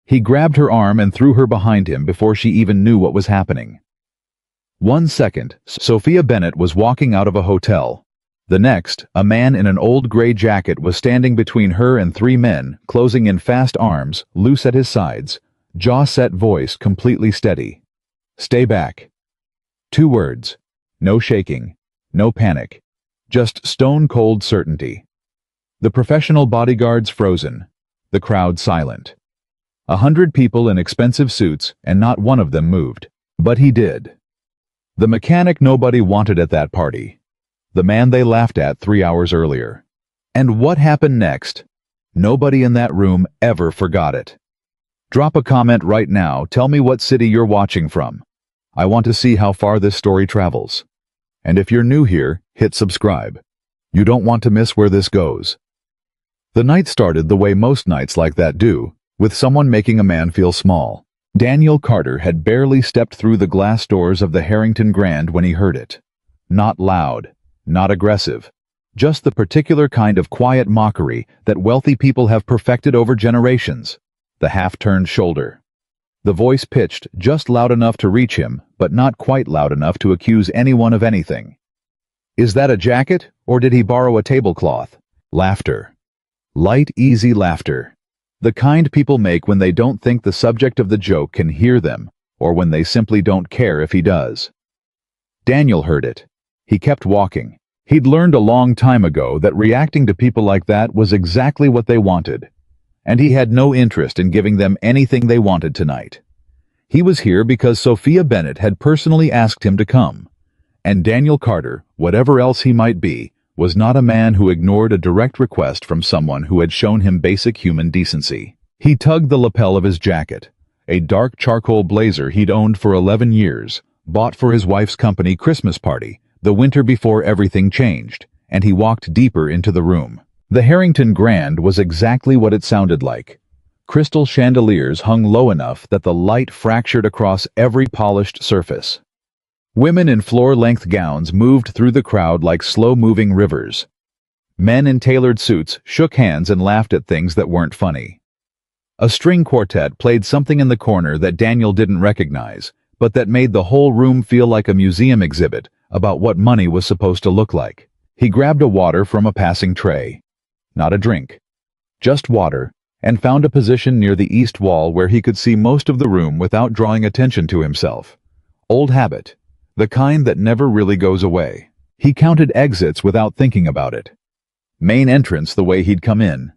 He grabbed her arm and threw her behind him before she even knew what was happening. 1 second, Sophia Bennett was walking out of a hotel. The next, a man in an old gray jacket was standing between her and 3 men, closing in fast, arms loose at his sides, jaw-set, voice completely steady. "Stay back." 2 words. No shaking. No panic. Just stone-cold certainty. The professional bodyguards frozen. The crowd silent. 100 people in expensive suits, and not one of them moved. But he did. The mechanic nobody wanted at that party. The man they laughed at 3 hours earlier. And what happened next? Nobody in that room ever forgot it. Drop a comment right now, tell me what city you're watching from. I want to see how far this story travels. And if you're new here, hit subscribe. You don't want to miss where this goes. The night started the way most nights like that do, with someone making a man feel small. Daniel Carter had barely stepped through the glass doors of the Harrington Grand when he heard it. Not loud. Not aggressive. Just the particular kind of quiet mockery that wealthy people have perfected over generations. The half-turned shoulder. The voice pitched just loud enough to reach him, but not quite loud enough to accuse anyone of anything. Is that a jacket, or did he borrow a tablecloth? Laughter. Light, easy laughter. The kind people make when they don't think the subject of the joke can hear them, or when they simply don't care if he does. Daniel heard it. He kept walking. He'd learned a long time ago that reacting to people like that was exactly what they wanted, and he had no interest in giving them anything they wanted tonight. He was here because Sophia Bennett had personally asked him to come, and Daniel Carter, whatever else he might be, was not a man who ignored a direct request from someone who had shown him basic human decency. He tugged the lapel of his jacket, a dark charcoal blazer he'd owned for 11 years, bought for his wife's company Christmas party, the winter before everything changed, and he walked deeper into the room. The Harrington Grand was exactly what it sounded like. Crystal chandeliers hung low enough that the light fractured across every polished surface. Women in floor-length gowns moved through the crowd like slow-moving rivers. Men in tailored suits shook hands and laughed at things that weren't funny. A string quartet played something in the corner that Daniel didn't recognize, but that made the whole room feel like a museum exhibit about what money was supposed to look like. He grabbed a water from a passing tray. Not a drink. Just water, and found a position near the east wall where he could see most of the room without drawing attention to himself. Old habit. The kind that never really goes away. He counted exits without thinking about it. Main entrance the way he'd come in.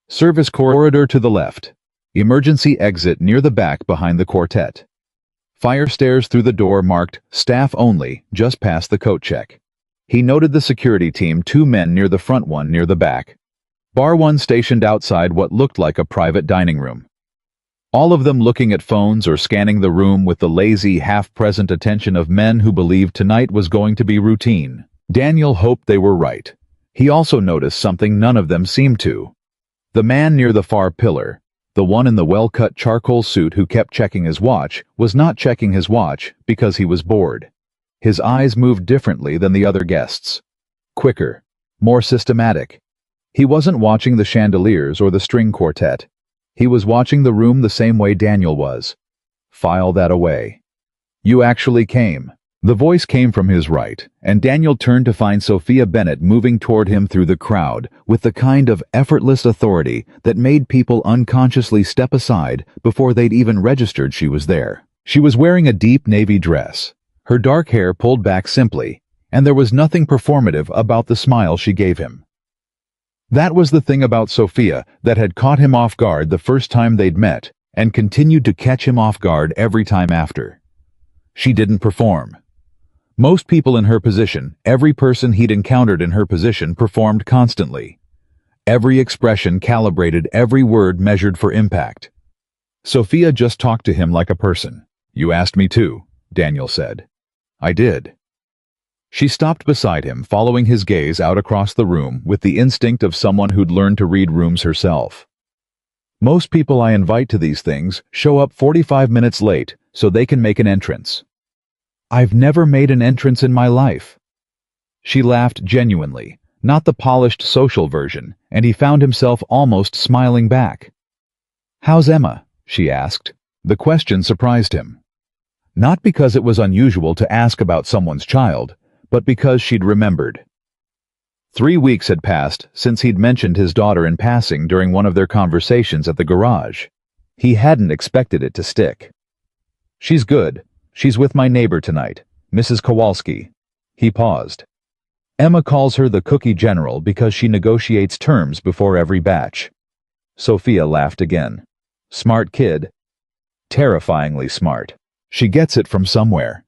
Service corridor to the left. Emergency exit near the back behind the quartet. Fire stairs through the door marked "Staff Only" just past the coat check. He noted the security team, 2 men near the front, 1 near the back. Bar 1 stationed outside what looked like a private dining room. All of them looking at phones or scanning the room with the lazy, half-present attention of men who believed tonight was going to be routine. Daniel hoped they were right. He also noticed something none of them seemed to. The man near the far pillar, the one in the well-cut charcoal suit who kept checking his watch, was not checking his watch because he was bored. His eyes moved differently than the other guests. Quicker. More systematic. He wasn't watching the chandeliers or the string quartet. He was watching the room the same way Daniel was. File that away. You actually came. The voice came from his right, and Daniel turned to find Sophia Bennett moving toward him through the crowd with the kind of effortless authority that made people unconsciously step aside before they'd even registered she was there. She was wearing a deep navy dress, her dark hair pulled back simply, and there was nothing performative about the smile she gave him. That was the thing about Sophia that had caught him off guard the first time they'd met, and continued to catch him off guard every time after. She didn't perform. Most people in her position, every person he'd encountered in her position, performed constantly. Every expression calibrated, every word measured for impact. Sophia just talked to him like a person. You asked me to, Daniel said. I did. She stopped beside him, following his gaze out across the room with the instinct of someone who'd learned to read rooms herself. Most people I invite to these things show up 45 minutes late so they can make an entrance. I've never made an entrance in my life. She laughed genuinely, not the polished social version, and he found himself almost smiling back. How's Emma? she asked. The question surprised him. Not because it was unusual to ask about someone's child, but because she'd remembered. 3 weeks had passed since he'd mentioned his daughter in passing during one of their conversations at the garage. He hadn't expected it to stick. She's good. She's with my neighbor tonight, Mrs. Kowalski. He paused. Emma calls her the cookie general because she negotiates terms before every batch. Sophia laughed again. Smart kid. Terrifyingly smart. She gets it from somewhere.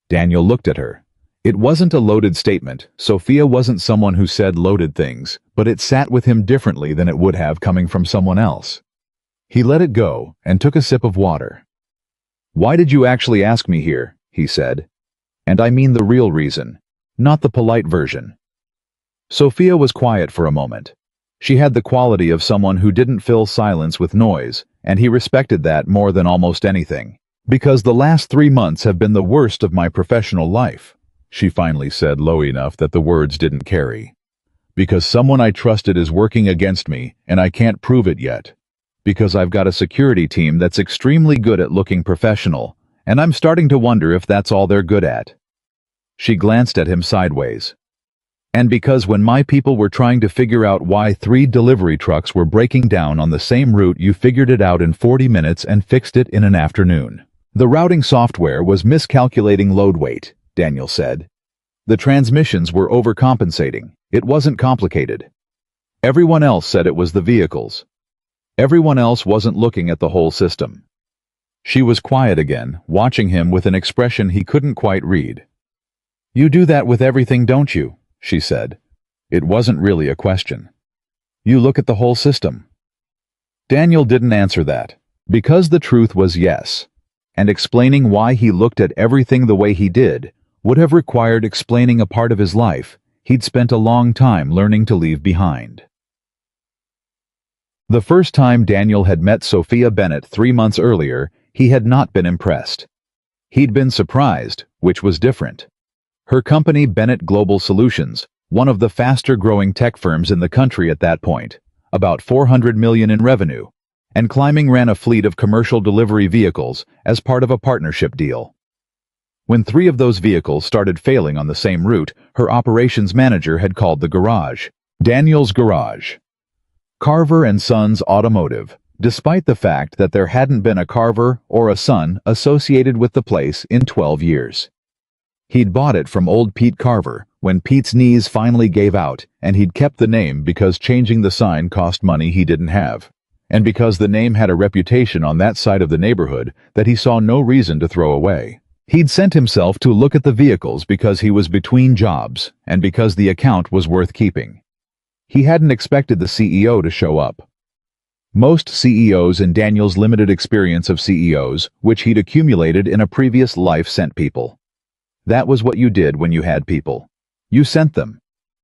Daniel looked at her. It wasn't a loaded statement. Sophia wasn't someone who said loaded things, but it sat with him differently than it would have coming from someone else. He let it go and took a sip of water. Why did you actually ask me here? He said. And I mean the real reason, not the polite version. Sophia was quiet for a moment. She had the quality of someone who didn't fill silence with noise, and he respected that more than almost anything. Because the last 3 months have been the worst of my professional life, she finally said low enough that the words didn't carry. Because someone I trusted is working against me, and I can't prove it yet. Because I've got a security team that's extremely good at looking professional, and I'm starting to wonder if that's all they're good at. She glanced at him sideways. And because when my people were trying to figure out why 3 delivery trucks were breaking down on the same route, you figured it out in 40 minutes and fixed it in an afternoon. The routing software was miscalculating load weight, Daniel said. The transmissions were overcompensating. It wasn't complicated. Everyone else said it was the vehicles. Everyone else wasn't looking at the whole system. She was quiet again, watching him with an expression he couldn't quite read. You do that with everything, don't you? She said. It wasn't really a question. You look at the whole system. Daniel didn't answer that, because the truth was yes, and explaining why he looked at everything the way he did would have required explaining a part of his life he'd spent a long time learning to leave behind. The first time Daniel had met Sophia Bennett 3 months earlier, he had not been impressed. He'd been surprised, which was different. Her company, Bennett Global Solutions, one of the faster-growing tech firms in the country at that point, about $400 million in revenue, and Climbing ran a fleet of commercial delivery vehicles as part of a partnership deal. When 3 of those vehicles started failing on the same route, her operations manager had called the garage Daniel's Garage. Carver & Sons Automotive, despite the fact that there hadn't been a Carver or a Son associated with the place in 12 years. He'd bought it from old Pete Carver when Pete's knees finally gave out, and he'd kept the name because changing the sign cost money he didn't have, and because the name had a reputation on that side of the neighborhood that he saw no reason to throw away. He'd sent himself to look at the vehicles because he was between jobs and because the account was worth keeping. He hadn't expected the CEO to show up. Most CEOs in Daniel's limited experience of CEOs, which he'd accumulated in a previous life, sent people. That was what you did when you had people. You sent them.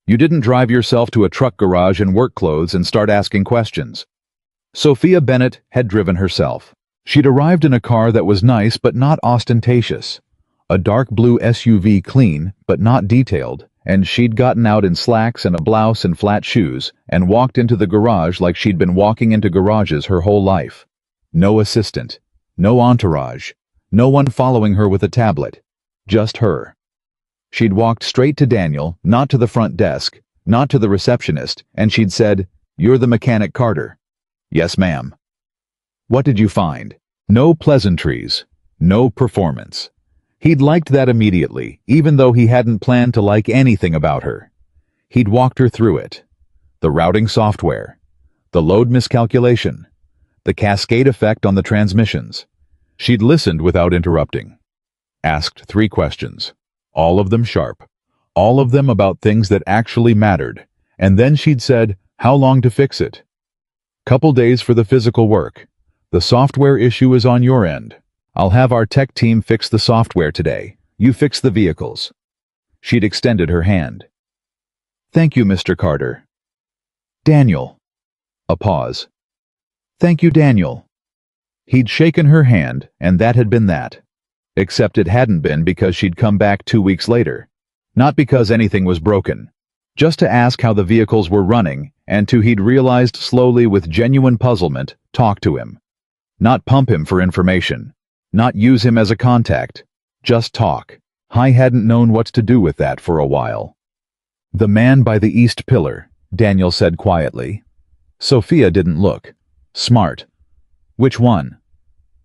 You didn't drive yourself to a truck garage in work clothes and start asking questions. Sophia Bennett had driven herself. She'd arrived in a car that was nice but not ostentatious. A dark blue SUV, clean but not detailed, and she'd gotten out in slacks and a blouse and flat shoes and walked into the garage like she'd been walking into garages her whole life. No assistant. No entourage. No one following her with a tablet. Just her. She'd walked straight to Daniel, not to the front desk, not to the receptionist, and she'd said, "You're the mechanic Carter." "Yes, ma'am." What did you find? No pleasantries. No performance. He'd liked that immediately, even though he hadn't planned to like anything about her. He'd walked her through it. The routing software. The load miscalculation. The cascade effect on the transmissions. She'd listened without interrupting. Asked 3 questions. All of them sharp. All of them about things that actually mattered. And then she'd said, "How long to fix it?" "Couple days for the physical work. The software issue is on your end. I'll have our tech team fix the software today. You fix the vehicles." She'd extended her hand. "Thank you, Mr. Carter." "Daniel." A pause. "Thank you, Daniel." He'd shaken her hand, and that had been that. Except it hadn't been because she'd come back 2 weeks later. Not because anything was broken. Just to ask how the vehicles were running, and to, he'd realized slowly with genuine puzzlement, talk to him. Not pump him for information. Not use him as a contact. Just talk. I hadn't known what to do with that for a while. The man by the east pillar, Daniel said quietly. Sophia didn't look. Smart. Which one?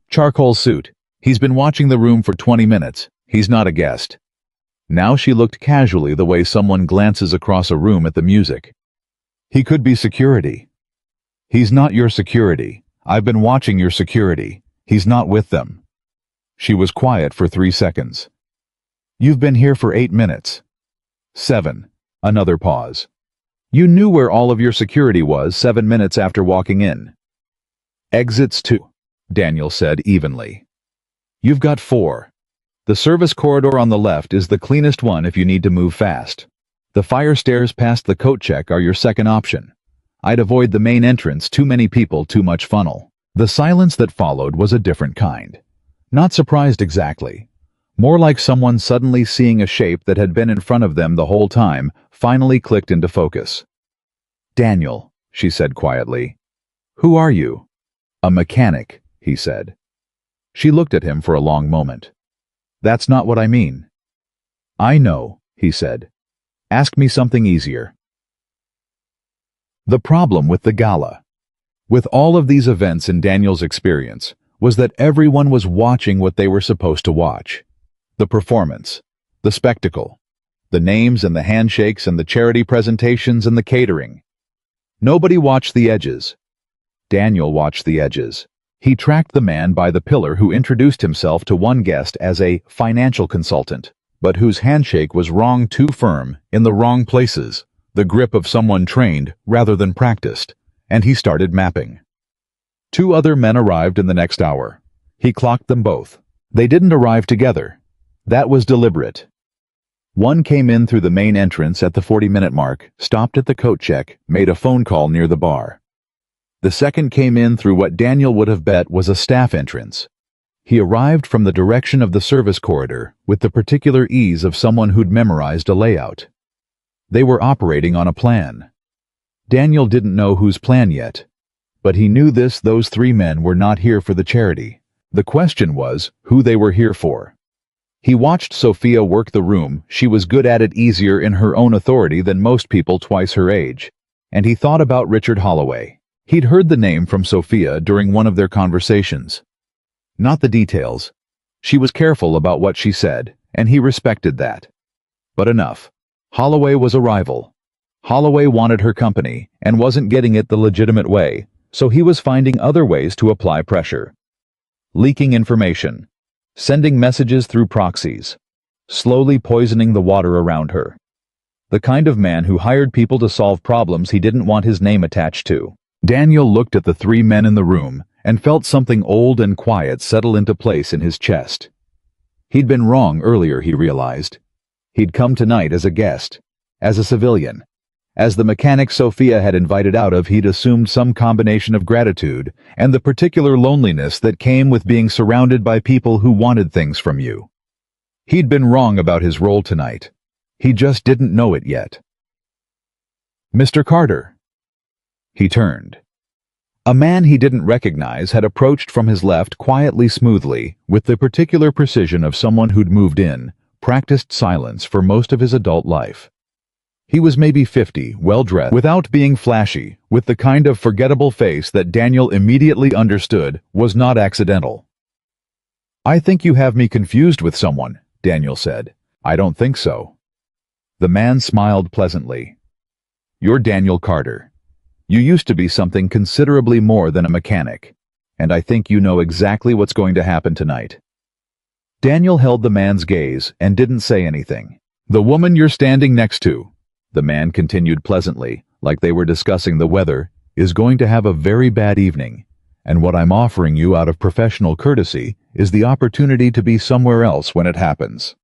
Charcoal suit. He's been watching the room for 20 minutes. He's not a guest. Now she looked casually the way someone glances across a room at the music. He could be security. He's not your security. I've been watching your security. He's not with them. She was quiet for 3 seconds. You've been here for 8 minutes. 7. Another pause. You knew where all of your security was 7 minutes after walking in. Exits 2, Daniel said evenly. You've got 4. The service corridor on the left is the cleanest one if you need to move fast. The fire stairs past the coat check are your second option. I'd avoid the main entrance, too many people, too much funnel. The silence that followed was a different kind. Not surprised exactly. More like someone suddenly seeing a shape that had been in front of them the whole time, finally clicked into focus. Daniel, she said quietly. Who are you? A mechanic, he said. She looked at him for a long moment. That's not what I mean. I know, he said. Ask me something easier. The problem with the gala, with all of these events in Daniel's experience, was that everyone was watching what they were supposed to watch. The performance, the spectacle, the names and the handshakes and the charity presentations and the catering. Nobody watched the edges. Daniel watched the edges. He tracked the man by the pillar who introduced himself to one guest as a financial consultant, but whose handshake was wrong, too firm, in the wrong places, the grip of someone trained rather than practiced, and he started mapping. 2 other men arrived in the next hour. He clocked them both. They didn't arrive together. That was deliberate. One came in through the main entrance at the 40-minute mark, stopped at the coat check, made a phone call near the bar. The second came in through what Daniel would have bet was a staff entrance. He arrived from the direction of the service corridor with the particular ease of someone who'd memorized a layout. They were operating on a plan. Daniel didn't know whose plan yet, but he knew those 3 men were not here for the charity. The question was who they were here for. He watched Sophia work the room. She was good at it, easier in her own authority than most people twice her age. And he thought about Richard Holloway. He'd heard the name from Sophia during one of their conversations. Not the details. She was careful about what she said, and he respected that. But enough. Holloway was a rival. Holloway wanted her company and wasn't getting it the legitimate way, so he was finding other ways to apply pressure. Leaking information. Sending messages through proxies. Slowly poisoning the water around her. The kind of man who hired people to solve problems he didn't want his name attached to. Daniel looked at the 3 men in the room and felt something old and quiet settle into place in his chest. He'd been wrong earlier, he realized. He'd come tonight as a guest, as a civilian. As the mechanic Sophia had invited out of, he'd assumed some combination of gratitude and the particular loneliness that came with being surrounded by people who wanted things from you. He'd been wrong about his role tonight. He just didn't know it yet. Mr. Carter. He turned. A man he didn't recognize had approached from his left quietly, smoothly, with the particular precision of someone who'd moved in, practiced silence for most of his adult life. He was maybe 50, well-dressed, without being flashy, with the kind of forgettable face that Daniel immediately understood was not accidental. I think you have me confused with someone, Daniel said. I don't think so. The man smiled pleasantly. You're Daniel Carter. You used to be something considerably more than a mechanic, and I think you know exactly what's going to happen tonight. Daniel held the man's gaze and didn't say anything. The woman you're standing next to, the man continued pleasantly, like they were discussing the weather, is going to have a very bad evening, and what I'm offering you out of professional courtesy is the opportunity to be somewhere else when it happens.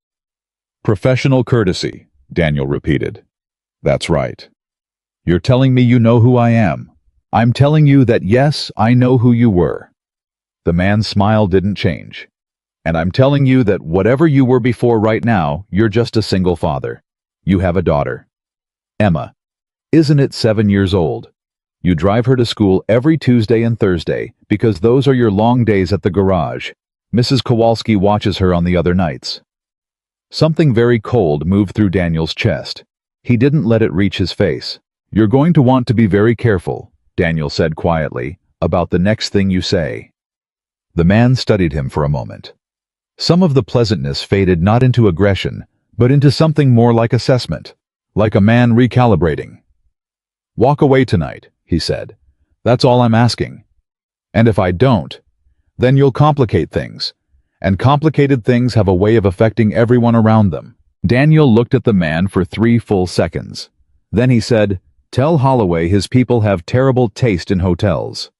Professional courtesy, Daniel repeated. That's right. You're telling me you know who I am. I'm telling you that yes, I know who you were. The man's smile didn't change. And I'm telling you that whatever you were before right now, you're just a single father. You have a daughter. Emma. Isn't it 7 years old? You drive her to school every Tuesday and Thursday because those are your long days at the garage. Mrs. Kowalski watches her on the other nights. Something very cold moved through Daniel's chest. He didn't let it reach his face. You're going to want to be very careful, Daniel said quietly, about the next thing you say. The man studied him for a moment. Some of the pleasantness faded not into aggression, but into something more like assessment, like a man recalibrating. Walk away tonight, he said. That's all I'm asking. And if I don't, then you'll complicate things. And complicated things have a way of affecting everyone around them. Daniel looked at the man for 3 full seconds. Then he said, "Tell Holloway his people have terrible taste in hotels."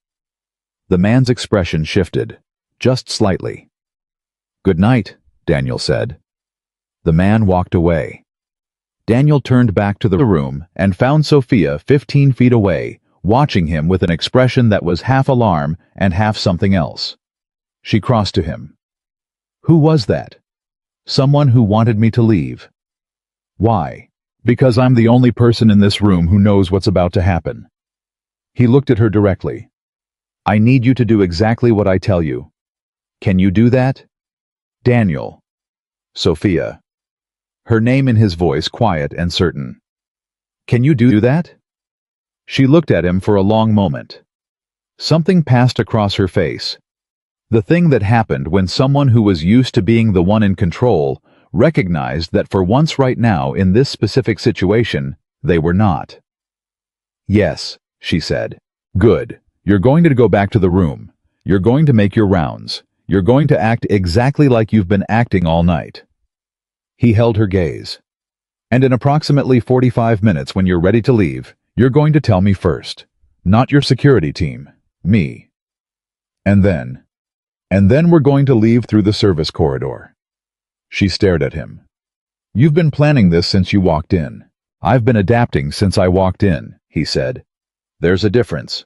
The man's expression shifted, just slightly. "Good night," Daniel said. The man walked away. Daniel turned back to the room and found Sophia 15 feet away, watching him with an expression that was half alarm and half something else. She crossed to him. "Who was that?" "Someone who wanted me to leave." "Why?" "Because I'm the only person in this room who knows what's about to happen." He looked at her directly. "I need you to do exactly what I tell you. Can you do that?" "Daniel." "Sophia." Her name in his voice quiet and certain. "Can you do that?" She looked at him for a long moment. Something passed across her face. The thing that happened when someone who was used to being the one in control recognized that for once right now in this specific situation, they were not. "Yes," she said. "Good. You're going to go back to the room. You're going to make your rounds. You're going to act exactly like you've been acting all night." He held her gaze. "And in approximately 45 minutes when you're ready to leave, you're going to tell me first. Not your security team. Me. And then we're going to leave through the service corridor." She stared at him. "You've been planning this since you walked in." "I've been adapting since I walked in," he said. "There's a difference."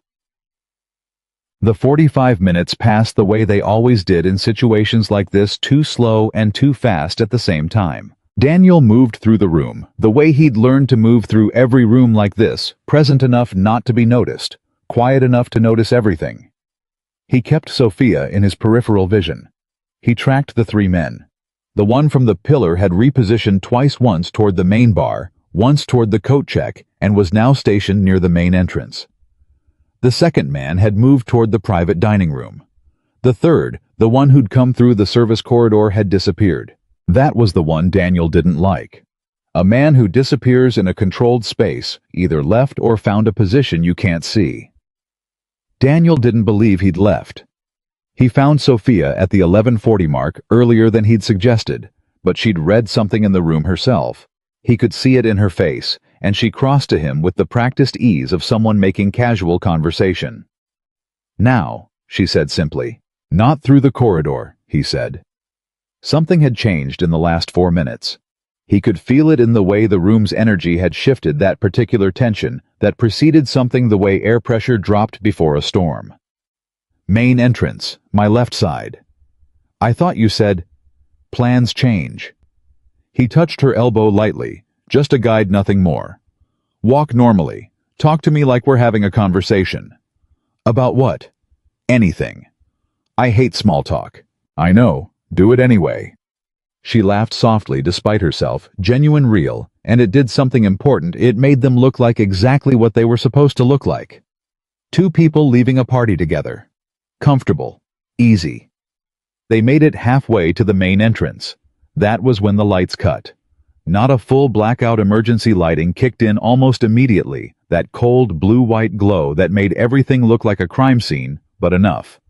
The 45 minutes passed the way they always did in situations like this, too slow and too fast at the same time. Daniel moved through the room, the way he'd learned to move through every room like this, present enough not to be noticed, quiet enough to notice everything. He kept Sophia in his peripheral vision. He tracked the 3 men. The one from the pillar had repositioned twice, once toward the main bar, once toward the coat check, and was now stationed near the main entrance. The second man had moved toward the private dining room. The third, the one who'd come through the service corridor, had disappeared. That was the one Daniel didn't like. A man who disappears in a controlled space, either left or found a position you can't see. Daniel didn't believe he'd left. He found Sophia at the 11:40 mark earlier than he'd suggested, but she'd read something in the room herself. He could see it in her face, and she crossed to him with the practiced ease of someone making casual conversation. "Now," she said simply. "Not through the corridor," he said. Something had changed in the last 4 minutes. He could feel it in the way the room's energy had shifted, that particular tension that preceded something, the way air pressure dropped before a storm. "Main entrance, my left side." "I thought you said—" "Plans change." He touched her elbow lightly, "Just a guide, nothing more. Walk normally. Talk to me like we're having a conversation." "About what?" "Anything." "I hate small talk." "I know. Do it anyway." She laughed softly despite herself, genuine, real, and it did something important. It made them look like exactly what they were supposed to look like. 2 people leaving a party together. Comfortable. Easy. They made it halfway to the main entrance. That was when the lights cut. Not a full blackout. Emergency lighting kicked in almost immediately, that cold blue-white glow that made everything look like a crime scene, but enough.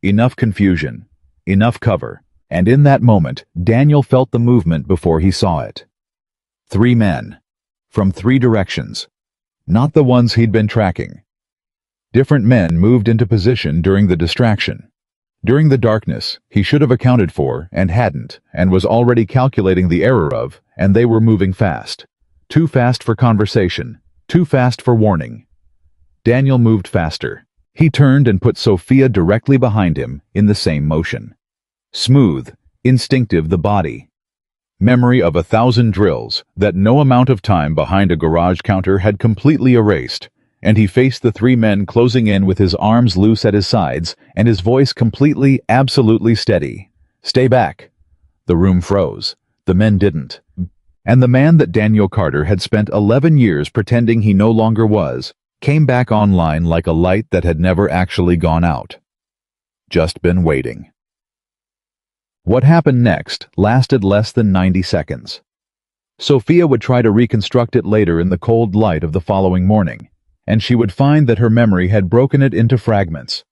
Enough confusion. Enough cover. And in that moment, Daniel felt the movement before he saw it. 3 men. From 3 directions. Not the ones he'd been tracking. Different men moved into position during the distraction. During the darkness, he should have accounted for, and hadn't, and was already calculating the error of, and they were moving fast. Too fast for conversation. Too fast for warning. Daniel moved faster. He turned and put Sophia directly behind him, in the same motion. Smooth, instinctive, the body. Memory of 1,000 drills that no amount of time behind a garage counter had completely erased, and he faced the three men closing in with his arms loose at his sides and his voice completely, absolutely steady. "Stay back." The room froze. The men didn't. And the man that Daniel Carter had spent 11 years pretending he no longer was, came back online like a light that had never actually gone out. Just been waiting. What happened next lasted less than 90 seconds. Sophia would try to reconstruct it later in the cold light of the following morning, and she would find that her memory had broken it into fragments.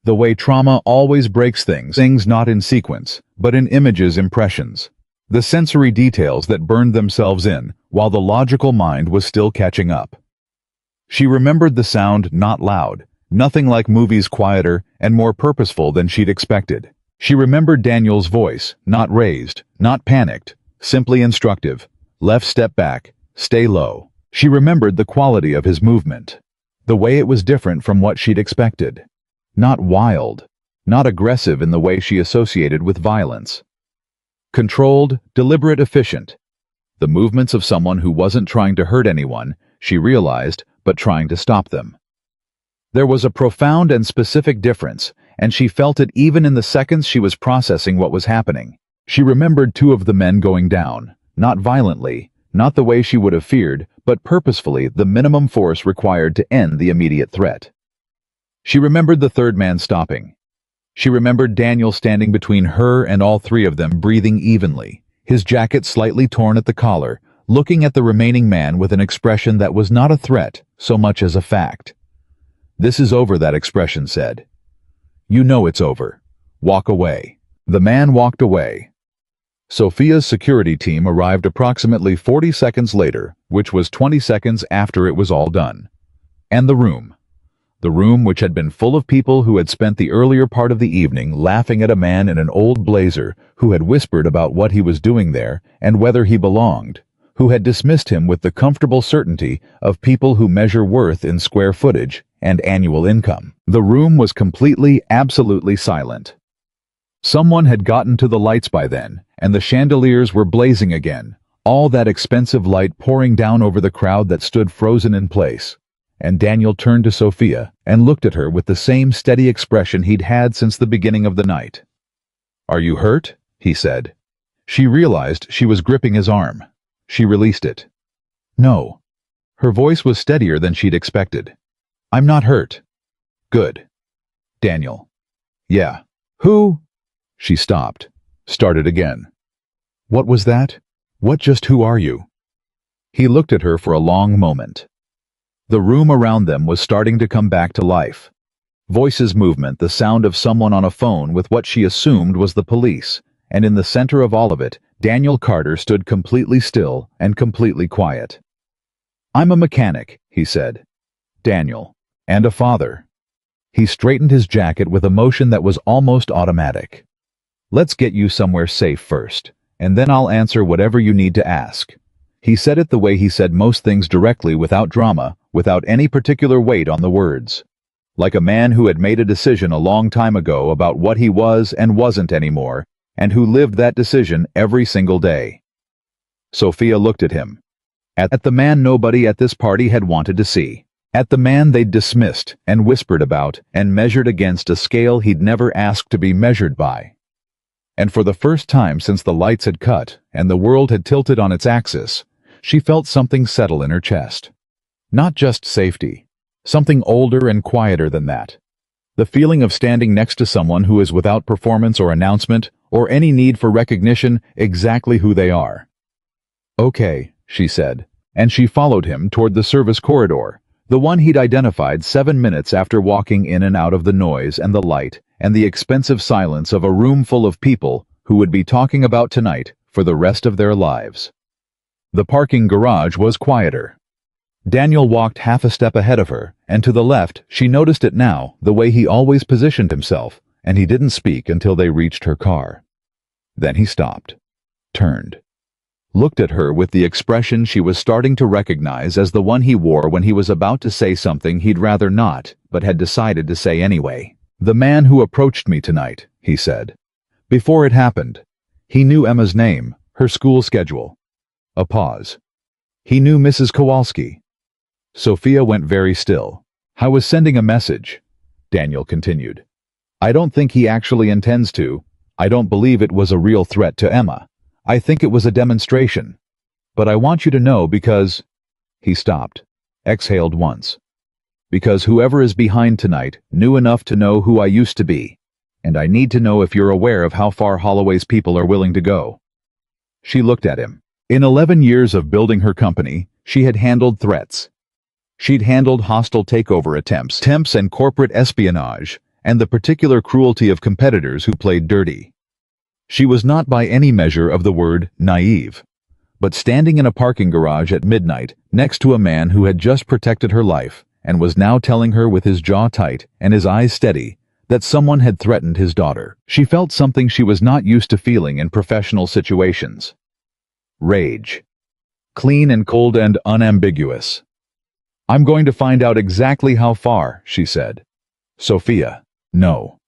The way trauma always breaks things not in sequence, but in images, impressions. The sensory details that burned themselves in, while the logical mind was still catching up. She remembered the sound not loud, nothing like movies, quieter and more purposeful than she'd expected. She remembered Daniel's voice, not raised, not panicked, simply instructive. Left step back, stay low. She remembered the quality of his movement. The way it was different from what she'd expected. Not wild, not aggressive in the way she associated with violence. Controlled, deliberate, efficient. The movements of someone who wasn't trying to hurt anyone, she realized, but trying to stop them. There was a profound and specific difference, and she felt it even in the seconds she was processing what was happening. She remembered two of the men going down, not violently, not the way she would have feared, but purposefully, the minimum force required to end the immediate threat. She remembered the third man stopping. She remembered Daniel standing between her and all three of them, breathing evenly, his jacket slightly torn at the collar, looking at the remaining man with an expression that was not a threat so much as a fact. "This is over," that expression said. "You know it's over. Walk away." The man walked away. Sophia's security team arrived approximately 40 seconds later, which was 20 seconds after it was all done. And the room, which had been full of people who had spent the earlier part of the evening laughing at a man in an old blazer who had whispered about what he was doing there and whether he belonged, who had dismissed him with the comfortable certainty of people who measure worth in square footage and annual income. The room was completely, absolutely silent. Someone had gotten to the lights by then, and the chandeliers were blazing again, all that expensive light pouring down over the crowd that stood frozen in place. And Daniel turned to Sophia and looked at her with the same steady expression he'd had since the beginning of the night. "Are you hurt?" he said. She realized she was gripping his arm. She released it. "No." Her voice was steadier than she'd expected. "I'm not hurt." "Good." "Daniel." "Yeah." "Who?" She stopped, started again. "What was that? Who are you?" He looked at her for a long moment. The room around them was starting to come back to life. Voices, movement, the sound of someone on a phone with what she assumed was the police, and in the center of all of it, Daniel Carter stood completely still and completely quiet. "I'm a mechanic," he said. "Daniel. And a father." He straightened his jacket with a motion that was almost automatic. "Let's get you somewhere safe first, and then I'll answer whatever you need to ask." He said it the way he said most things, directly, without drama, without any particular weight on the words. Like a man who had made a decision a long time ago about what he was and wasn't anymore, and who lived that decision every single day. Sophia looked at him. At the man nobody at this party had wanted to see. At the man they'd dismissed and whispered about and measured against a scale he'd never asked to be measured by. And for the first time since the lights had cut and the world had tilted on its axis, she felt something settle in her chest. Not just safety. Something older and quieter than that. The feeling of standing next to someone who is without performance or announcement or any need for recognition, exactly who they are. "Okay," she said, and she followed him toward the service corridor, the one he'd identified 7 minutes after walking in and out of the noise and the light and the expensive silence of a room full of people who would be talking about tonight for the rest of their lives. The parking garage was quieter. Daniel walked half a step ahead of her, and to the left she noticed it now, the way he always positioned himself, and he didn't speak until they reached her car. Then he stopped, turned, looked at her with the expression she was starting to recognize as the one he wore when he was about to say something he'd rather not, but had decided to say anyway. "The man who approached me tonight," he said. Before it happened, he knew Emma's name, her school schedule. A pause. He knew Mrs. Kowalski. Sophia went very still. I was sending a message, Daniel continued. I don't think he actually intends to. I don't believe it was a real threat to Emma. I think it was a demonstration. But I want you to know because... He stopped, exhaled once. Because whoever is behind tonight knew enough to know who I used to be. And I need to know if you're aware of how far Holloway's people are willing to go. She looked at him. In 11 years of building her company, she had handled threats. She'd handled hostile takeover attempts and corporate espionage, and the particular cruelty of competitors who played dirty. She was not by any measure of the word naive. But standing in a parking garage at midnight next to a man who had just protected her life and was now telling her with his jaw tight and his eyes steady that someone had threatened his daughter, she felt something she was not used to feeling in professional situations. Rage. Clean and cold and unambiguous. I'm going to find out exactly how far, she said. Sophia, no.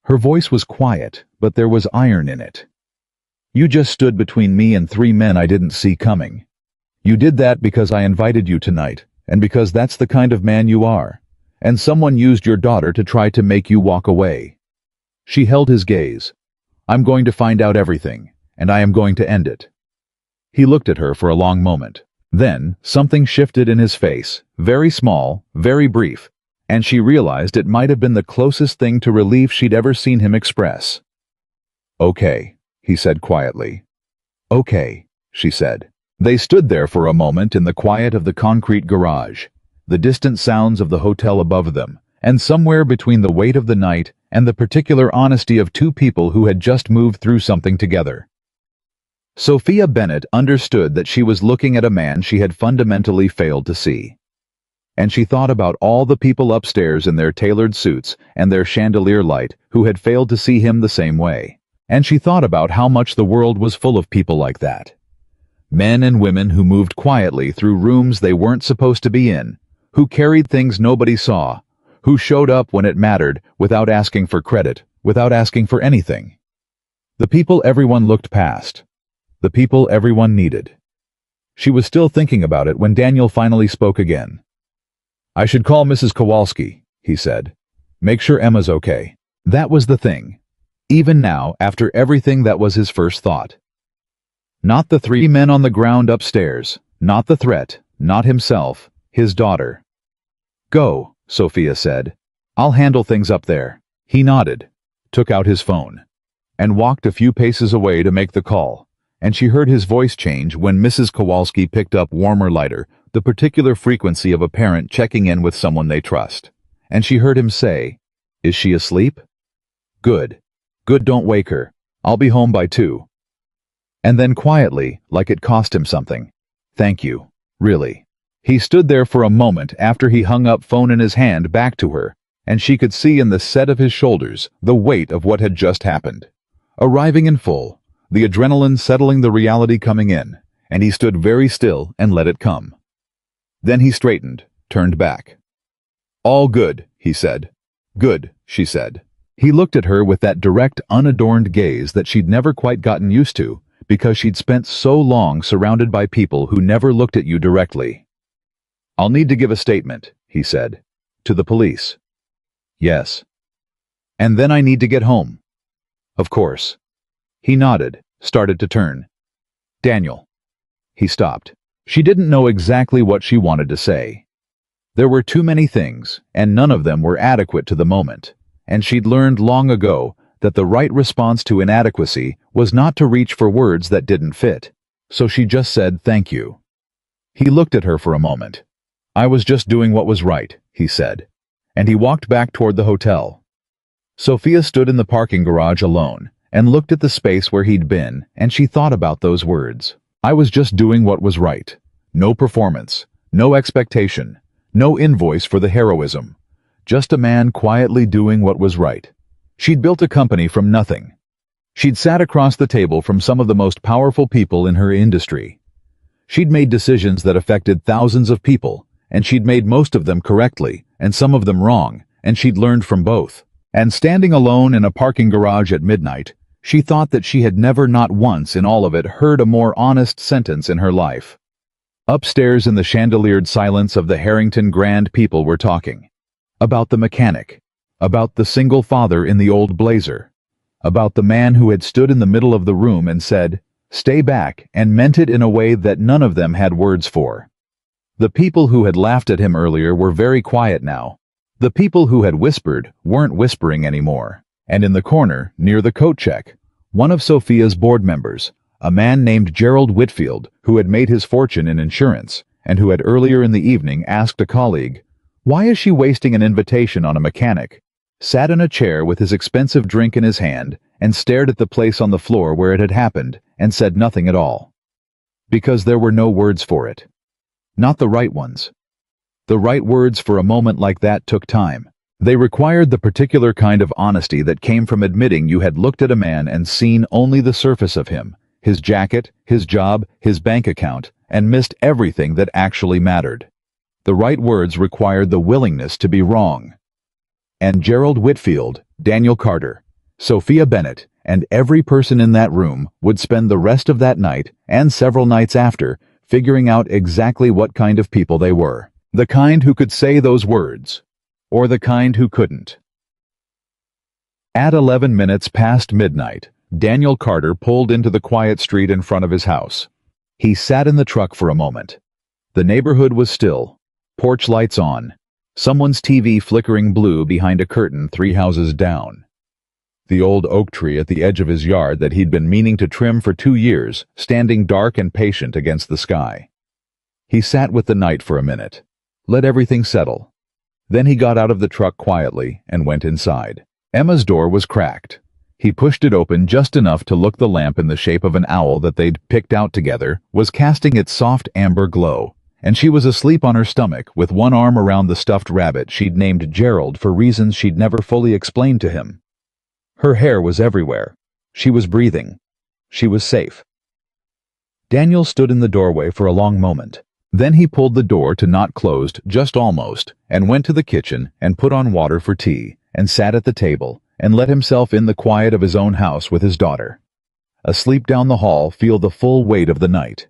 Her voice was quiet, but there was iron in it. You just stood between me and 3 men I didn't see coming. You did that because I invited you tonight, and because that's the kind of man you are, and someone used your daughter to try to make you walk away. She held his gaze. I'm going to find out everything, and I am going to end it. He looked at her for a long moment. Then, something shifted in his face, very small, very brief, and she realized it might have been the closest thing to relief she'd ever seen him express. Okay, he said quietly. Okay, she said. They stood there for a moment in the quiet of the concrete garage, the distant sounds of the hotel above them, and somewhere between the weight of the night and the particular honesty of 2 people who had just moved through something together. Sophia Bennett understood that she was looking at a man she had fundamentally failed to see. And she thought about all the people upstairs in their tailored suits and their chandelier light who had failed to see him the same way. And she thought about how much the world was full of people like that. Men and women who moved quietly through rooms they weren't supposed to be in, who carried things nobody saw, who showed up when it mattered without asking for credit, without asking for anything. The people everyone looked past. The people everyone needed. She was still thinking about it when Daniel finally spoke again. I should call Mrs. Kowalski, he said. Make sure Emma's okay. That was the thing. Even now, after everything, that was his first thought. Not the 3 men on the ground upstairs, not the threat, not himself, his daughter. Go, Sophia said. I'll handle things up there. He nodded, took out his phone, and walked a few paces away to make the call. And she heard his voice change when Mrs. Kowalski picked up warmer, lighter, the particular frequency of a parent checking in with someone they trust. And she heard him say, Is she asleep? Good. Good, don't wake her. I'll be home by 2. And then quietly, like it cost him something. Thank you. Really. He stood there for a moment after he hung up phone in his hand back to her, and she could see in the set of his shoulders the weight of what had just happened. Arriving in full. The adrenaline settling, the reality coming in, and he stood very still and let it come. Then he straightened, turned back. All good, he said. Good, she said. He looked at her with that direct, unadorned gaze that she'd never quite gotten used to because she'd spent so long surrounded by people who never looked at you directly. I'll need to give a statement, he said. To the police. Yes. And then I need to get home. Of course. He nodded, started to turn. Daniel. He stopped. She didn't know exactly what she wanted to say. There were too many things, and none of them were adequate to the moment, and she'd learned long ago that the right response to inadequacy was not to reach for words that didn't fit, so she just said thank you. He looked at her for a moment. I was just doing what was right, he said, and he walked back toward the hotel. Sophia stood in the parking garage alone, and looked at the space where he'd been, and she thought about those words. I was just doing what was right. No performance, no expectation, no invoice for the heroism. Just a man quietly doing what was right. She'd built a company from nothing. She'd sat across the table from some of the most powerful people in her industry. She'd made decisions that affected thousands of people, and she'd made most of them correctly, and some of them wrong, and she'd learned from both. And standing alone in a parking garage at midnight, she thought that she had never, not once in all of it, heard a more honest sentence in her life. Upstairs in the chandeliered silence of the Harrington Grand, people were talking. About the mechanic. About the single father in the old blazer. About the man who had stood in the middle of the room and said, "Stay back," and meant it in a way that none of them had words for. The people who had laughed at him earlier were very quiet now. The people who had whispered weren't whispering anymore. And in the corner, near the coat check, one of Sophia's board members, a man named Gerald Whitfield, who had made his fortune in insurance, and who had earlier in the evening asked a colleague, "Why is she wasting an invitation on a mechanic?" sat in a chair with his expensive drink in his hand and stared at the place on the floor where it had happened and said nothing at all. Because there were no words for it. Not the right ones. The right words for a moment like that took time. They required the particular kind of honesty that came from admitting you had looked at a man and seen only the surface of him, his jacket, his job, his bank account, and missed everything that actually mattered. The right words required the willingness to be wrong. And Gerald Whitfield, Daniel Carter, Sophia Bennett, and every person in that room would spend the rest of that night and several nights after figuring out exactly what kind of people they were. The kind who could say those words, or the kind who couldn't. At 11 minutes past midnight, Daniel Carter pulled into the quiet street in front of his house. He sat in the truck for a moment. The neighborhood was still, porch lights on, someone's TV flickering blue behind a curtain 3 houses down. The old oak tree at the edge of his yard that he'd been meaning to trim for 2 years, standing dark and patient against the sky. He sat with the night for a minute, let everything settle. Then he got out of the truck quietly and went inside. Emma's door was cracked. He pushed it open just enough to look the lamp in the shape of an owl that they'd picked out together was casting its soft amber glow, and she was asleep on her stomach with one arm around the stuffed rabbit she'd named Gerald for reasons she'd never fully explained to him. Her hair was everywhere. She was breathing. She was safe. Daniel stood in the doorway for a long moment. Then he pulled the door to not closed, just almost, and went to the kitchen and put on water for tea, and sat at the table, and let himself in the quiet of his own house with his daughter. Asleep down the hall, feel the full weight of the night.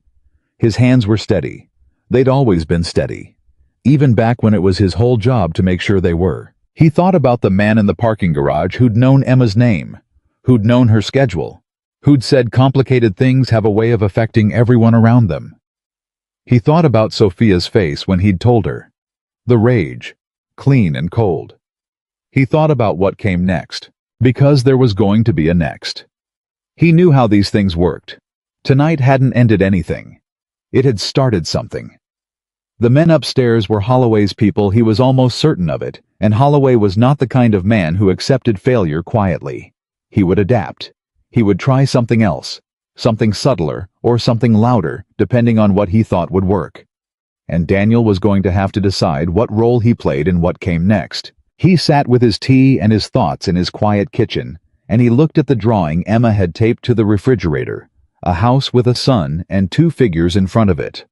His hands were steady. They'd always been steady. Even back when it was his whole job to make sure they were. He thought about the man in the parking garage who'd known Emma's name, who'd known her schedule, who'd said complicated things have a way of affecting everyone around them. He thought about Sophia's face when he'd told her. The rage, clean and cold. He thought about what came next, because there was going to be a next. He knew how these things worked. Tonight hadn't ended anything. It had started something. The men upstairs were Holloway's people, he was almost certain of it, and Holloway was not the kind of man who accepted failure quietly. He would adapt. He would try something else, something subtler, or something louder, depending on what he thought would work. And Daniel was going to have to decide what role he played in what came next. He sat with his tea and his thoughts in his quiet kitchen, and he looked at the drawing Emma had taped to the refrigerator, a house with a sun and 2 figures in front of it.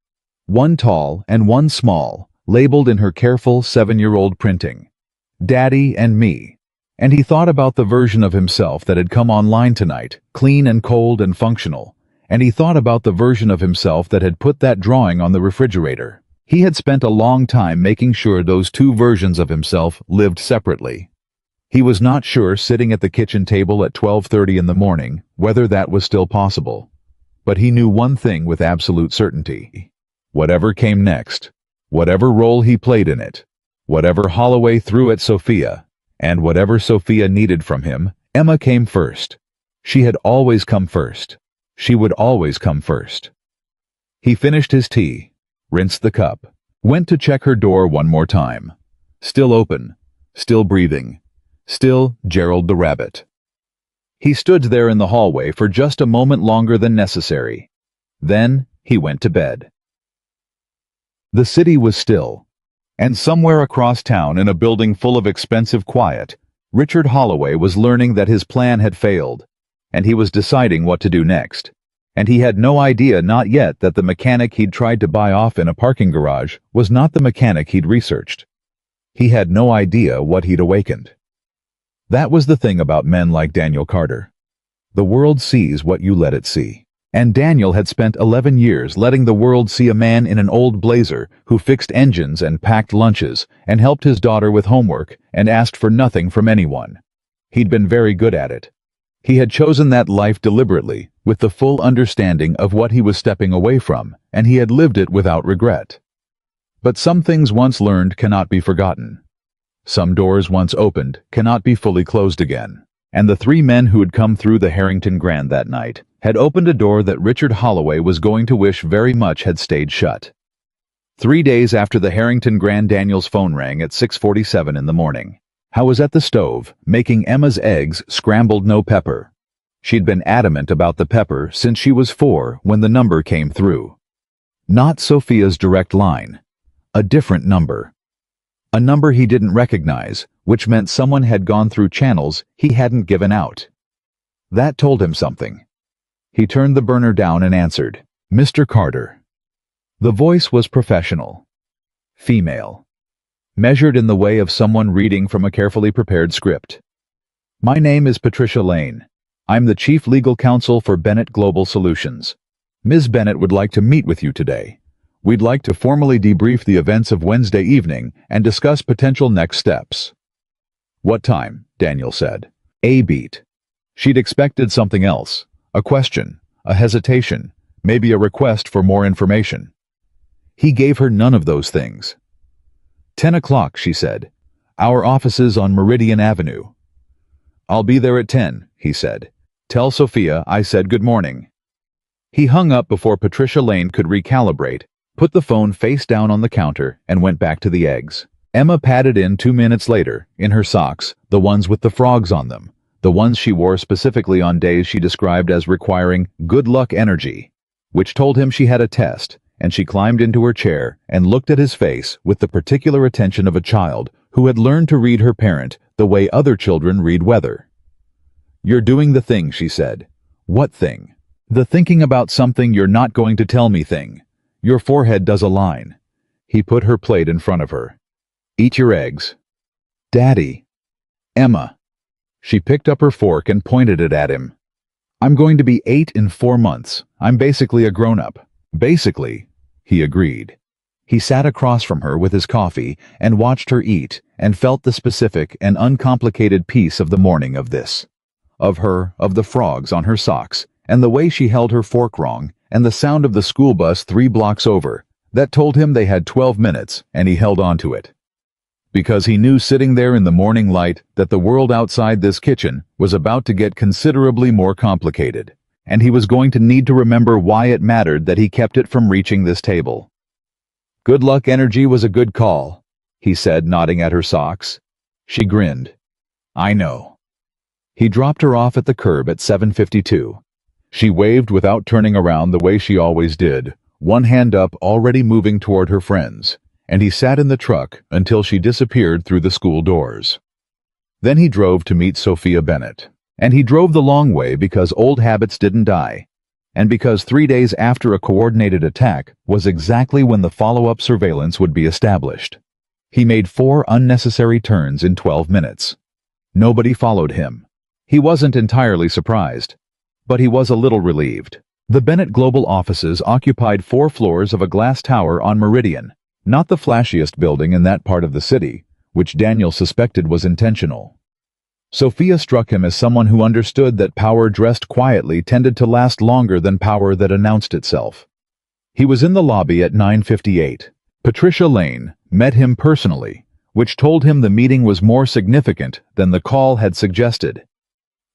One tall and one small, labeled in her careful 7-year-old printing. Daddy and me. And he thought about the version of himself that had come online tonight, clean and cold and functional. And he thought about the version of himself that had put that drawing on the refrigerator. He had spent a long time making sure those 2 versions of himself lived separately. He was not sure, sitting at the kitchen table at 12:30 in the morning, whether that was still possible. But he knew one thing with absolute certainty. Whatever came next, whatever role he played in it, whatever Holloway threw at Sophia, and whatever Sophia needed from him, Emma came first. She had always come first. She would always come first. He finished his tea, rinsed the cup, went to check her door one more time. Still open, still breathing, still Gerald the rabbit. He stood there in the hallway for just a moment longer than necessary. Then he went to bed. The city was still, and somewhere across town in a building full of expensive quiet, Richard Holloway was learning that his plan had failed, and he was deciding what to do next. And he had no idea, not yet, that the mechanic he'd tried to buy off in a parking garage was not the mechanic he'd researched. He had no idea what he'd awakened. That was the thing about men like Daniel Carter. The world sees what you let it see. And Daniel had spent 11 years letting the world see a man in an old blazer who fixed engines and packed lunches and helped his daughter with homework and asked for nothing from anyone. He'd been very good at it. He had chosen that life deliberately, with the full understanding of what he was stepping away from, and he had lived it without regret. But some things once learned cannot be forgotten. Some doors once opened cannot be fully closed again. And the three men who had come through the Harrington Grand that night had opened a door that Richard Holloway was going to wish very much had stayed shut. 3 days after the Harrington Grand, Daniel's phone rang at 6:47 in the morning. Howe was at the stove, making Emma's eggs scrambled no pepper. She'd been adamant about the pepper since she was 4 when the number came through. Not Sophia's direct line. A different number. A number he didn't recognize, which meant someone had gone through channels he hadn't given out. That told him something. He turned the burner down and answered, "Mr. Carter." The voice was professional. Female. Measured in the way of someone reading from a carefully prepared script. "My name is Patricia Lane. I'm the Chief Legal Counsel for Bennett Global Solutions. Ms. Bennett would like to meet with you today. We'd like to formally debrief the events of Wednesday evening and discuss potential next steps." "What time?" Daniel said. A beat. She'd expected something else. A question, a hesitation, maybe a request for more information. He gave her none of those things. 10 o'clock, she said. "Our offices on Meridian Avenue." "I'll be there at 10, he said. "Tell Sophia I said good morning." He hung up before Patricia Lane could recalibrate, put the phone face down on the counter, and went back to the eggs. Emma padded in 2 minutes later, in her socks, the ones with the frogs on them, the ones she wore specifically on days she described as requiring good luck energy, which told him she had a test, and she climbed into her chair and looked at his face with the particular attention of a child who had learned to read her parent the way other children read weather. "You're doing the thing," she said. "What thing?" "The thinking about something you're not going to tell me thing. Your forehead does a line." He put her plate in front of her. "Eat your eggs." "Daddy." "Emma." She picked up her fork and pointed it at him. "I'm going to be 8 in 4 months. I'm basically a grown-up." "Basically," he agreed. He sat across from her with his coffee and watched her eat and felt the specific and uncomplicated piece of the morning of this. Of her, of the frogs on her socks, and the way she held her fork wrong, and the sound of the school bus 3 blocks over, that told him they had 12 minutes, and he held on to it. Because he knew sitting there in the morning light that the world outside this kitchen was about to get considerably more complicated, and he was going to need to remember why it mattered that he kept it from reaching this table. "Good luck energy was a good call," he said, nodding at her socks. She grinned. "I know." He dropped her off at the curb at 7:52. She waved without turning around the way she always did, one hand up already moving toward her friends, and he sat in the truck until she disappeared through the school doors. Then he drove to meet Sophia Bennett. And he drove the long way because old habits didn't die, and because 3 days after a coordinated attack was exactly when the follow-up surveillance would be established. He made 4 unnecessary turns in 12 minutes. Nobody followed him. He wasn't entirely surprised, but he was a little relieved. The Bennett Global offices occupied 4 floors of a glass tower on Meridian, not the flashiest building in that part of the city, which Daniel suspected was intentional. Sophia struck him as someone who understood that power dressed quietly tended to last longer than power that announced itself. He was in the lobby at 9:58. Patricia Lane met him personally, which told him the meeting was more significant than the call had suggested.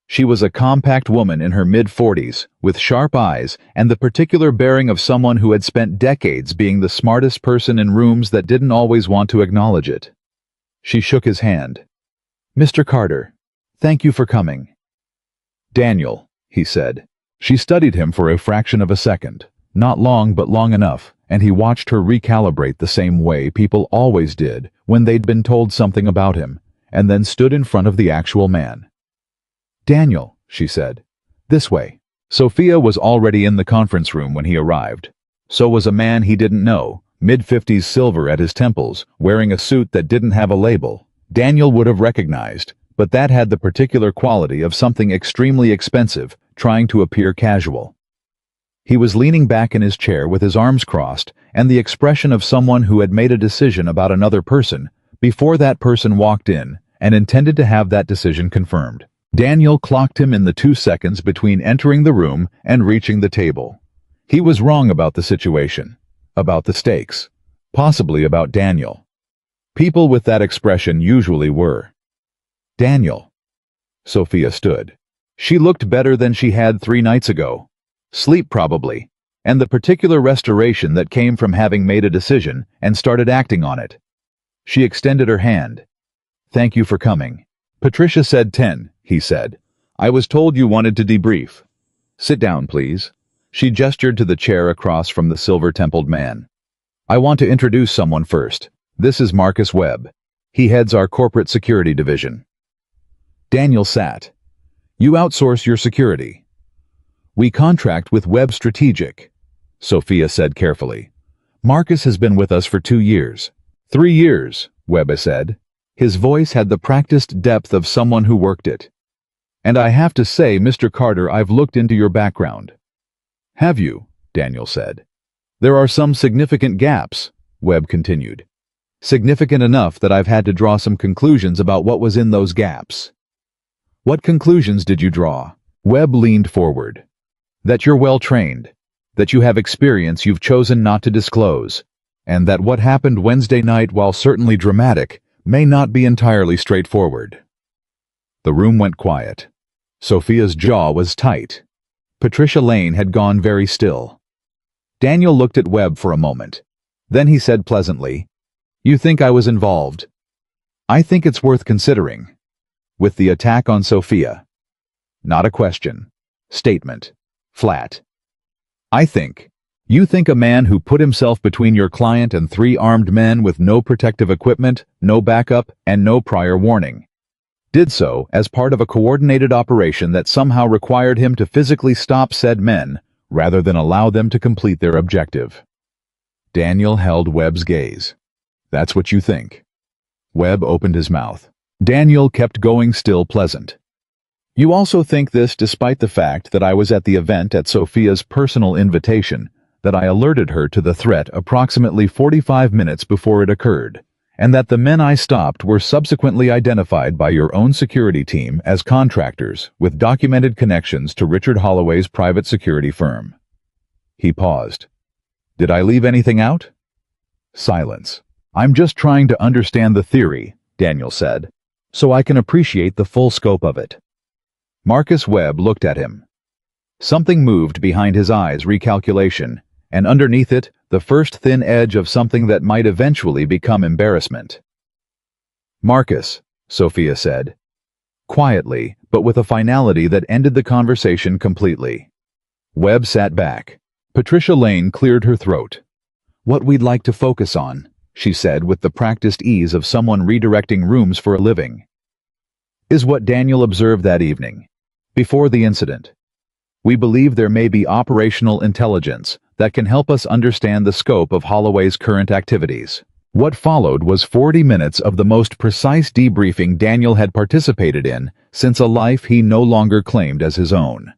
She was a compact woman in her mid-40s, with sharp eyes and the particular bearing of someone who had spent decades being the smartest person in rooms that didn't always want to acknowledge it. She shook his hand. "Mr. Carter, thank you for coming." "Daniel," he said. She studied him for a fraction of a second, not long but long enough, and he watched her recalibrate the same way people always did when they'd been told something about him, and then stood in front of the actual man. "Daniel," she said. "This way." Sophia was already in the conference room when he arrived. So was a man he didn't know, mid-50s, silver at his temples, wearing a suit that didn't have a label. Daniel would have recognized, but that had the particular quality of something extremely expensive, trying to appear casual. He was leaning back in his chair with his arms crossed and the expression of someone who had made a decision about another person before that person walked in and intended to have that decision confirmed. Daniel clocked him in the 2 seconds between entering the room and reaching the table. He was wrong about the situation, about the stakes, possibly about Daniel. People with that expression usually were. Daniel. Sophia stood. She looked better than she had 3 nights ago. Sleep probably, and the particular restoration that came from having made a decision and started acting on it. She extended her hand. "Thank you for coming." "Patricia said 10, he said. "I was told you wanted to debrief." "Sit down, please." She gestured to the chair across from the silver-templed man. "I want to introduce someone first. This is Marcus Webb. He heads our corporate security division." Daniel sat. "You outsource your security." "We contract with Webb Strategic," Sophia said carefully. "Marcus has been with us for 2 years." 3 years, Webb said. His voice had the practiced depth of someone who worked it. "And I have to say, Mr. Carter, I've looked into your background." "Have you?" Daniel said. "There are some significant gaps," Webb continued. "Significant enough that I've had to draw some conclusions about what was in those gaps." "What conclusions did you draw?" Webb leaned forward. "That you're well-trained, that you have experience you've chosen not to disclose, and that what happened Wednesday night, while certainly dramatic, may not be entirely straightforward." The room went quiet. Sophia's jaw was tight. Patricia Lane had gone very still. Daniel looked at Webb for a moment. Then he said pleasantly, "You think I was involved? I think it's worth considering." "With the attack on Sophia?" Not a question. Statement. Flat. "I think. You think a man who put himself between your client and 3 armed men with no protective equipment, no backup, and no prior warning, did so as part of a coordinated operation that somehow required him to physically stop said men rather than allow them to complete their objective?" Daniel held Webb's gaze. "That's what you think." Webb opened his mouth. Daniel kept going, still pleasant. "You also think this despite the fact that I was at the event at Sophia's personal invitation, that I alerted her to the threat approximately 45 minutes before it occurred, and that the men I stopped were subsequently identified by your own security team as contractors with documented connections to Richard Holloway's private security firm." He paused. "Did I leave anything out?" Silence. "I'm just trying to understand the theory," Daniel said, "so I can appreciate the full scope of it." Marcus Webb looked at him. Something moved behind his eyes, recalculation, and underneath it, the first thin edge of something that might eventually become embarrassment. "Marcus," Sophia said, quietly, but with a finality that ended the conversation completely. Webb sat back. Patricia Lane cleared her throat. "What we'd like to focus on," she said with the practiced ease of someone redirecting rooms for a living, "is what Daniel observed that evening, before the incident. We believe there may be operational intelligence that can help us understand the scope of Holloway's current activities." What followed was 40 minutes of the most precise debriefing Daniel had participated in since a life he no longer claimed as his own.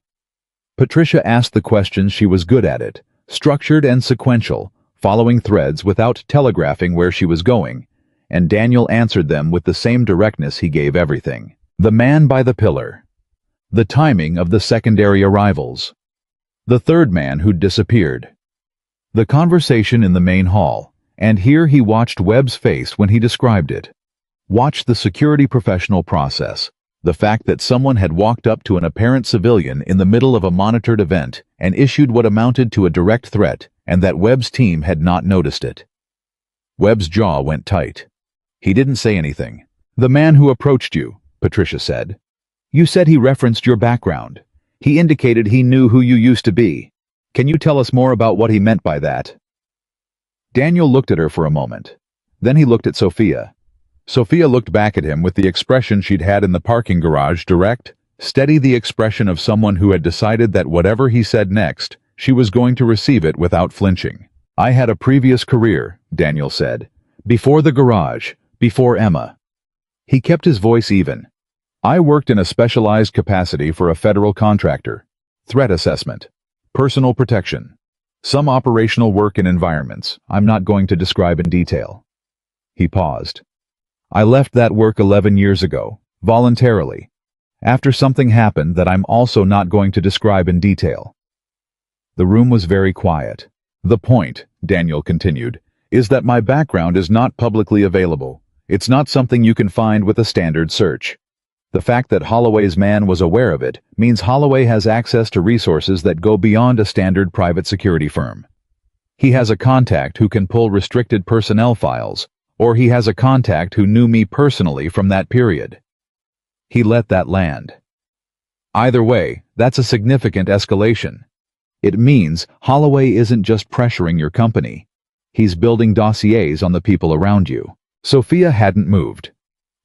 Patricia asked the questions she was good at it, structured and sequential, following threads without telegraphing where she was going, and Daniel answered them with the same directness he gave everything. The man by the pillar. The timing of the secondary arrivals. The third man who'd disappeared. The conversation in the main hall, and here he watched Webb's face when he described it. Watched the security professional process, the fact that someone had walked up to an apparent civilian in the middle of a monitored event and issued what amounted to a direct threat, and that Webb's team had not noticed it. Webb's jaw went tight. He didn't say anything. "The man who approached you," Patricia said. "You said he referenced your background. He indicated he knew who you used to be. Can you tell us more about what he meant by that?" Daniel looked at her for a moment. Then he looked at Sophia. Sophia looked back at him with the expression she'd had in the parking garage, direct, steady, the expression of someone who had decided that whatever he said next, she was going to receive it without flinching. "I had a previous career," Daniel said. "Before the garage, before Emma." He kept his voice even. "I worked in a specialized capacity for a federal contractor. Threat assessment. Personal protection. Some operational work in environments I'm not going to describe in detail. He paused. I left that work 11 years ago, voluntarily, after something happened that I'm also not going to describe in detail. The room was very quiet. The point, Daniel continued, is that my background is not publicly available. It's not something you can find with a standard search. The fact that Holloway's man was aware of it means Holloway has access to resources that go beyond a standard private security firm. He has a contact who can pull restricted personnel files, or he has a contact who knew me personally from that period. He let that land. Either way, that's a significant escalation. It means Holloway isn't just pressuring your company. He's building dossiers on the people around you. Sophia hadn't moved.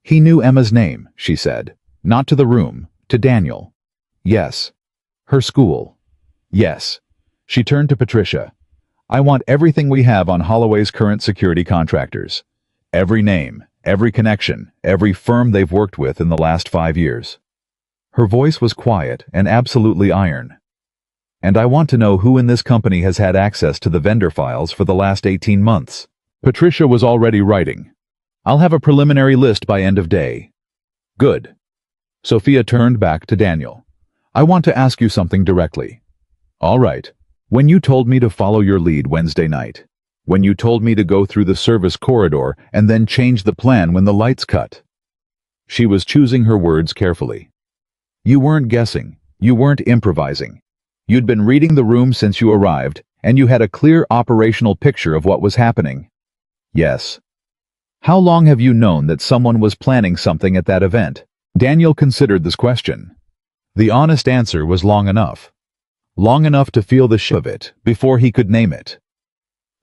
He knew Emma's name, she said. Not to the room, to Daniel. Yes. Her school. Yes. She turned to Patricia. I want everything we have on Holloway's current security contractors. Every name, every connection, every firm they've worked with in the last 5 years. Her voice was quiet and absolutely iron. And I want to know who in this company has had access to the vendor files for the last 18 months. Patricia was already writing. I'll have a preliminary list by end of day. Good. Sophia turned back to Daniel. I want to ask you something directly. All right. When you told me to follow your lead Wednesday night, when you told me to go through the service corridor and then change the plan when the lights cut. She was choosing her words carefully. You weren't guessing. You weren't improvising. You'd been reading the room since you arrived, and you had a clear operational picture of what was happening. Yes. How long have you known that someone was planning something at that event? Daniel considered this question. The honest answer was long enough. Long enough to feel the shock of it before he could name it.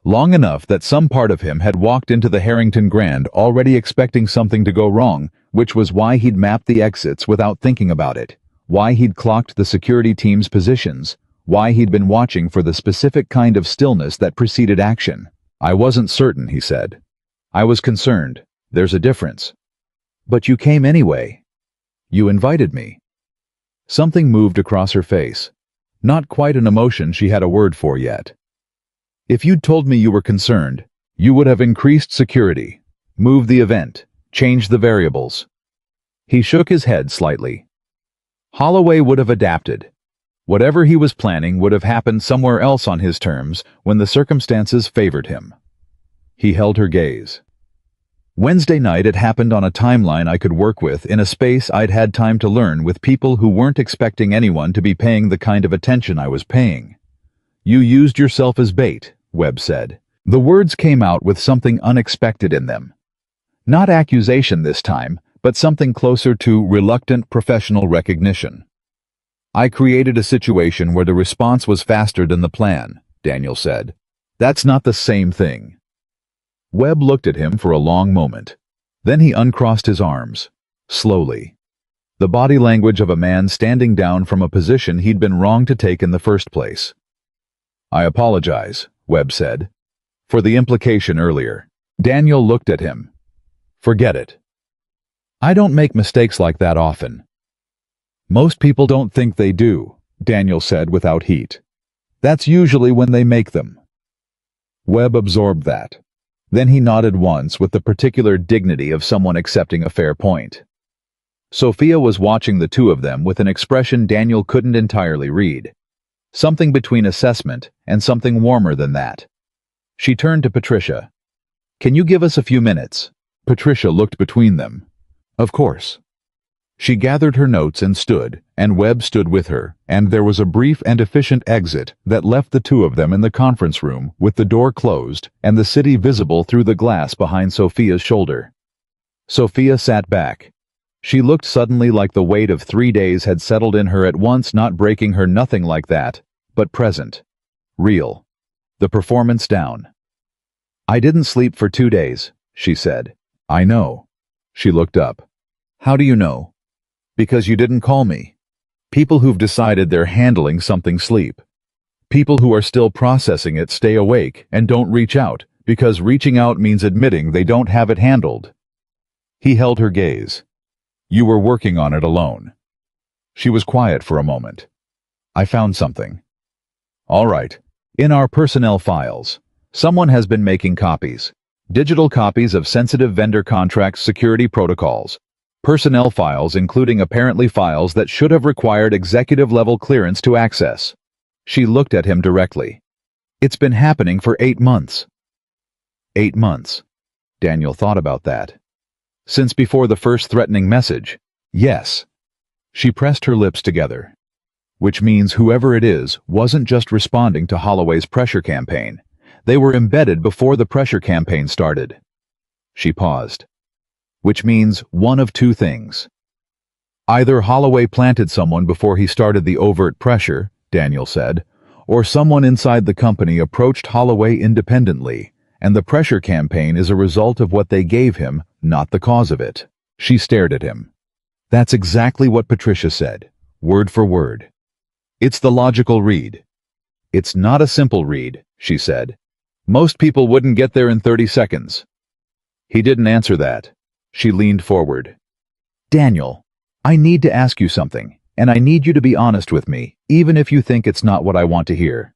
Long enough that some part of him had walked into the Harrington Grand already expecting something to go wrong, which was why he'd mapped the exits without thinking about it, why he'd clocked the security team's positions, why he'd been watching for the specific kind of stillness that preceded action. I wasn't certain, he said. I was concerned. There's a difference. But you came anyway. You invited me. Something moved across her face. Not quite an emotion she had a word for yet. If you'd told me you were concerned, you would have increased security, moved the event, changed the variables. He shook his head slightly. Holloway would have adapted. Whatever he was planning would have happened somewhere else on his terms when the circumstances favored him. He held her gaze. Wednesday night it happened on a timeline I could work with in a space I'd had time to learn with people who weren't expecting anyone to be paying the kind of attention I was paying. You used yourself as bait, Webb said. The words came out with something unexpected in them. Not accusation this time, but something closer to reluctant professional recognition. I created a situation where the response was faster than the plan, Daniel said. That's not the same thing. Webb looked at him for a long moment. Then he uncrossed his arms, slowly. The body language of a man standing down from a position he'd been wrong to take in the first place. I apologize, Webb said, for the implication earlier. Daniel looked at him. Forget it. I don't make mistakes like that often. Most people don't think they do, Daniel said without heat. That's usually when they make them. Webb absorbed that. Then he nodded once with the particular dignity of someone accepting a fair point. Sophia was watching the two of them with an expression Daniel couldn't entirely read. Something between assessment and something warmer than that. She turned to Patricia. Can you give us a few minutes? Patricia looked between them. Of course. She gathered her notes and stood, and Webb stood with her, and there was a brief and efficient exit that left the two of them in the conference room with the door closed and the city visible through the glass behind Sophia's shoulder. Sophia sat back. She looked suddenly like the weight of 3 days had settled in her at once, not breaking her, nothing like that, but present. Real. The performance down. I didn't sleep for 2 days, she said. I know. She looked up. How do you know? Because you didn't call me. People who've decided they're handling something sleep. People who are still processing it stay awake and don't reach out, because reaching out means admitting they don't have it handled. He held her gaze. You were working on it alone. She was quiet for a moment. I found something. All right. In our personnel files, someone has been making copies. Digital copies of sensitive vendor contracts security protocols. Personnel files including apparently files that should have required executive-level clearance to access. She looked at him directly. It's been happening for 8 months. 8 months. Daniel thought about that. Since before the first threatening message. Yes. She pressed her lips together. Which means whoever it is wasn't just responding to Holloway's pressure campaign. They were embedded before the pressure campaign started. She paused. Which means one of two things. Either Holloway planted someone before he started the overt pressure, Daniel said, or someone inside the company approached Holloway independently, and the pressure campaign is a result of what they gave him, not the cause of it. She stared at him. That's exactly what Patricia said, word for word. It's the logical read. It's not a simple read, she said. Most people wouldn't get there in 30 seconds. He didn't answer that. She leaned forward. Daniel, I need to ask you something, and I need you to be honest with me, even if you think it's not what I want to hear.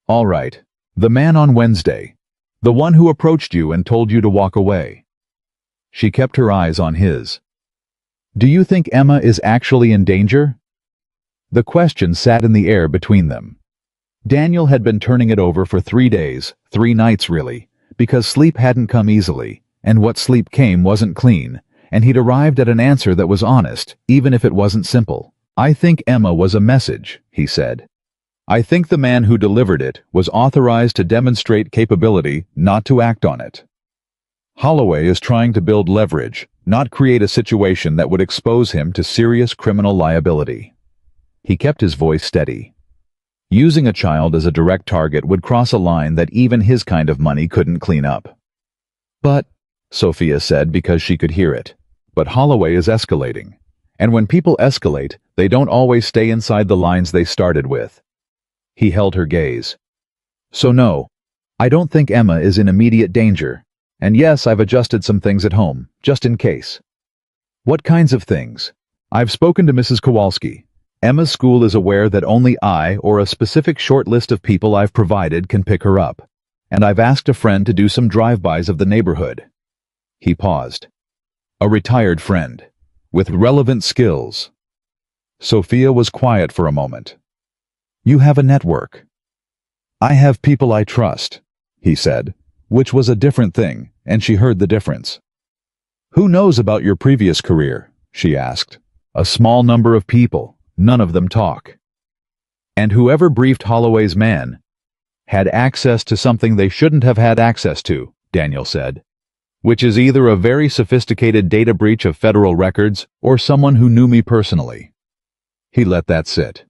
All right. The man on Wednesday. The one who approached you and told you to walk away. She kept her eyes on his. Do you think Emma is actually in danger? The question sat in the air between them. Daniel had been turning it over for 3 days, 3 nights really, because sleep hadn't come easily, and what sleep came wasn't clean, and he'd arrived at an answer that was honest, even if it wasn't simple. I think Emma was a message, he said. I think the man who delivered it was authorized to demonstrate capability, not to act on it. Holloway is trying to build leverage, not create a situation that would expose him to serious criminal liability. He kept his voice steady. Using a child as a direct target would cross a line that even his kind of money couldn't clean up. But, Sophia said because she could hear it, but Holloway is escalating. And when people escalate, they don't always stay inside the lines they started with. He held her gaze. So no, I don't think Emma is in immediate danger. And yes, I've adjusted some things at home, just in case. What kinds of things? I've spoken to Mrs. Kowalski. Emma's school is aware that only I or a specific short list of people I've provided can pick her up. And I've asked a friend to do some drive-bys of the neighborhood. He paused. A retired friend, with relevant skills. Sophia was quiet for a moment. You have a network. I have people I trust, he said, which was a different thing, and she heard the difference. Who knows about your previous career? She asked. A small number of people, none of them talk. And whoever briefed Holloway's man had access to something they shouldn't have had access to, Daniel said, which is either a very sophisticated data breach of federal records or someone who knew me personally. He let that sit.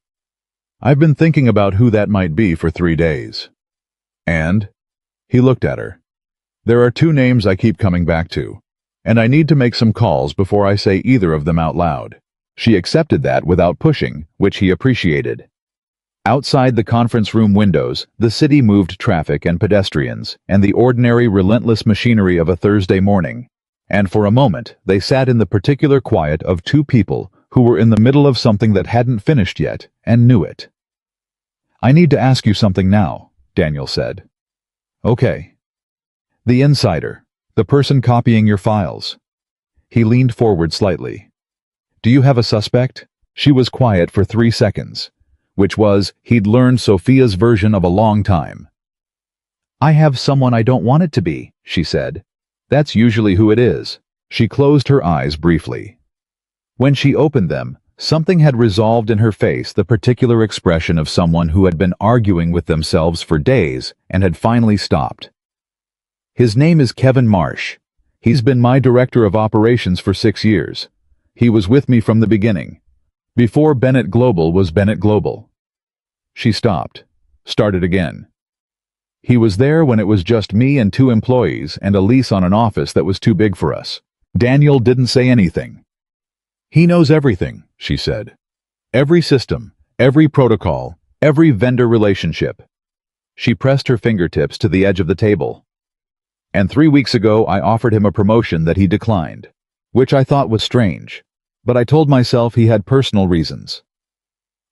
I've been thinking about who that might be for 3 days. And? He looked at her. There are 2 names I keep coming back to, and I need to make some calls before I say either of them out loud. She accepted that without pushing, which he appreciated. Outside the conference room windows, the city moved traffic and pedestrians, and the ordinary relentless machinery of a Thursday morning. And for a moment, they sat in the particular quiet of 2 people who were in the middle of something that hadn't finished yet, and knew it. I need to ask you something now, Daniel said. Okay. The insider, the person copying your files. He leaned forward slightly. Do you have a suspect? She was quiet for 3 seconds. Which was, he'd learned Sophia's version of a long time. I have someone I don't want it to be, she said. That's usually who it is. She closed her eyes briefly. When she opened them, something had resolved in her face the particular expression of someone who had been arguing with themselves for days and had finally stopped. His name is Kevin Marsh. He's been my director of operations for 6 years. He was with me from the beginning. Before Bennett Global was Bennett Global. She stopped, started again. He was there when it was just me and 2 employees and a lease on an office that was too big for us. Daniel didn't say anything. He knows everything, she said. Every system, every protocol, every vendor relationship. She pressed her fingertips to the edge of the table. And 3 weeks ago I offered him a promotion that he declined, which I thought was strange. But I told myself he had personal reasons.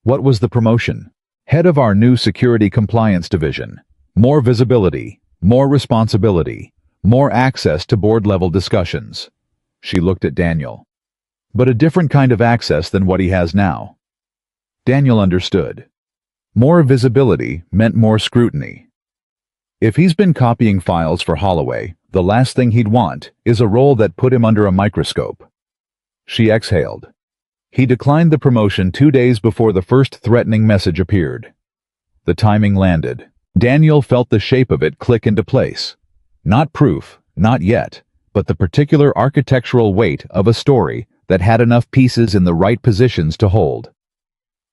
What was the promotion? Head of our new security compliance division. More visibility, more responsibility, more access to board-level discussions. She looked at Daniel. But a different kind of access than what he has now. Daniel understood. More visibility meant more scrutiny. If he's been copying files for Holloway, the last thing he'd want is a role that put him under a microscope. She exhaled. He declined the promotion 2 days before the first threatening message appeared. The timing landed. Daniel felt the shape of it click into place. Not proof, not yet, but the particular architectural weight of a story that had enough pieces in the right positions to hold.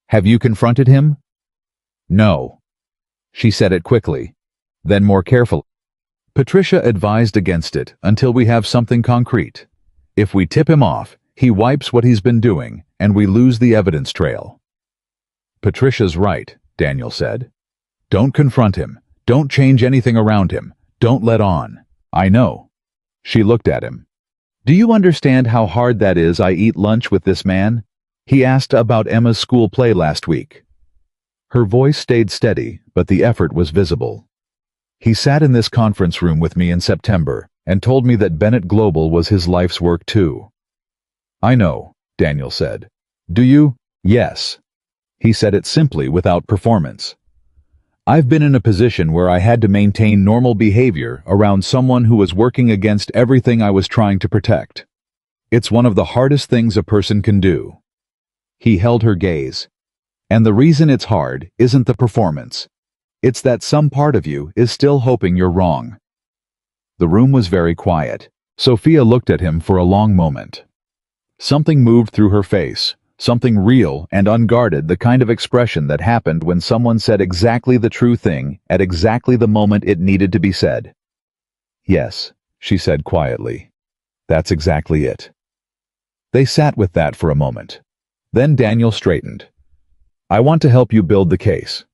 Have you confronted him? No. She said it quickly, then more carefully. Patricia advised against it until we have something concrete. If we tip him off, he wipes what he's been doing, and we lose the evidence trail. Patricia's right, Daniel said. Don't confront him. Don't change anything around him. Don't let on. I know. She looked at him. Do you understand how hard that is? I eat lunch with this man? He asked about Emma's school play last week. Her voice stayed steady, but the effort was visible. He sat in this conference room with me in September and told me that Bennett Global was his life's work too. I know, Daniel said. Do you? Yes. He said it simply without performance. I've been in a position where I had to maintain normal behavior around someone who was working against everything I was trying to protect. It's one of the hardest things a person can do. He held her gaze. And the reason it's hard isn't the performance. It's that some part of you is still hoping you're wrong. The room was very quiet. Sophia looked at him for a long moment. Something moved through her face, something real and unguarded, the kind of expression that happened when someone said exactly the true thing at exactly the moment it needed to be said. Yes, she said quietly. That's exactly it. They sat with that for a moment. Then Daniel straightened. I want to help you build the case.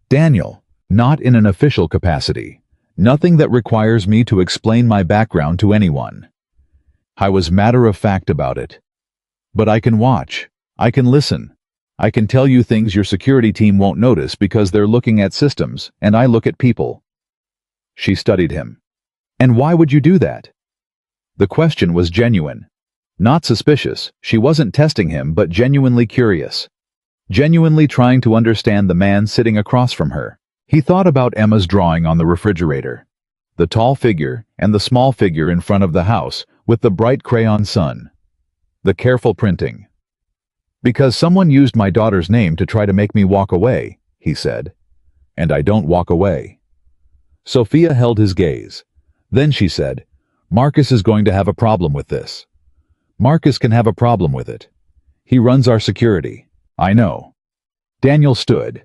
Daniel, not in an official capacity. Nothing that requires me to explain my background to anyone. I was matter-of-fact about it. But I can watch. I can listen. I can tell you things your security team won't notice because they're looking at systems, and I look at people. She studied him. And why would you do that? The question was genuine. Not suspicious. She wasn't testing him, but genuinely curious. Genuinely trying to understand the man sitting across from her. He thought about Emma's drawing on the refrigerator. The tall figure and the small figure in front of the house with the bright crayon sun. The careful printing. Because someone used my daughter's name to try to make me walk away, he said. And I don't walk away. Sophia held his gaze. Then she said, Marcus is going to have a problem with this. Marcus can have a problem with it. He runs our security. I know. Daniel stood.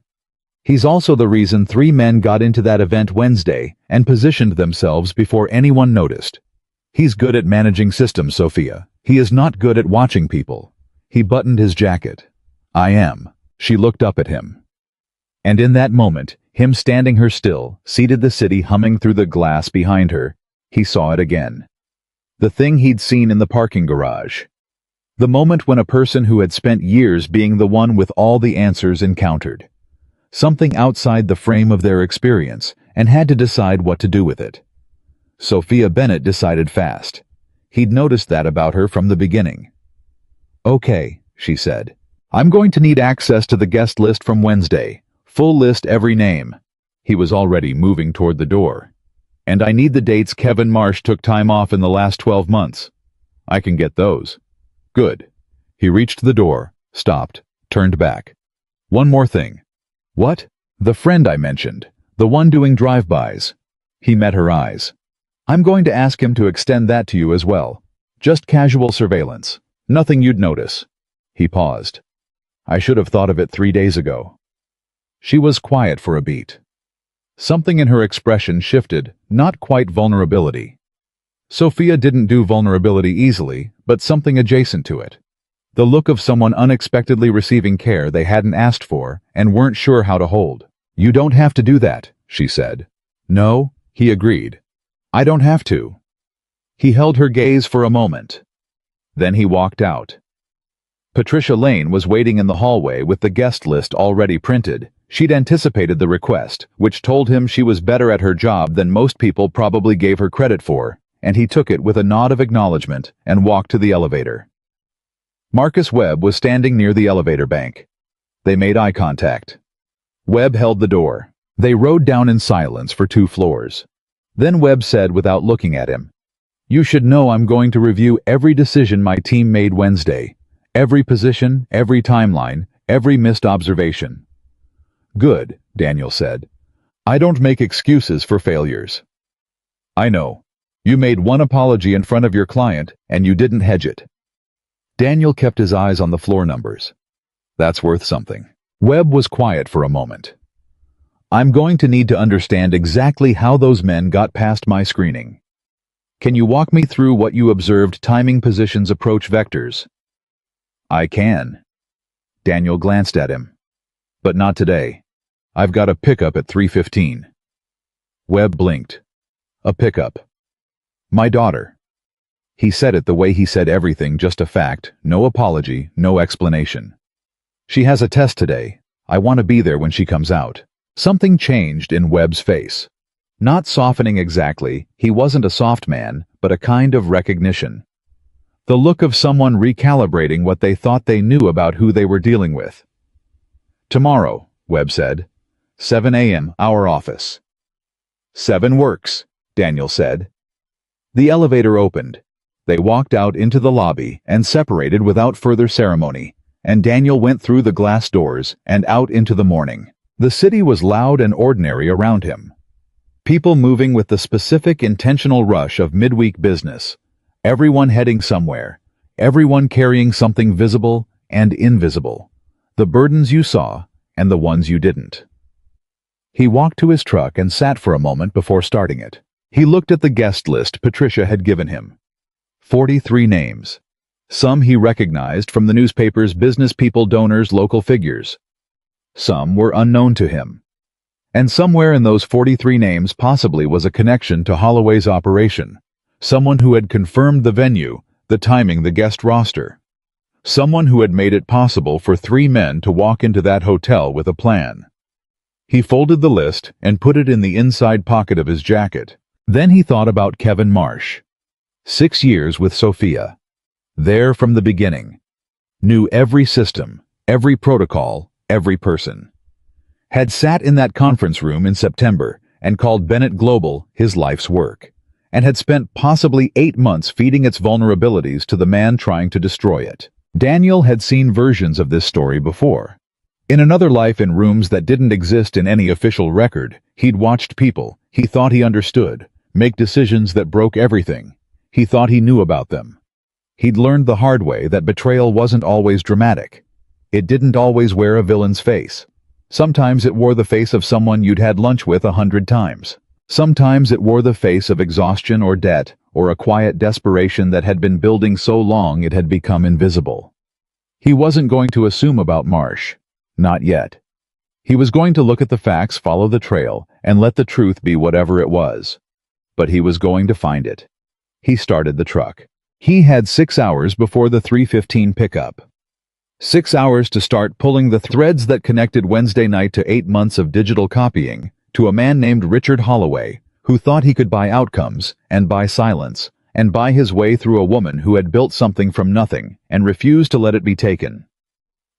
He's also the reason 3 men got into that event Wednesday and positioned themselves before anyone noticed. He's good at managing systems, Sophia. He is not good at watching people. He buttoned his jacket. I am. She looked up at him. And in that moment, him standing her still, seated the city humming through the glass behind her, he saw it again. The thing he'd seen in the parking garage. The moment when a person who had spent years being the one with all the answers encountered something outside the frame of their experience and had to decide what to do with it. Sophia Bennett decided fast. He'd noticed that about her from the beginning. Okay, she said. I'm going to need access to the guest list from Wednesday. Full list, every name. He was already moving toward the door. And I need the dates Kevin Marsh took time off in the last 12 months. I can get those. Good. He reached the door, stopped, turned back. One more thing. What? The friend I mentioned. The one doing drive-bys. He met her eyes. I'm going to ask him to extend that to you as well. Just casual surveillance. Nothing you'd notice. He paused. I should have thought of it 3 days ago. She was quiet for a beat. Something in her expression shifted, not quite vulnerability. Sophia didn't do vulnerability easily, but something adjacent to it. The look of someone unexpectedly receiving care they hadn't asked for and weren't sure how to hold. You don't have to do that, she said. No, he agreed. I don't have to. He held her gaze for a moment. Then he walked out. Patricia Lane was waiting in the hallway with the guest list already printed, She'd anticipated the request, which told him she was better at her job than most people probably gave her credit for, and he took it with a nod of acknowledgement and walked to the elevator. Marcus Webb was standing near the elevator bank. They made eye contact. Webb held the door. They rode down in silence for 2 floors. Then Webb said without looking at him, "You should know I'm going to review every decision my team made Wednesday. Every position, every timeline, every missed observation." "Good," Daniel said. "I don't make excuses for failures." "I know. You made one apology in front of your client, and you didn't hedge it." Daniel kept his eyes on the floor numbers. "That's worth something." Webb was quiet for a moment. "I'm going to need to understand exactly how those men got past my screening. Can you walk me through what you observed timing positions approach vectors?" "I can." Daniel glanced at him. "But not today. I've got a pickup at 3:15. Webb blinked. "A pickup." "My daughter." He said it the way he said everything, just a fact, no apology, no explanation. "She has a test today. I want to be there when she comes out." Something changed in Webb's face. Not softening exactly, he wasn't a soft man, but a kind of recognition. The look of someone recalibrating what they thought they knew about who they were dealing with. "Tomorrow," Webb said. 7 a.m., our office. 7 works, Daniel said. The elevator opened. They walked out into the lobby and separated without further ceremony, and Daniel went through the glass doors and out into the morning. The city was loud and ordinary around him. People moving with the specific intentional rush of midweek business. Everyone heading somewhere. Everyone carrying something visible and invisible. The burdens you saw and the ones you didn't. He walked to his truck and sat for a moment before starting it. He looked at the guest list Patricia had given him. 43 names. Some he recognized from the newspaper's business people, donors, local figures. Some were unknown to him. And somewhere in those 43 names possibly was a connection to Holloway's operation. Someone who had confirmed the venue, the timing, the guest roster. Someone who had made it possible for 3 men to walk into that hotel with a plan. He folded the list and put it in the inside pocket of his jacket. Then he thought about Kevin Marsh. 6 years with Sophia. There from the beginning. Knew every system, every protocol, every person. Had sat in that conference room in September and called Bennett Global his life's work, and had spent possibly 8 months feeding its vulnerabilities to the man trying to destroy it. Daniel had seen versions of this story before. In another life, in rooms that didn't exist in any official record, he'd watched people he thought he understood make decisions that broke everything. He thought he knew about them. He'd learned the hard way that betrayal wasn't always dramatic. It didn't always wear a villain's face. Sometimes it wore the face of someone you'd had lunch with 100 times. Sometimes it wore the face of exhaustion or debt, or a quiet desperation that had been building so long it had become invisible. He wasn't going to assume about Marsh. Not yet. He was going to look at the facts, follow the trail, and let the truth be whatever it was. But he was going to find it. He started the truck. He had 6 hours before the 3:15 pickup. 6 hours to start pulling the threads that connected Wednesday night to 8 months of digital copying, to a man named Richard Holloway, who thought he could buy outcomes, and buy silence, and buy his way through a woman who had built something from nothing, and refused to let it be taken.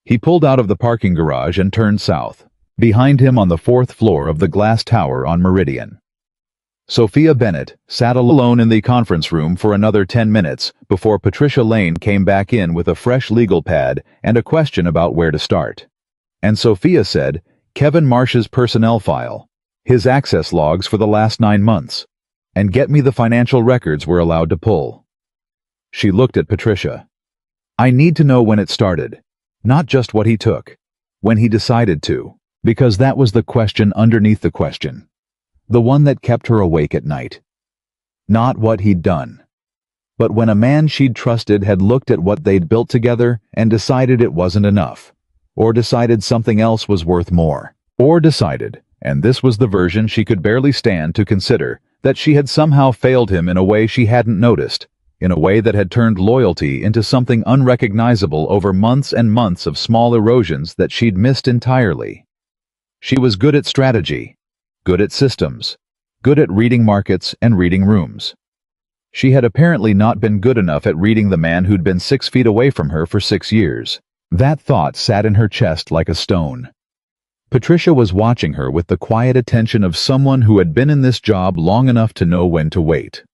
He pulled out of the parking garage and turned south. Behind him on the 4th floor of the glass tower on Meridian. Sophia Bennett sat alone in the conference room for another 10 minutes before Patricia Lane came back in with a fresh legal pad and a question about where to start. And Sophia said, "Kevin Marsh's personnel file, his access logs for the last 9 months, and get me the financial records we're allowed to pull." She looked at Patricia. "I need to know when it started, not just what he took, when he decided to, because that was the question underneath the question. The one that kept her awake at night. Not what he'd done. But when a man she'd trusted had looked at what they'd built together and decided it wasn't enough, or decided something else was worth more, or decided, and this was the version she could barely stand to consider, that she had somehow failed him in a way she hadn't noticed, in a way that had turned loyalty into something unrecognizable over months and months of small erosions that she'd missed entirely. She was good at strategy, good at systems, good at reading markets and reading rooms. She had apparently not been good enough at reading the man who'd been 6 feet away from her for 6 years. That thought sat in her chest like a stone. Patricia was watching her with the quiet attention of someone who had been in this job long enough to know when to wait.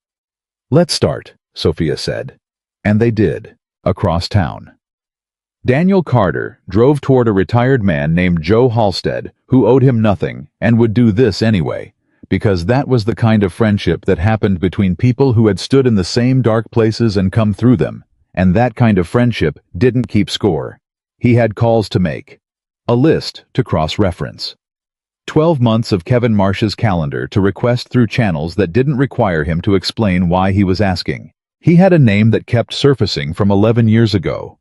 "Let's start," Sophia said. And they did, across town. Daniel Carter drove toward a retired man named Joe Halstead, who owed him nothing and would do this anyway, because that was the kind of friendship that happened between people who had stood in the same dark places and come through them, and that kind of friendship didn't keep score. He had calls to make, a list to cross-reference. 12 months of Kevin Marsh's calendar to request through channels that didn't require him to explain why he was asking. He had a name that kept surfacing from 11 years ago.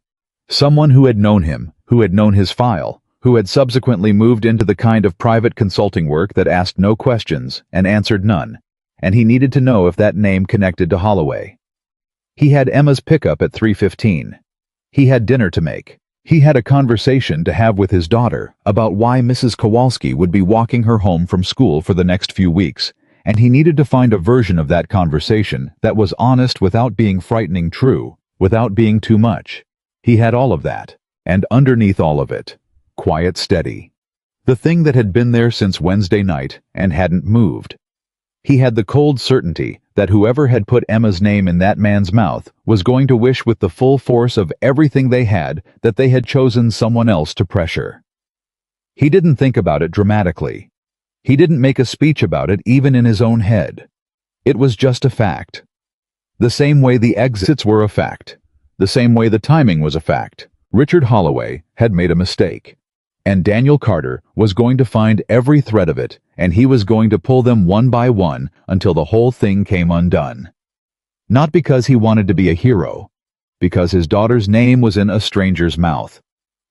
Someone who had known him, who had known his file, who had subsequently moved into the kind of private consulting work that asked no questions and answered none, and he needed to know if that name connected to Holloway. He had Emma's pickup at 3:15. He had dinner to make. He had a conversation to have with his daughter about why Mrs. Kowalski would be walking her home from school for the next few weeks, and he needed to find a version of that conversation that was honest without being frightening true, without being too much. He had all of that, and underneath all of it, quiet steady. The thing that had been there since Wednesday night and hadn't moved. He had the cold certainty that whoever had put Emma's name in that man's mouth was going to wish with the full force of everything they had that they had chosen someone else to pressure. He didn't think about it dramatically. He didn't make a speech about it even in his own head. It was just a fact. The same way the exits were a fact. The same way the timing was a fact. Richard Holloway had made a mistake. And Daniel Carter was going to find every thread of it, and he was going to pull them one by one until the whole thing came undone. Not because he wanted to be a hero, because his daughter's name was in a stranger's mouth.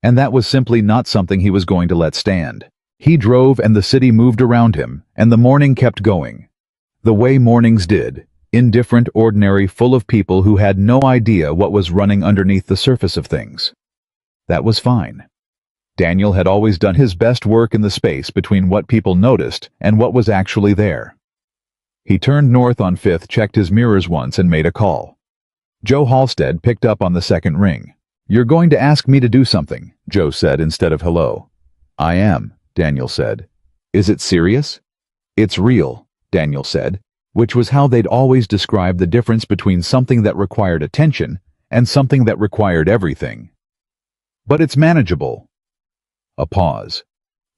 And that was simply not something he was going to let stand. He drove and the city moved around him, and the morning kept going. The way mornings did, indifferent, ordinary, full of people who had no idea what was running underneath the surface of things. That was fine. Daniel had always done his best work in the space between what people noticed and what was actually there. He turned north on 5th, checked his mirrors once, and made a call. Joe Halstead picked up on the second ring. "You're going to ask me to do something," Joe said instead of hello. "I am," Daniel said. "Is it serious?" "It's real," Daniel said, which was how they'd always described the difference between something that required attention and something that required everything. "But it's manageable." A pause.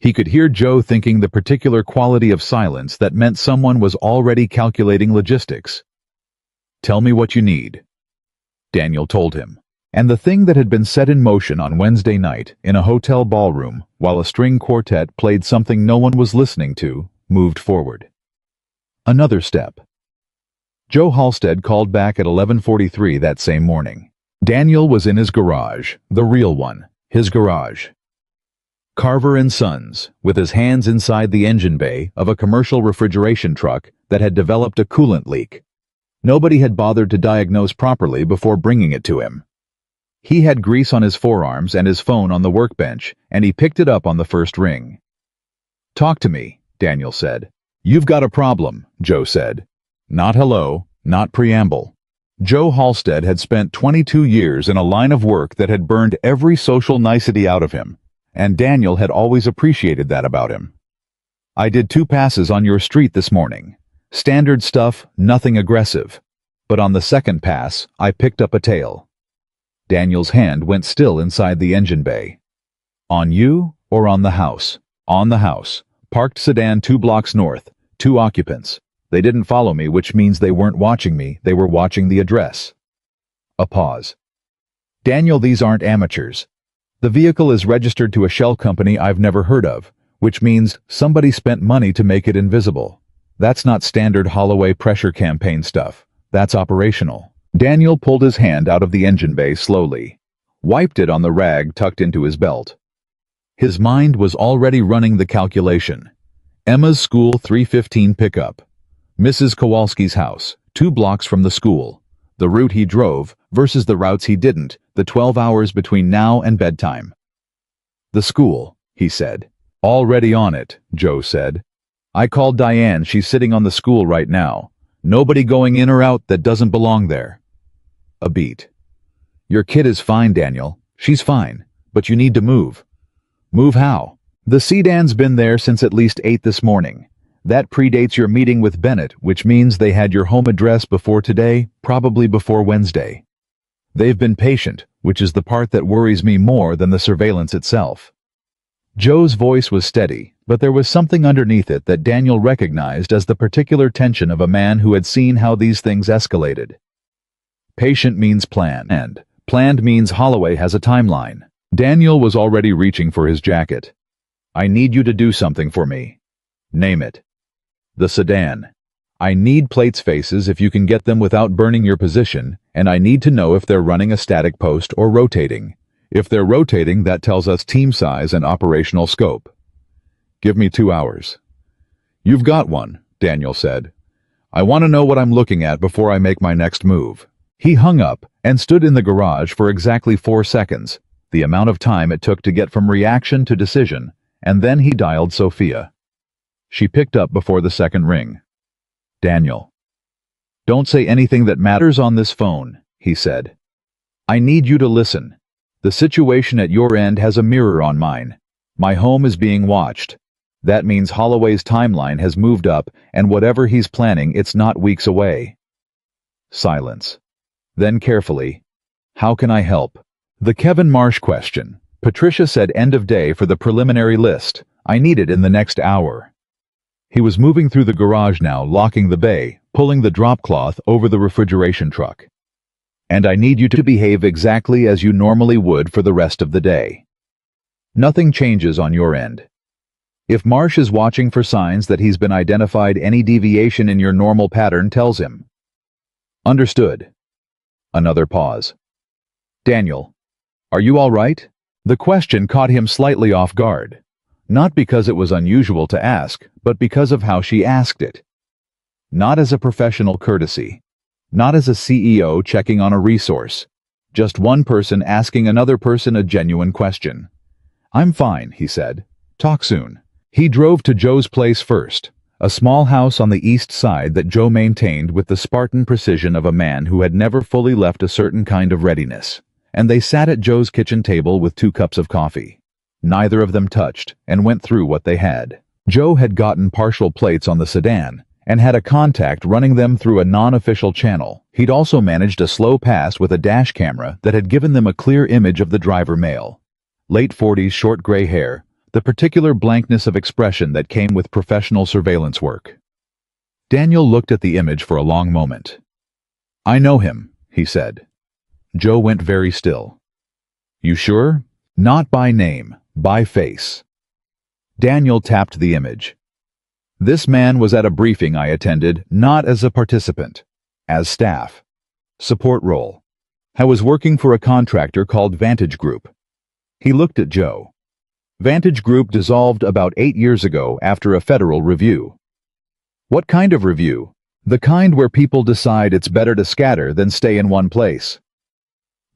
He could hear Joe thinking the particular quality of silence that meant someone was already calculating logistics. "Tell me what you need." Daniel told him. And the thing that had been set in motion on Wednesday night in a hotel ballroom while a string quartet played something no one was listening to moved forward. Another step. Joe Halstead called back at 11:43 that same morning. Daniel was in his garage, the real one, his garage. Carver and Sons, with his hands inside the engine bay of a commercial refrigeration truck that had developed a coolant leak. Nobody had bothered to diagnose properly before bringing it to him. He had grease on his forearms and his phone on the workbench, and he picked it up on the first ring. "Talk to me," Daniel said. "You've got a problem," Joe said. Not hello, not preamble. Joe Halstead had spent 22 years in a line of work that had burned every social nicety out of him, and Daniel had always appreciated that about him. "I did 2 passes on your street this morning. Standard stuff, nothing aggressive. But on the second pass, I picked up a tail." Daniel's hand went still inside the engine bay. "On you or on the house?" "On the house. Parked sedan 2 blocks north, 2 occupants. They didn't follow me, which means they weren't watching me, they were watching the address." A pause. "Daniel, these aren't amateurs. The vehicle is registered to a shell company I've never heard of, which means somebody spent money to make it invisible. That's not standard Holloway pressure campaign stuff. That's operational." Daniel pulled his hand out of the engine bay slowly, wiped it on the rag tucked into his belt. His mind was already running the calculation. Emma's school 3:15 pickup. Mrs. Kowalski's house, 2 blocks from the school. The route he drove versus the routes he didn't, the 12 hours between now and bedtime. "The school," he said. Already on it, Joe said. I called Diane, she's sitting on the school right now. Nobody going in or out that doesn't belong there. A beat. Your kid is fine, Daniel. She's fine. But you need to move. Move how? The sedan's been there since at least 8 this morning. That predates your meeting with Bennett, which means they had your home address before today, probably before Wednesday. They've been patient, which is the part that worries me more than the surveillance itself. Joe's voice was steady, but there was something underneath it that Daniel recognized as the particular tension of a man who had seen how these things escalated. Patient means plan, and planned means Holloway has a timeline. Daniel was already reaching for his jacket. I need you to do something for me. Name it. The sedan. I need plates faces if you can get them without burning your position, and I need to know if they're running a static post or rotating. If they're rotating, that tells us team size and operational scope. Give me 2 hours. You've got one, Daniel said. I want to know what I'm looking at before I make my next move. He hung up and stood in the garage for exactly 4 seconds, the amount of time it took to get from reaction to decision, and then he dialed Sophia. She picked up before the second ring. Daniel. Don't say anything that matters on this phone, he said. I need you to listen. The situation at your end has a mirror on mine. My home is being watched. That means Holloway's timeline has moved up, and whatever he's planning, it's not weeks away. Silence. Then carefully, how can I help? The Kevin Marsh question. Patricia said end of day for the preliminary list. I need it in the next hour. He was moving through the garage now, locking the bay, pulling the drop cloth over the refrigeration truck. And I need you to behave exactly as you normally would for the rest of the day. Nothing changes on your end. If Marsh is watching for signs that he's been identified, any deviation in your normal pattern tells him. Understood. Another pause. Daniel, are you all right? The question caught him slightly off guard. Not because it was unusual to ask, but because of how she asked it. Not as a professional courtesy. Not as a CEO checking on a resource. Just one person asking another person a genuine question. I'm fine, he said. Talk soon. He drove to Joe's place first, a small house on the east side that Joe maintained with the Spartan precision of a man who had never fully left a certain kind of readiness. And they sat at Joe's kitchen table with 2 cups of coffee. Neither of them touched, and went through what they had. Joe had gotten partial plates on the sedan, and had a contact running them through a non-official channel. He'd also managed a slow pass with a dash camera that had given them a clear image of the driver male. Late 40s, short gray hair, the particular blankness of expression that came with professional surveillance work. Daniel looked at the image for a long moment. I know him, he said. Joe went very still. You sure? Not by name, by face. Daniel tapped the image. This man was at a briefing I attended, not as a participant, as staff. Support role. I was working for a contractor called Vantage Group. He looked at Joe. Vantage Group dissolved about 8 years ago after a federal review. What kind of review? The kind where people decide it's better to scatter than stay in one place.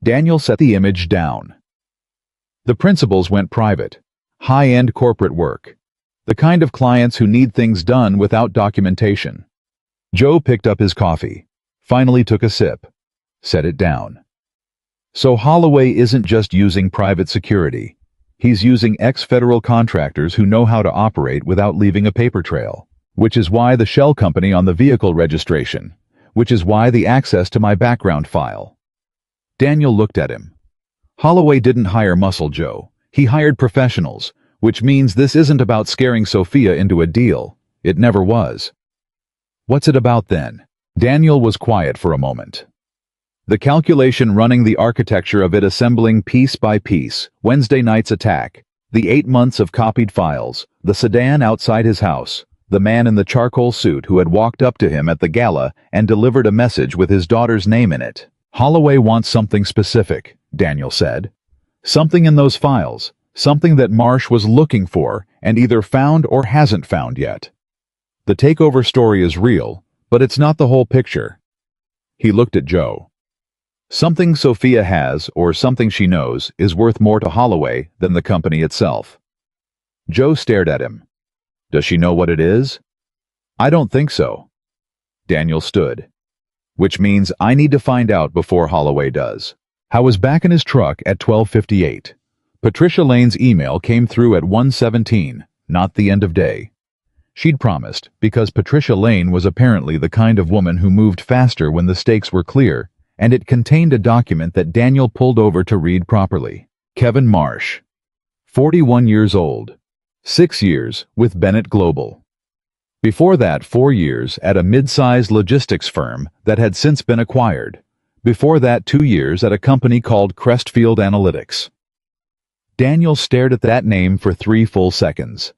Daniel set the image down. The principals went private. High-end corporate work. The kind of clients who need things done without documentation. Joe picked up his coffee, finally took a sip, set it down. So Holloway isn't just using private security. He's using ex-federal contractors who know how to operate without leaving a paper trail, which is why the shell company on the vehicle registration, which is why the access to my background file. Daniel looked at him. Holloway didn't hire Muscle Joe. He hired professionals, which means this isn't about scaring Sophia into a deal. It never was. What's it about then? Daniel was quiet for a moment. The calculation running the architecture of it, assembling piece by piece, Wednesday night's attack, the 8 months of copied files, the sedan outside his house, the man in the charcoal suit who had walked up to him at the gala and delivered a message with his daughter's name in it. Holloway wants something specific, Daniel said. Something in those files, something that Marsh was looking for and either found or hasn't found yet. The takeover story is real, but it's not the whole picture. He looked at Joe. Something Sophia has, or something she knows, is worth more to Holloway than the company itself. Joe stared at him. Does she know what it is? I don't think so. Daniel stood. Which means I need to find out before Holloway does. Howe was back in his truck at 12:58. Patricia Lane's email came through at 1:17, not the end of day. She'd promised, because Patricia Lane was apparently the kind of woman who moved faster when the stakes were clear, and it contained a document that Daniel pulled over to read properly. Kevin Marsh, 41 years old, 6 years with Bennett Global. Before that, 4 years at a mid-sized logistics firm that had since been acquired. Before that, 2 years at a company called Crestfield Analytics. Daniel stared at that name for 3 full seconds.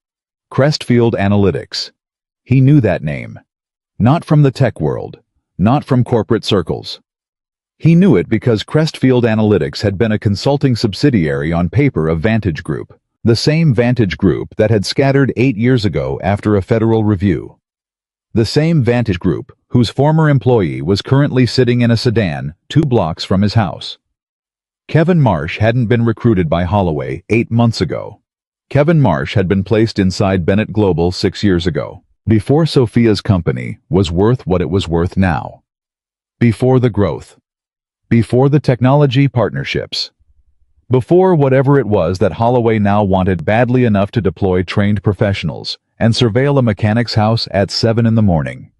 Crestfield Analytics. He knew that name. Not from the tech world, not from corporate circles. He knew it because Crestfield Analytics had been a consulting subsidiary on paper of Vantage Group, the same Vantage Group that had scattered 8 years ago after a federal review. The same Vantage Group whose former employee was currently sitting in a sedan 2 blocks from his house. Kevin Marsh hadn't been recruited by Holloway 8 months ago. Kevin Marsh had been placed inside Bennett Global 6 years ago, before Sophia's company was worth what it was worth now. Before the growth. Before the technology partnerships. Before whatever it was that Holloway now wanted badly enough to deploy trained professionals and surveil a mechanic's house at 7 in the morning.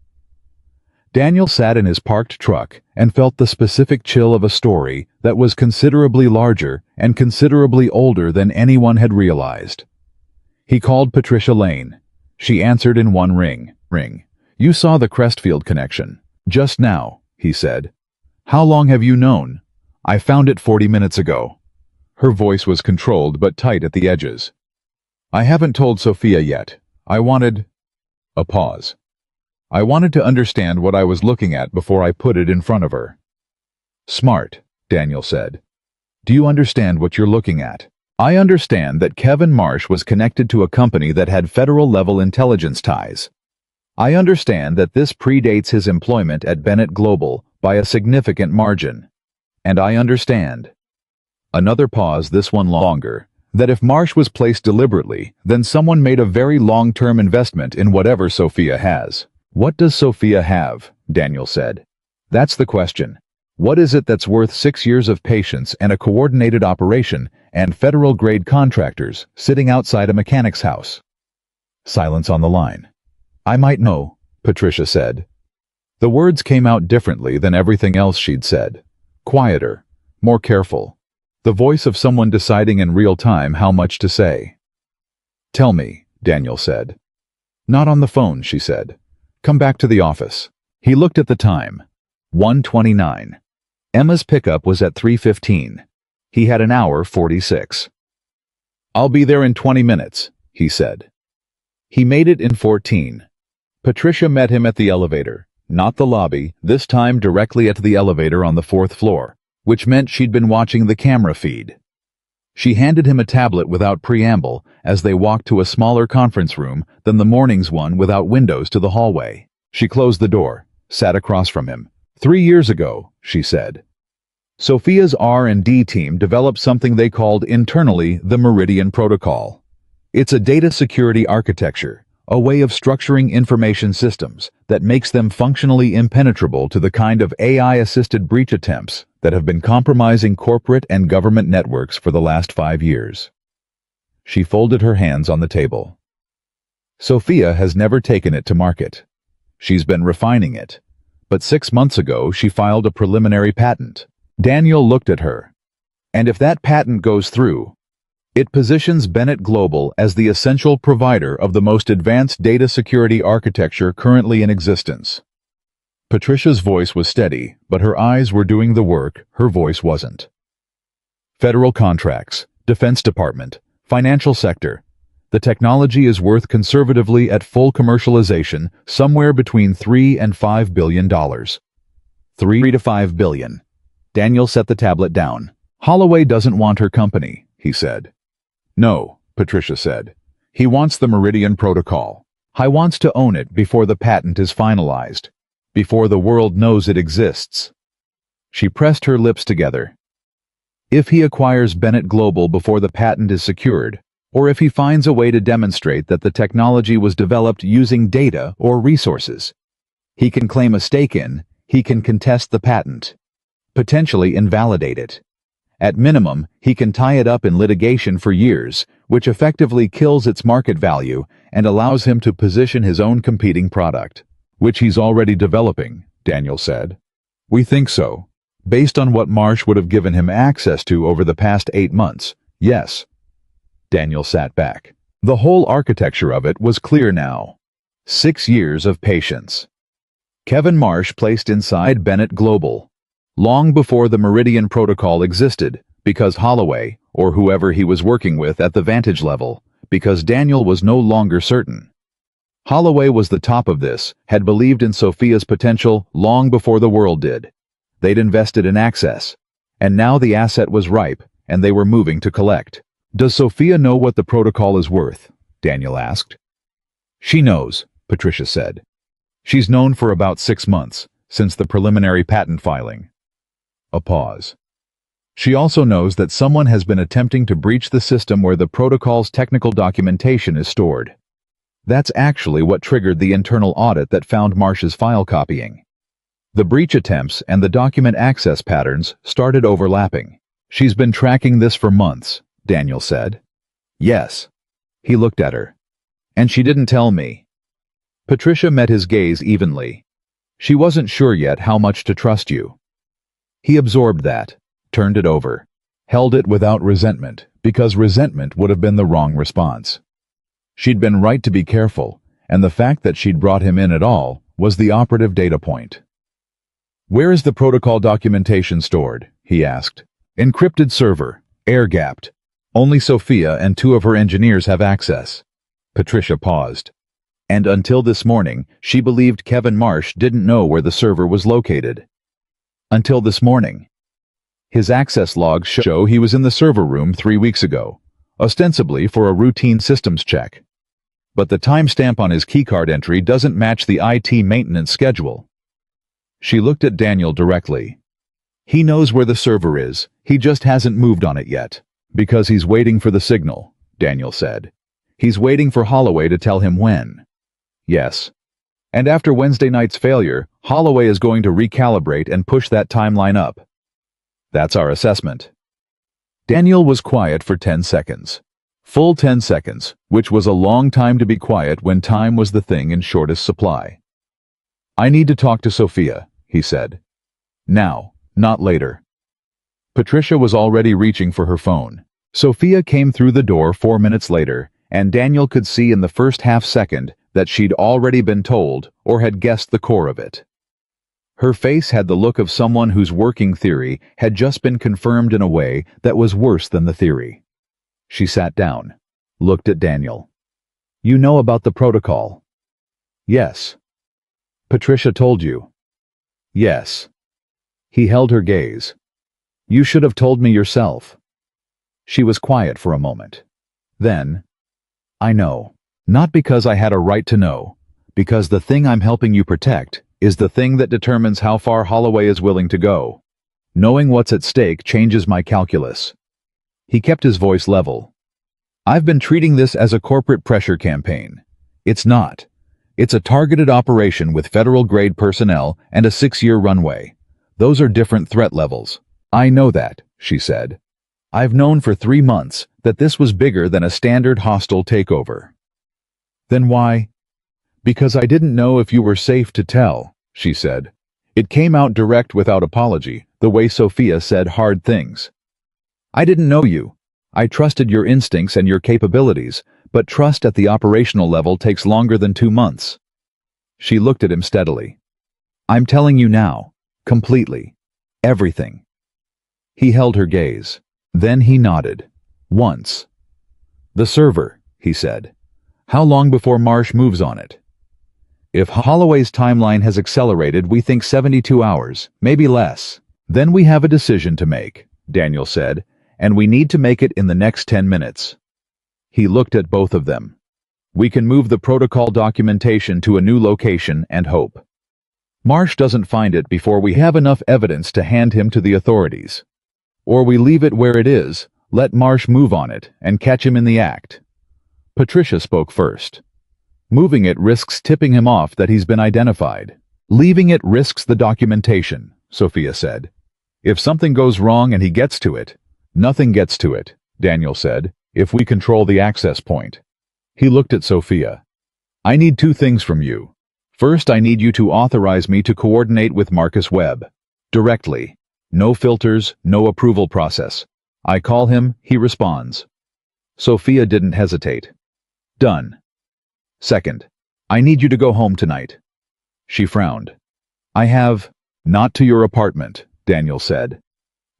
Daniel sat in his parked truck and felt the specific chill of a story that was considerably larger and considerably older than anyone had realized. He called Patricia Lane. She answered in one ring. You saw the Crestfield connection. Just now, he said. How long have you known? I found it 40 minutes ago. Her voice was controlled but tight at the edges. I haven't told Sophia yet. I wanted... A pause. I wanted to understand what I was looking at before I put it in front of her. Smart, Daniel said. Do you understand what you're looking at? I understand that Kevin Marsh was connected to a company that had federal-level intelligence ties. I understand that this predates his employment at Bennett Global by a significant margin. And I understand. Another pause, this one longer, that if Marsh was placed deliberately, then someone made a very long-term investment in whatever Sophia has. What does Sophia have? Daniel said. That's the question. What is it that's worth 6 years of patience and a coordinated operation and federal-grade contractors sitting outside a mechanic's house? Silence on the line. I might know, Patricia said. The words came out differently than everything else she'd said. Quieter, more careful. The voice of someone deciding in real time how much to say. Tell me, Daniel said. Not on the phone, she said. Come back to the office. He looked at the time. 1:29. Emma's pickup was at 3:15. He had an hour 46. I'll be there in 20 minutes, he said. He made it in 14. Patricia met him at the elevator, not the lobby, this time directly at the elevator on the 4th floor, which meant she'd been watching the camera feed. She handed him a tablet without preamble as they walked to a smaller conference room than the morning's one without windows to the hallway. She closed the door, sat across from him. 3 years ago, she said. Sophia's R&D team developed something they called internally the Meridian Protocol. It's a data security architecture, a way of structuring information systems that makes them functionally impenetrable to the kind of AI-assisted breach attempts that have been compromising corporate and government networks for the last 5 years. She folded her hands on the table. Sophia has never taken it to market. She's been refining it. But 6 months ago, she filed a preliminary patent. Daniel looked at her. And if that patent goes through, it positions Bennett Global as the essential provider of the most advanced data security architecture currently in existence. Patricia's voice was steady, but her eyes were doing the work, her voice wasn't. Federal contracts, Defense Department, financial sector. The technology is worth conservatively at full commercialization somewhere between $3 and $5 billion. $3 to $5 billion. Daniel set the tablet down. Holloway doesn't want her company, he said. No, Patricia said. He wants the Meridian Protocol. He wants to own it before the patent is finalized. Before the world knows it exists. She pressed her lips together. If he acquires Bennett Global before the patent is secured, or if he finds a way to demonstrate that the technology was developed using data or resources. He can claim a stake in, he can contest the patent, potentially invalidate it. At minimum, he can tie it up in litigation for years, which effectively kills its market value and allows him to position his own competing product, which he's already developing, Daniel said. We think so. Based on what Marsh would have given him access to over the past 8 months, yes. Daniel sat back. The whole architecture of it was clear now. 6 years of patience. Kevin Marsh placed inside Bennett Global, long before the Meridian Protocol existed, because Holloway, or whoever he was working with at the Vantage level, because Daniel was no longer certain. Holloway was the top of this, had believed in Sophia's potential long before the world did. They'd invested in access, and now the asset was ripe, and they were moving to collect. Does Sophia know what the protocol is worth? Daniel asked. She knows, Patricia said. She's known for about 6 months, since the preliminary patent filing. A pause. She also knows that someone has been attempting to breach the system where the protocol's technical documentation is stored. That's actually what triggered the internal audit that found Marsh's file copying. The breach attempts and the document access patterns started overlapping. She's been tracking this for months, Daniel said. Yes. He looked at her. And she didn't tell me. Patricia met his gaze evenly. She wasn't sure yet how much to trust you. He absorbed that, turned it over, held it without resentment, because resentment would have been the wrong response. She'd been right to be careful, and the fact that she'd brought him in at all was the operative data point. Where is the protocol documentation stored? He asked. Encrypted server, air-gapped. Only Sophia and 2 of her engineers have access. Patricia paused. And until this morning, she believed Kevin Marsh didn't know where the server was located. Until this morning. His access logs show he was in the server room 3 weeks ago, ostensibly for a routine systems check. But the timestamp on his keycard entry doesn't match the IT maintenance schedule. She looked at Daniel directly. He knows where the server is, he just hasn't moved on it yet. Because he's waiting for the signal, Daniel said. He's waiting for Holloway to tell him when. Yes. And after Wednesday night's failure, Holloway is going to recalibrate and push that timeline up. That's our assessment. Daniel was quiet for 10 seconds. Full 10 seconds, which was a long time to be quiet when time was the thing in shortest supply. I need to talk to Sophia, he said. Now, not later. Patricia was already reaching for her phone. Sophia came through the door 4 minutes later, and Daniel could see in the first half-second that she'd already been told or had guessed the core of it. Her face had the look of someone whose working theory had just been confirmed in a way that was worse than the theory. She sat down, looked at Daniel. You know about the protocol? Yes. Patricia told you? Yes. He held her gaze. You should have told me yourself. She was quiet for a moment. Then, I know. Not because I had a right to know, because the thing I'm helping you protect is the thing that determines how far Holloway is willing to go. Knowing what's at stake changes my calculus. He kept his voice level. I've been treating this as a corporate pressure campaign. It's not. It's a targeted operation with federal-grade personnel and a 6-year runway. Those are different threat levels. I know that, she said. I've known for 3 months that this was bigger than a standard hostile takeover. Then why? Because I didn't know if you were safe to tell, she said. It came out direct without apology, the way Sophia said hard things. I didn't know you. I trusted your instincts and your capabilities, but trust at the operational level takes longer than 2 months. She looked at him steadily. I'm telling you now, completely. Everything. He held her gaze. Then he nodded. Once. The server, he said. How long before Marsh moves on it? If Holloway's timeline has accelerated, we think 72 hours, maybe less. Then we have a decision to make, Daniel said, and we need to make it in the next 10 minutes. He looked at both of them. We can move the protocol documentation to a new location and hope. Marsh doesn't find it before we have enough evidence to hand him to the authorities. Or we leave it where it is, Let Marsh move on it and catch him in the act. Patricia spoke first. Moving it risks tipping him off that he's been identified. Leaving it risks the documentation, Sophia said. If something goes wrong and he gets to it, nothing gets to it, Daniel said, if we control the access point. He looked at Sophia. I need two things from you. First, I need you to authorize me to coordinate with Marcus Webb. Directly. No filters, no approval process. I call him, he responds. Sophia didn't hesitate. Done. Second, I need you to go home tonight. She frowned. Not to your apartment, Daniel said.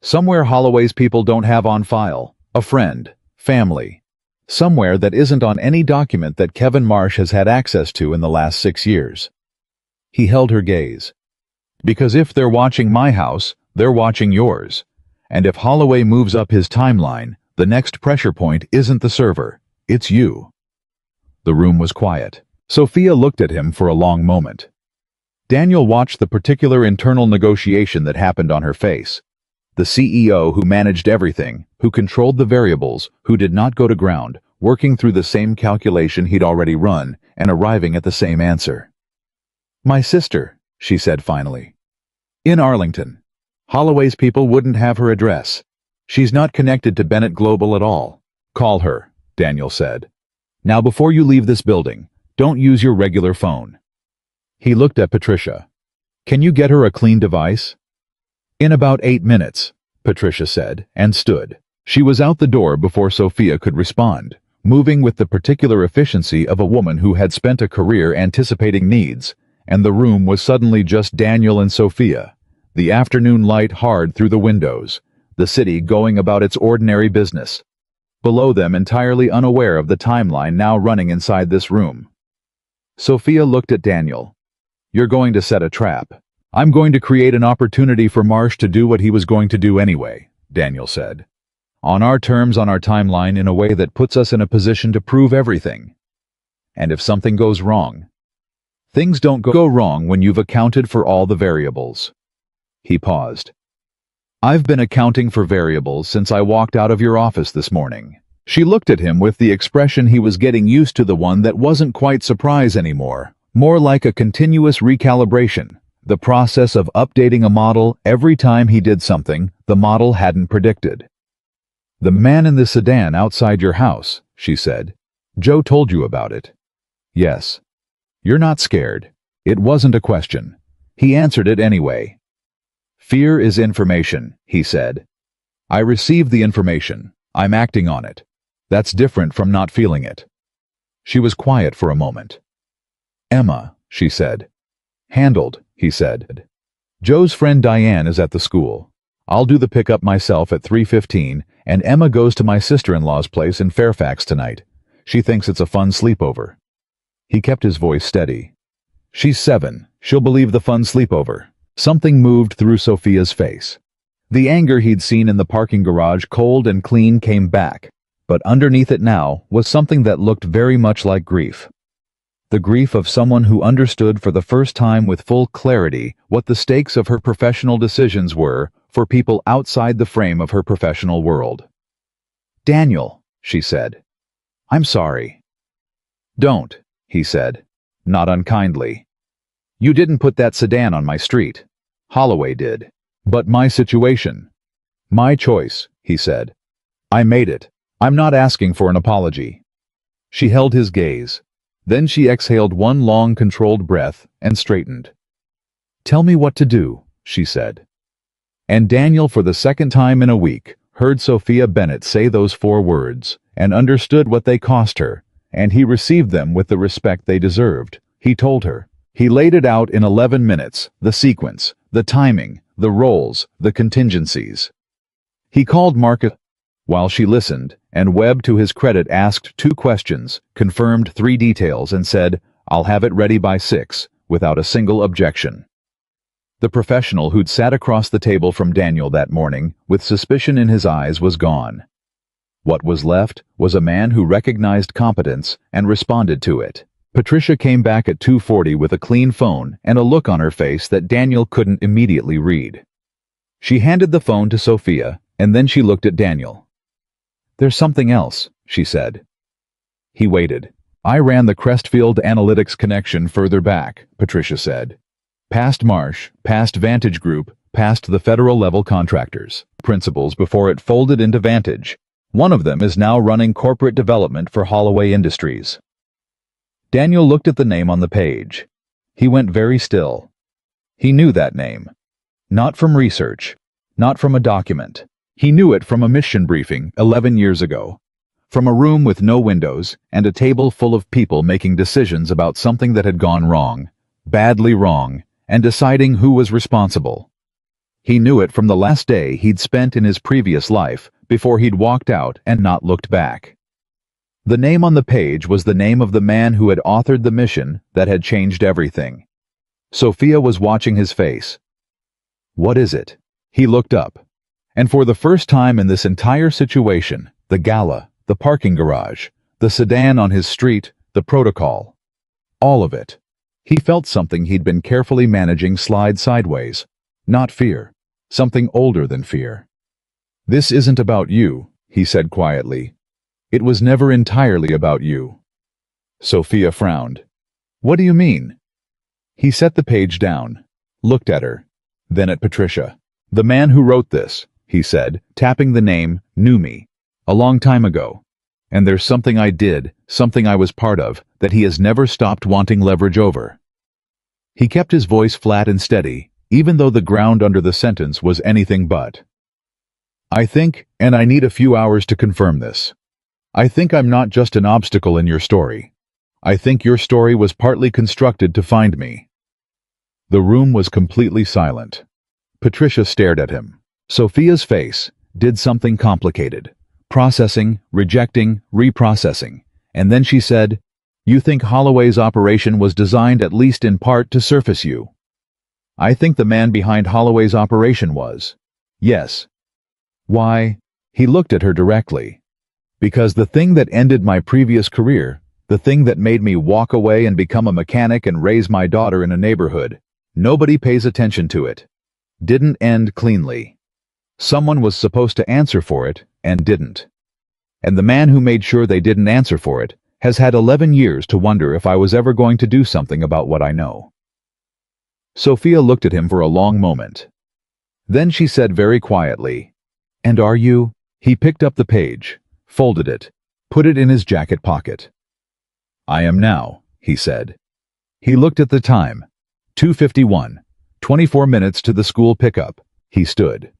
Somewhere Holloway's people don't have on file. A friend, family. Somewhere that isn't on any document that Kevin Marsh has had access to in the last 6 years. He held her gaze. Because if they're watching my house, they're watching yours. And if Holloway moves up his timeline, the next pressure point isn't the server, it's you. The room was quiet. Sophia looked at him for a long moment. Daniel watched the particular internal negotiation that happened on her face. The CEO who managed everything, who controlled the variables, who did not go to ground, working through the same calculation he'd already run, and arriving at the same answer. My sister, she said finally. In Arlington. Holloway's people wouldn't have her address. She's not connected to Bennett Global at all. Call her, Daniel said. Now before you leave this building, don't use your regular phone. He looked at Patricia. Can you get her a clean device? In about 8 minutes, Patricia said, and stood. She was out the door before Sophia could respond, moving with the particular efficiency of a woman who had spent a career anticipating needs, and the room was suddenly just Daniel and Sophia, the afternoon light hard through the windows, the city going about its ordinary business. Below them, entirely unaware of the timeline now running inside this room. Sophia looked at Daniel. You're going to set a trap. I'm going to create an opportunity for Marsh to do what he was going to do anyway, Daniel said. On our terms, on our timeline, in a way that puts us in a position to prove everything. And if something goes wrong, things don't go wrong when you've accounted for all the variables. He paused. I've been accounting for variables since I walked out of your office this morning. She looked at him with the expression he was getting used to, the one that wasn't quite surprise anymore, more like a continuous recalibration, the process of updating a model every time he did something the model hadn't predicted. The man in the sedan outside your house, she said. Joe told you about it. Yes. You're not scared. It wasn't a question. He answered it anyway. Fear is information, he said. I received the information. I'm acting on it. That's different from not feeling it. She was quiet for a moment. Emma, she said. Handled, he said. Joe's friend Diane is at the school. I'll do the pickup myself at 3:15, and Emma goes to my sister-in-law's place in Fairfax tonight. She thinks it's a fun sleepover. He kept his voice steady. She's 7. She'll believe the fun sleepover. Something moved through Sophia's face. The anger he'd seen in the parking garage, cold and clean, came back, but underneath it now was something that looked very much like grief. The grief of someone who understood for the first time with full clarity what the stakes of her professional decisions were for people outside the frame of her professional world. Daniel, she said. I'm sorry. Don't, he said, not unkindly. You didn't put that sedan on my street. Holloway did. But my situation. My choice, he said. I made it. I'm not asking for an apology. She held his gaze. Then she exhaled one long, controlled breath and straightened. Tell me what to do, she said. And Daniel, for the second time in a week, heard Sophia Bennett say those 4 words and understood what they cost her, and he received them with the respect they deserved. He told her. He laid it out in 11 minutes, the sequence, the timing, the roles, the contingencies. He called Marcus while she listened, and Webb, to his credit, asked 2 questions, confirmed 3 details, and said, I'll have it ready by 6, without a single objection. The professional who'd sat across the table from Daniel that morning, with suspicion in his eyes, was gone. What was left was a man who recognized competence and responded to it. Patricia came back at 2:40 with a clean phone and a look on her face that Daniel couldn't immediately read. She handed the phone to Sophia, and then she looked at Daniel. There's something else, she said. He waited. I ran the Crestfield Analytics connection further back, Patricia said. Past Marsh, past Vantage Group, past the federal-level contractors, principals before it folded into Vantage. One of them is now running corporate development for Holloway Industries. Daniel looked at the name on the page. He went very still. He knew that name. Not from research. Not from a document. He knew it from a mission briefing 11 years ago. From a room with no windows and a table full of people making decisions about something that had gone wrong, badly wrong, and deciding who was responsible. He knew it from the last day he'd spent in his previous life before he'd walked out and not looked back. The name on the page was the name of the man who had authored the mission that had changed everything. Sophia was watching his face. What is it? He looked up. And for the first time in this entire situation, the gala, the parking garage, the sedan on his street, the protocol. All of it. He felt something he'd been carefully managing slide sideways. Not fear. Something older than fear. This isn't about you, he said quietly. It was never entirely about you. Sophia frowned. What do you mean? He set the page down, looked at her, then at Patricia. The man who wrote this, he said, tapping the name, knew me. A long time ago. And there's something I did, something I was part of, that he has never stopped wanting leverage over. He kept his voice flat and steady, even though the ground under the sentence was anything but. I think, and I need a few hours to confirm this. I think I'm not just an obstacle in your story. I think your story was partly constructed to find me. The room was completely silent. Patricia stared at him. Sophia's face did something complicated. Processing, rejecting, reprocessing. And then she said, You think Holloway's operation was designed at least in part to surface you? I think the man behind Holloway's operation was. Yes. Why? He looked at her directly. Because the thing that ended my previous career, the thing that made me walk away and become a mechanic and raise my daughter in a neighborhood, nobody pays attention to it. Didn't end cleanly. Someone was supposed to answer for it, and didn't. And the man who made sure they didn't answer for it has had 11 years to wonder if I was ever going to do something about what I know. Sophia looked at him for a long moment. Then she said very quietly, And are you? He picked up the page, folded it, put it in his jacket pocket. I am now, he said. He looked at the time. 2:51, 24 minutes to the school pickup. He stood.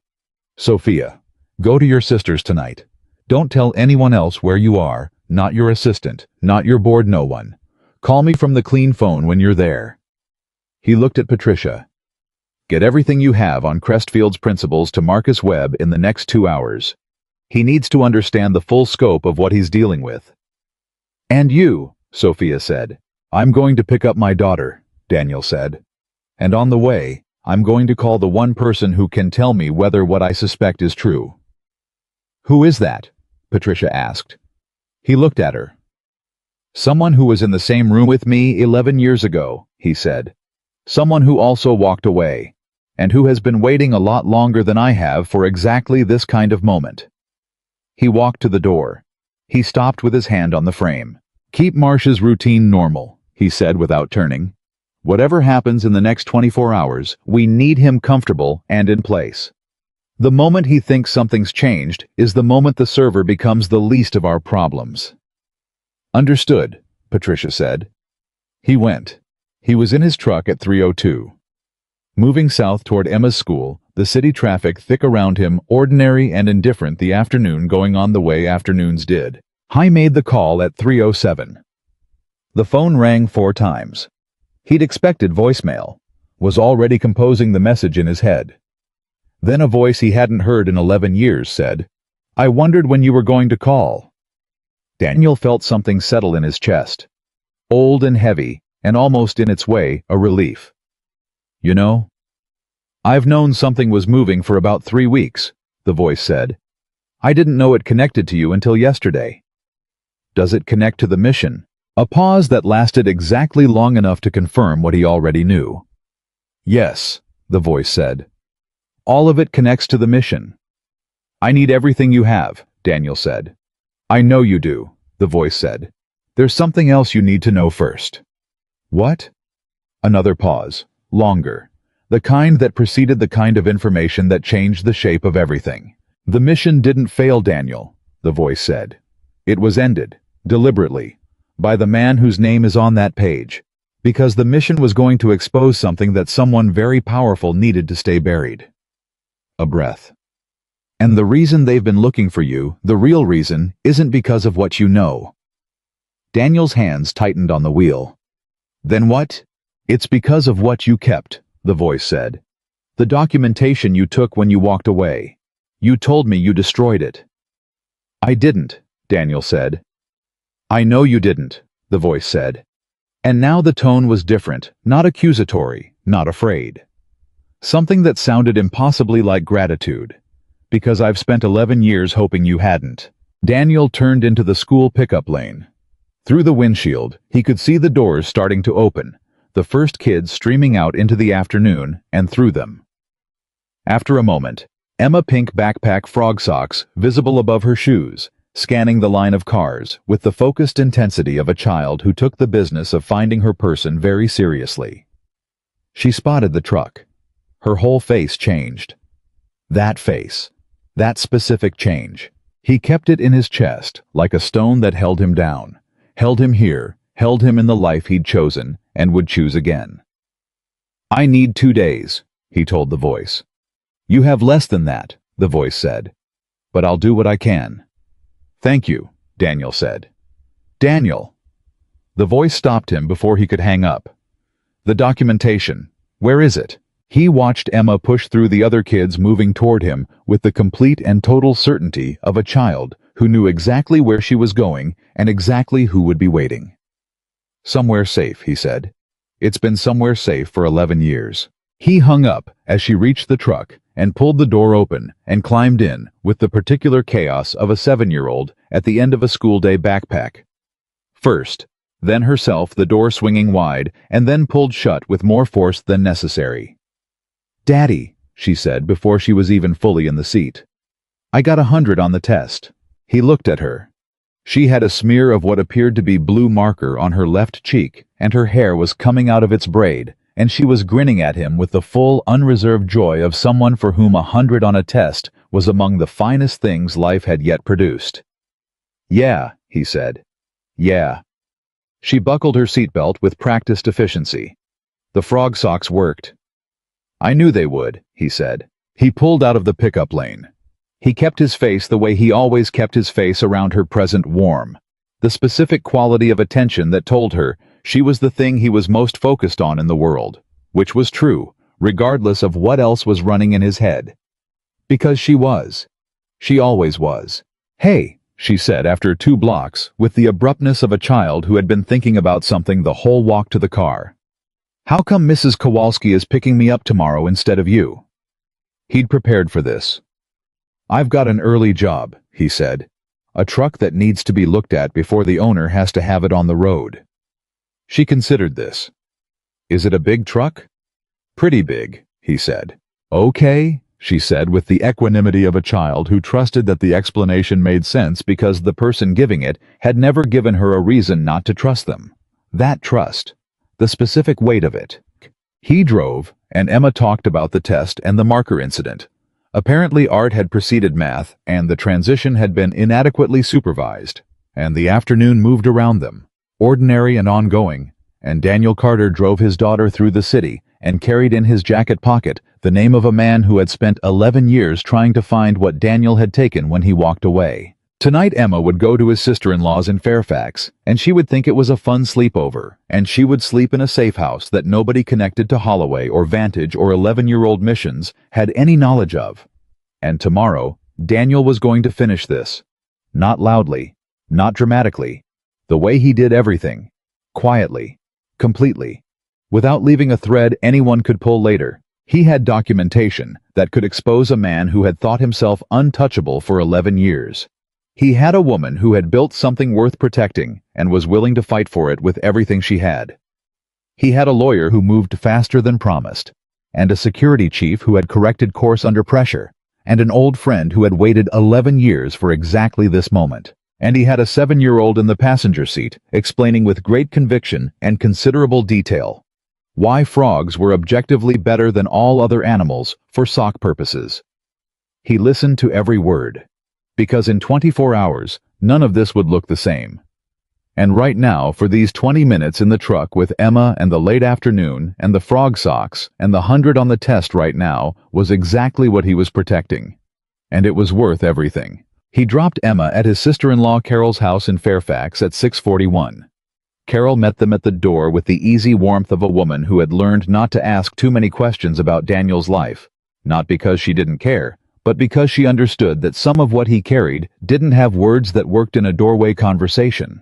Sophia, go to your sister's tonight. Don't tell anyone else where you are, not your assistant, not your board, no one. Call me from the clean phone when you're there. He looked at Patricia. Get everything you have on Crestfield's principles to Marcus Webb in the next 2 hours. He needs to understand the full scope of what he's dealing with. And you, Sophia said. I'm going to pick up my daughter, Daniel said. And on the way, I'm going to call the one person who can tell me whether what I suspect is true. Who is that? Patricia asked. He looked at her. Someone who was in the same room with me 11 years ago, he said. Someone who also walked away, and who has been waiting a lot longer than I have for exactly this kind of moment. He walked to the door. He stopped with his hand on the frame. Keep Marsh's routine normal, he said without turning. Whatever happens in the next 24 hours, we need him comfortable and in place. The moment he thinks something's changed is the moment the server becomes the least of our problems. Understood, Patricia said. He went. He was in his truck at 3:02. Moving south toward Emma's school, the city traffic thick around him, ordinary and indifferent, the afternoon going on the way afternoons did. He made the call at 3:07. The phone rang 4 times. He'd expected voicemail, was already composing the message in his head. Then a voice he hadn't heard in 11 years said, I wondered when you were going to call. Daniel felt something settle in his chest. Old and heavy, and almost in its way, a relief. You know? I've known something was moving for about 3 weeks, the voice said. I didn't know it connected to you until yesterday. Does it connect to the mission? A pause that lasted exactly long enough to confirm what he already knew. Yes, the voice said. All of it connects to the mission. I need everything you have, Daniel said. I know you do, the voice said. There's something else you need to know first. What? Another pause, longer. The kind that preceded the kind of information that changed the shape of everything. The mission didn't fail, Daniel, the voice said. It was ended, deliberately, by the man whose name is on that page, because the mission was going to expose something that someone very powerful needed to stay buried. A breath. And the reason they've been looking for you, the real reason, isn't because of what you know. Daniel's hands tightened on the wheel. Then what? It's because of what you kept, the voice said. The documentation you took when you walked away. You told me you destroyed it. I didn't, Daniel said. I know you didn't, the voice said. And now the tone was different, not accusatory, not afraid. Something that sounded impossibly like gratitude. Because I've spent 11 years hoping you hadn't. Daniel turned into the school pickup lane. Through the windshield, he could see the doors starting to open, the first kids streaming out into the afternoon and through them. After a moment, Emma Pink backpack frog socks visible above her shoes, scanning the line of cars with the focused intensity of a child who took the business of finding her person very seriously. She spotted the truck. Her whole face changed. That face. That specific change. He kept it in his chest, like a stone that held him down, held him here, held him in the life he'd chosen, and would choose again. I need 2 days, he told the voice. You have less than that, the voice said. But I'll do what I can. Thank you, Daniel said. Daniel. The voice stopped him before he could hang up. The documentation. Where is it? He watched Emma push through the other kids moving toward him with the complete and total certainty of a child who knew exactly where she was going and exactly who would be waiting. Somewhere safe, he said. It's been somewhere safe for 11 years. He hung up as she reached the truck and pulled the door open and climbed in with the particular chaos of a 7-year-old at the end of a school day backpack. First, then herself, the door swinging wide and then pulled shut with more force than necessary. Daddy, she said before she was even fully in the seat. I got 100 on the test. He looked at her. She had a smear of what appeared to be blue marker on her left cheek, and her hair was coming out of its braid, and she was grinning at him with the full, unreserved joy of someone for whom 100 on a test was among the finest things life had yet produced. Yeah, he said. Yeah. She buckled her seatbelt with practiced efficiency. The frog socks worked. I knew they would, he said. He pulled out of the pickup lane. He kept his face the way he always kept his face around her present, warm. The specific quality of attention that told her she was the thing he was most focused on in the world, which was true, regardless of what else was running in his head. Because she was. She always was. Hey, she said after 2 blocks, with the abruptness of a child who had been thinking about something the whole walk to the car. How come Mrs. Kowalski is picking me up tomorrow instead of you? He'd prepared for this. I've got an early job, he said. A truck that needs to be looked at before the owner has to have it on the road. She considered this. Is it a big truck? Pretty big, he said. Okay, she said with the equanimity of a child who trusted that the explanation made sense because the person giving it had never given her a reason not to trust them. That trust. The specific weight of it. He drove, and Emma talked about the test and the marker incident. Apparently art had preceded math, and the transition had been inadequately supervised, and the afternoon moved around them, ordinary and ongoing, and Daniel Carter drove his daughter through the city and carried in his jacket pocket the name of a man who had spent 11 years trying to find what Daniel had taken when he walked away. Tonight Emma would go to his sister-in-law's in Fairfax, and she would think it was a fun sleepover, and she would sleep in a safe house that nobody connected to Holloway or Vantage or 11-year-old missions had any knowledge of. And tomorrow, Daniel was going to finish this. Not loudly, not dramatically, the way he did everything. Quietly, completely, without leaving a thread anyone could pull later. He had documentation that could expose a man who had thought himself untouchable for 11 years. He had a woman who had built something worth protecting and was willing to fight for it with everything she had. He had a lawyer who moved faster than promised, and a security chief who had corrected course under pressure, and an old friend who had waited 11 years for exactly this moment. and he had a 7-year-old in the passenger seat, explaining with great conviction and considerable detail why frogs were objectively better than all other animals for sock purposes. He listened to every word, because in 24 hours, none of this would look the same. And right now, for these 20 minutes in the truck with Emma and the late afternoon and the frog socks and the 100 on the test right now was exactly what he was protecting. And it was worth everything. He dropped Emma at his sister-in-law Carol's house in Fairfax at 6:41. Carol met them at the door with the easy warmth of a woman who had learned not to ask too many questions about Daniel's life, not because she didn't care, but because she understood that some of what he carried didn't have words that worked in a doorway conversation.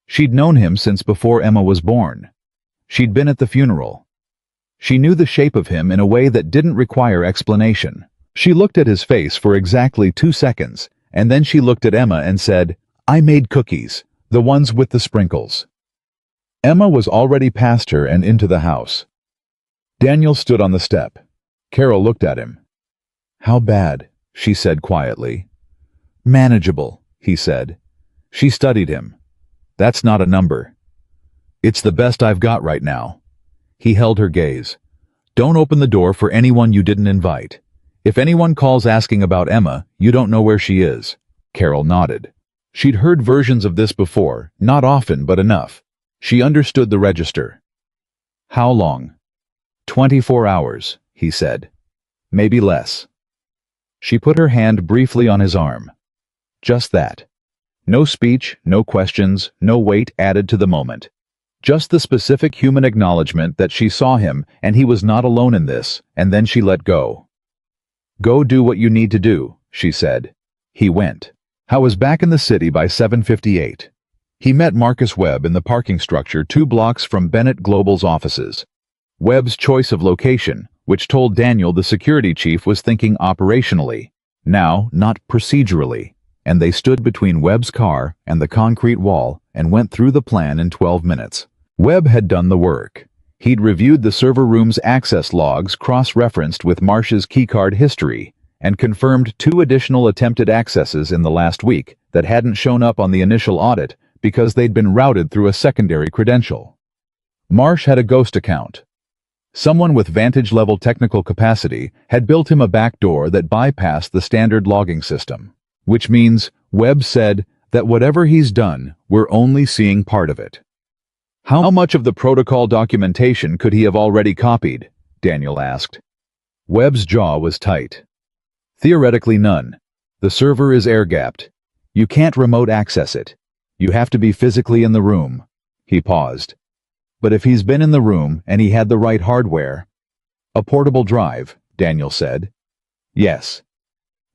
She'd known him since before Emma was born. She'd been at the funeral. She knew the shape of him in a way that didn't require explanation. She looked at his face for exactly 2 seconds, and then she looked at Emma and said, "I made cookies, the ones with the sprinkles." Emma was already past her and into the house. Daniel stood on the step. Carol looked at him. "How bad?" she said quietly. "Manageable," he said. She studied him. "That's not a number." "It's the best I've got right now." He held her gaze. "Don't open the door for anyone you didn't invite. If anyone calls asking about Emma, you don't know where she is." Carol nodded. She'd heard versions of this before, not often but enough. She understood the register. "How long?" 24 hours, he said. "Maybe less." She put her hand briefly on his arm. Just that. No speech, no questions, no weight added to the moment. Just the specific human acknowledgement that she saw him and he was not alone in this, and then she let go. "Go do what you need to do," she said. He went. I was back in the city by 7:58. He met Marcus Webb in the parking structure 2 blocks from Bennett Global's offices. Webb's choice of location, which told Daniel the security chief was thinking operationally, now not procedurally, and they stood between Webb's car and the concrete wall and went through the plan in 12 minutes. Webb had done the work. He'd reviewed the server room's access logs cross-referenced with Marsh's keycard history and confirmed 2 additional attempted accesses in the last week that hadn't shown up on the initial audit because they'd been routed through a secondary credential. Marsh had a ghost account. Someone with Vantage-level technical capacity had built him a backdoor that bypassed the standard logging system, which means, Webb said, that whatever he's done, we're only seeing part of it. "How much of the protocol documentation could he have already copied?" Daniel asked. Webb's jaw was tight. "Theoretically none. The server is air-gapped. You can't remote access it. You have to be physically in the room." He paused. "But if he's been in the room and he had the right hardware..." "A portable drive," Daniel said. "Yes."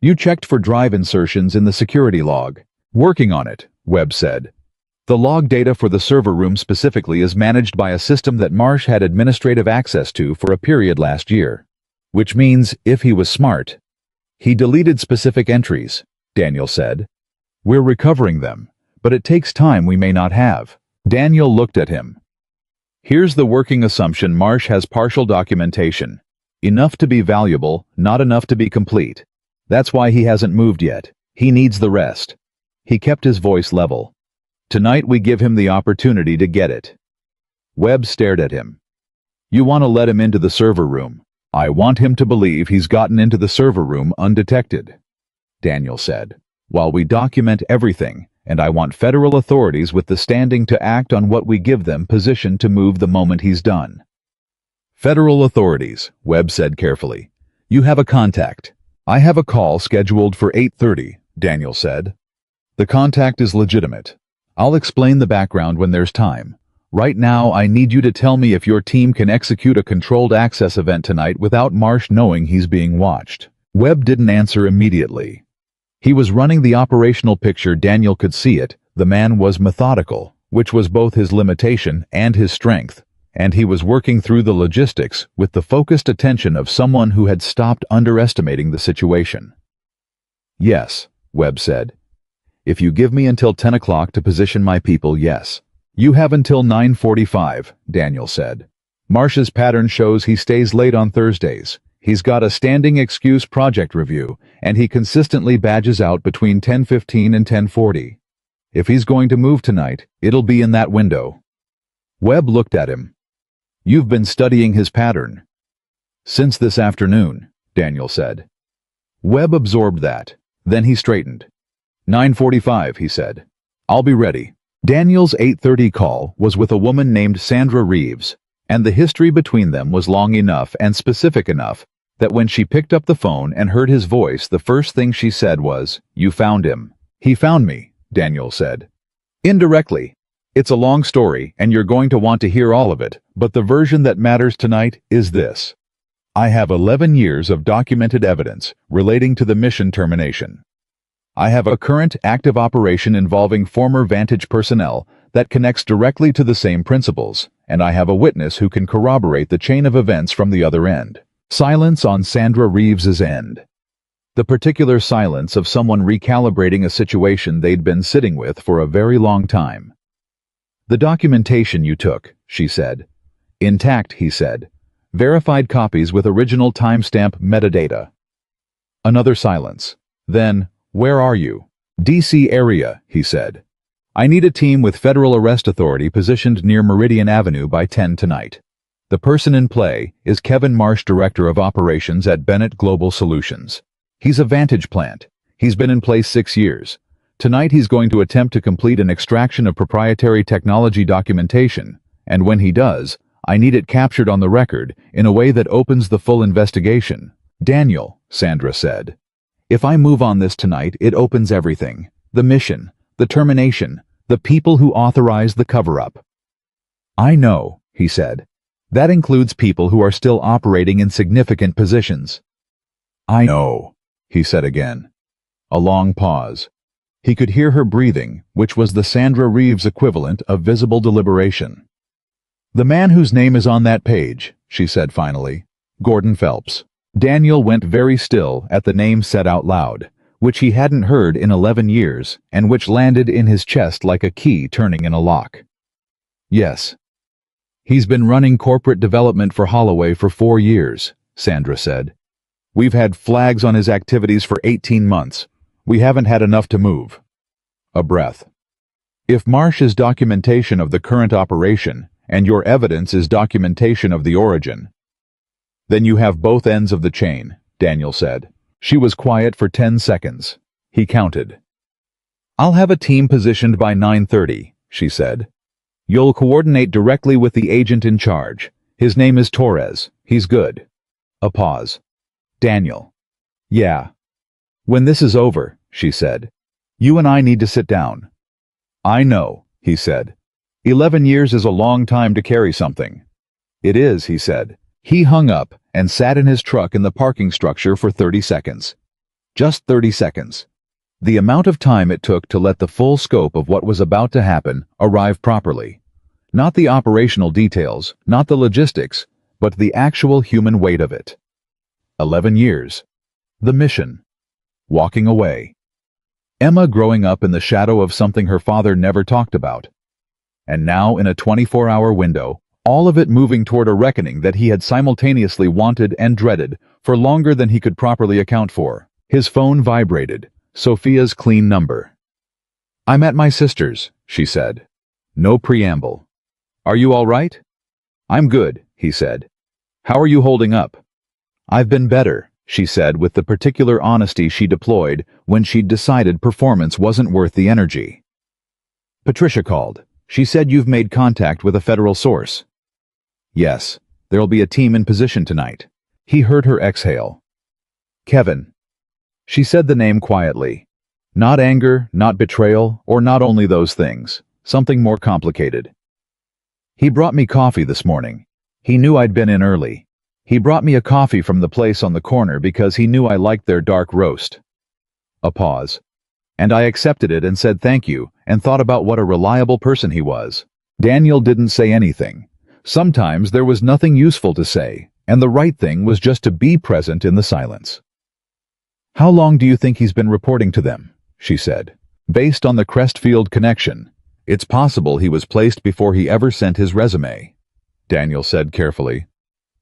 "You checked for drive insertions in the security log." "Working on it," Webb said. "The log data for the server room specifically is managed by a system that Marsh had administrative access to for a period last year. Which means, if he was smart..." "He deleted specific entries," Daniel said. "We're recovering them, but it takes time we may not have." Daniel looked at him. "Here's the working assumption: Marsh has partial documentation. Enough to be valuable, not enough to be complete. That's why he hasn't moved yet. He needs the rest." He kept his voice level. "Tonight we give him the opportunity to get it." Webb stared at him. "You want to let him into the server room. I want him to believe he's gotten into the server room undetected," Daniel said, "while we document everything, and I want federal authorities with the standing to act on what we give them positioned to move the moment he's done." "Federal authorities," Webb said carefully. "You have a contact." "I have a call scheduled for 8:30, Daniel said. "The contact is legitimate. I'll explain the background when there's time. Right now, I need you to tell me if your team can execute a controlled access event tonight without Marsh knowing he's being watched." Webb didn't answer immediately. He was running the operational picture. Daniel could see it. The man was methodical, which was both his limitation and his strength, and he was working through the logistics with the focused attention of someone who had stopped underestimating the situation. "Yes," Webb said. "If you give me until 10 o'clock to position my people, yes." "You have until 9:45, Daniel said. "Marsh's pattern shows he stays late on Thursdays. He's got a standing excuse project review, and he consistently badges out between 10:15 and 10:40. If he's going to move tonight, it'll be in that window. Webb looked at him. You've been studying his pattern. Since this afternoon, Daniel said. Webb absorbed that. Then he straightened. 9:45, he said. I'll be ready. Daniel's 8:30 call was with a woman named Sandra Reeves, and the history between them was long enough and specific enough that when she picked up the phone and heard his voice, the first thing she said was, "You found him." He found me, Daniel said. Indirectly. It's a long story, and you're going to want to hear all of it, but the version that matters tonight is this. I have 11 years of documented evidence relating to the mission termination. I have a current active operation involving former Vantage personnel that connects directly to the same principles, and I have a witness who can corroborate the chain of events from the other end. Silence on Sandra Reeves's end. The particular silence of someone recalibrating a situation they'd been sitting with for a very long time. The documentation you took, she said. Intact, he said. Verified copies with original timestamp metadata. Another silence. Then, where are you? DC area, he said. I need a team with Federal Arrest Authority positioned near Meridian Avenue by 10 tonight. The person in play is Kevin Marsh, Director of Operations at Bennett Global Solutions. He's a Vantage plant. He's been in place 6 years. Tonight he's going to attempt to complete an extraction of proprietary technology documentation, and when he does, I need it captured on the record in a way that opens the full investigation. Daniel, Sandra said. If I move on this tonight, it opens everything. The mission, the termination, the people who authorized the cover-up. I know, he said. That includes people who are still operating in significant positions. I know, he said again. A long pause. He could hear her breathing, which was the Sandra Reeves equivalent of visible deliberation. The man whose name is on that page, she said finally. Gordon Phelps. Daniel went very still at the name said out loud, which he hadn't heard in 11 years, and which landed in his chest like a key turning in a lock. Yes. He's been running corporate development for Holloway for 4 years, Sandra said. We've had flags on his activities for 18 months. We haven't had enough to move. A breath. If Marsh is documentation of the current operation, and your evidence is documentation of the origin, then you have both ends of the chain, Daniel said. She was quiet for 10 seconds. He counted. I'll have a team positioned by 9:30, she said. You'll coordinate directly with the agent in charge. His name is Torres. He's good. A pause. Daniel. Yeah. When this is over, she said, you and I need to sit down. I know, he said. 11 years is a long time to carry something. It is, he said. He hung up and sat in his truck in the parking structure for 30 seconds. Just 30 seconds. The amount of time it took to let the full scope of what was about to happen arrive properly. Not the operational details, not the logistics, but the actual human weight of it. 11 years. The mission. Walking away. Emma growing up in the shadow of something her father never talked about. And now in a 24-hour window, all of it moving toward a reckoning that he had simultaneously wanted and dreaded for longer than he could properly account for. His phone vibrated. Sophia's clean number. I'm at my sister's, she said. No preamble. Are you all right? I'm good, he said. How are you holding up? I've been better, she said with the particular honesty she deployed when she'd decided performance wasn't worth the energy. Patricia called. She said you've made contact with a federal source. Yes, there'll be a team in position tonight. He heard her exhale. Kevin. She said the name quietly. Not anger, not betrayal, or not only those things. Something more complicated. He brought me coffee this morning. He knew I'd been in early. He brought me a coffee from the place on the corner because he knew I liked their dark roast. A pause. And I accepted it and said thank you, and thought about what a reliable person he was. Daniel didn't say anything. Sometimes there was nothing useful to say, and the right thing was just to be present in the silence. How long do you think he's been reporting to them? She said. Based on the Crestfield connection, it's possible he was placed before he ever sent his resume. Daniel said carefully.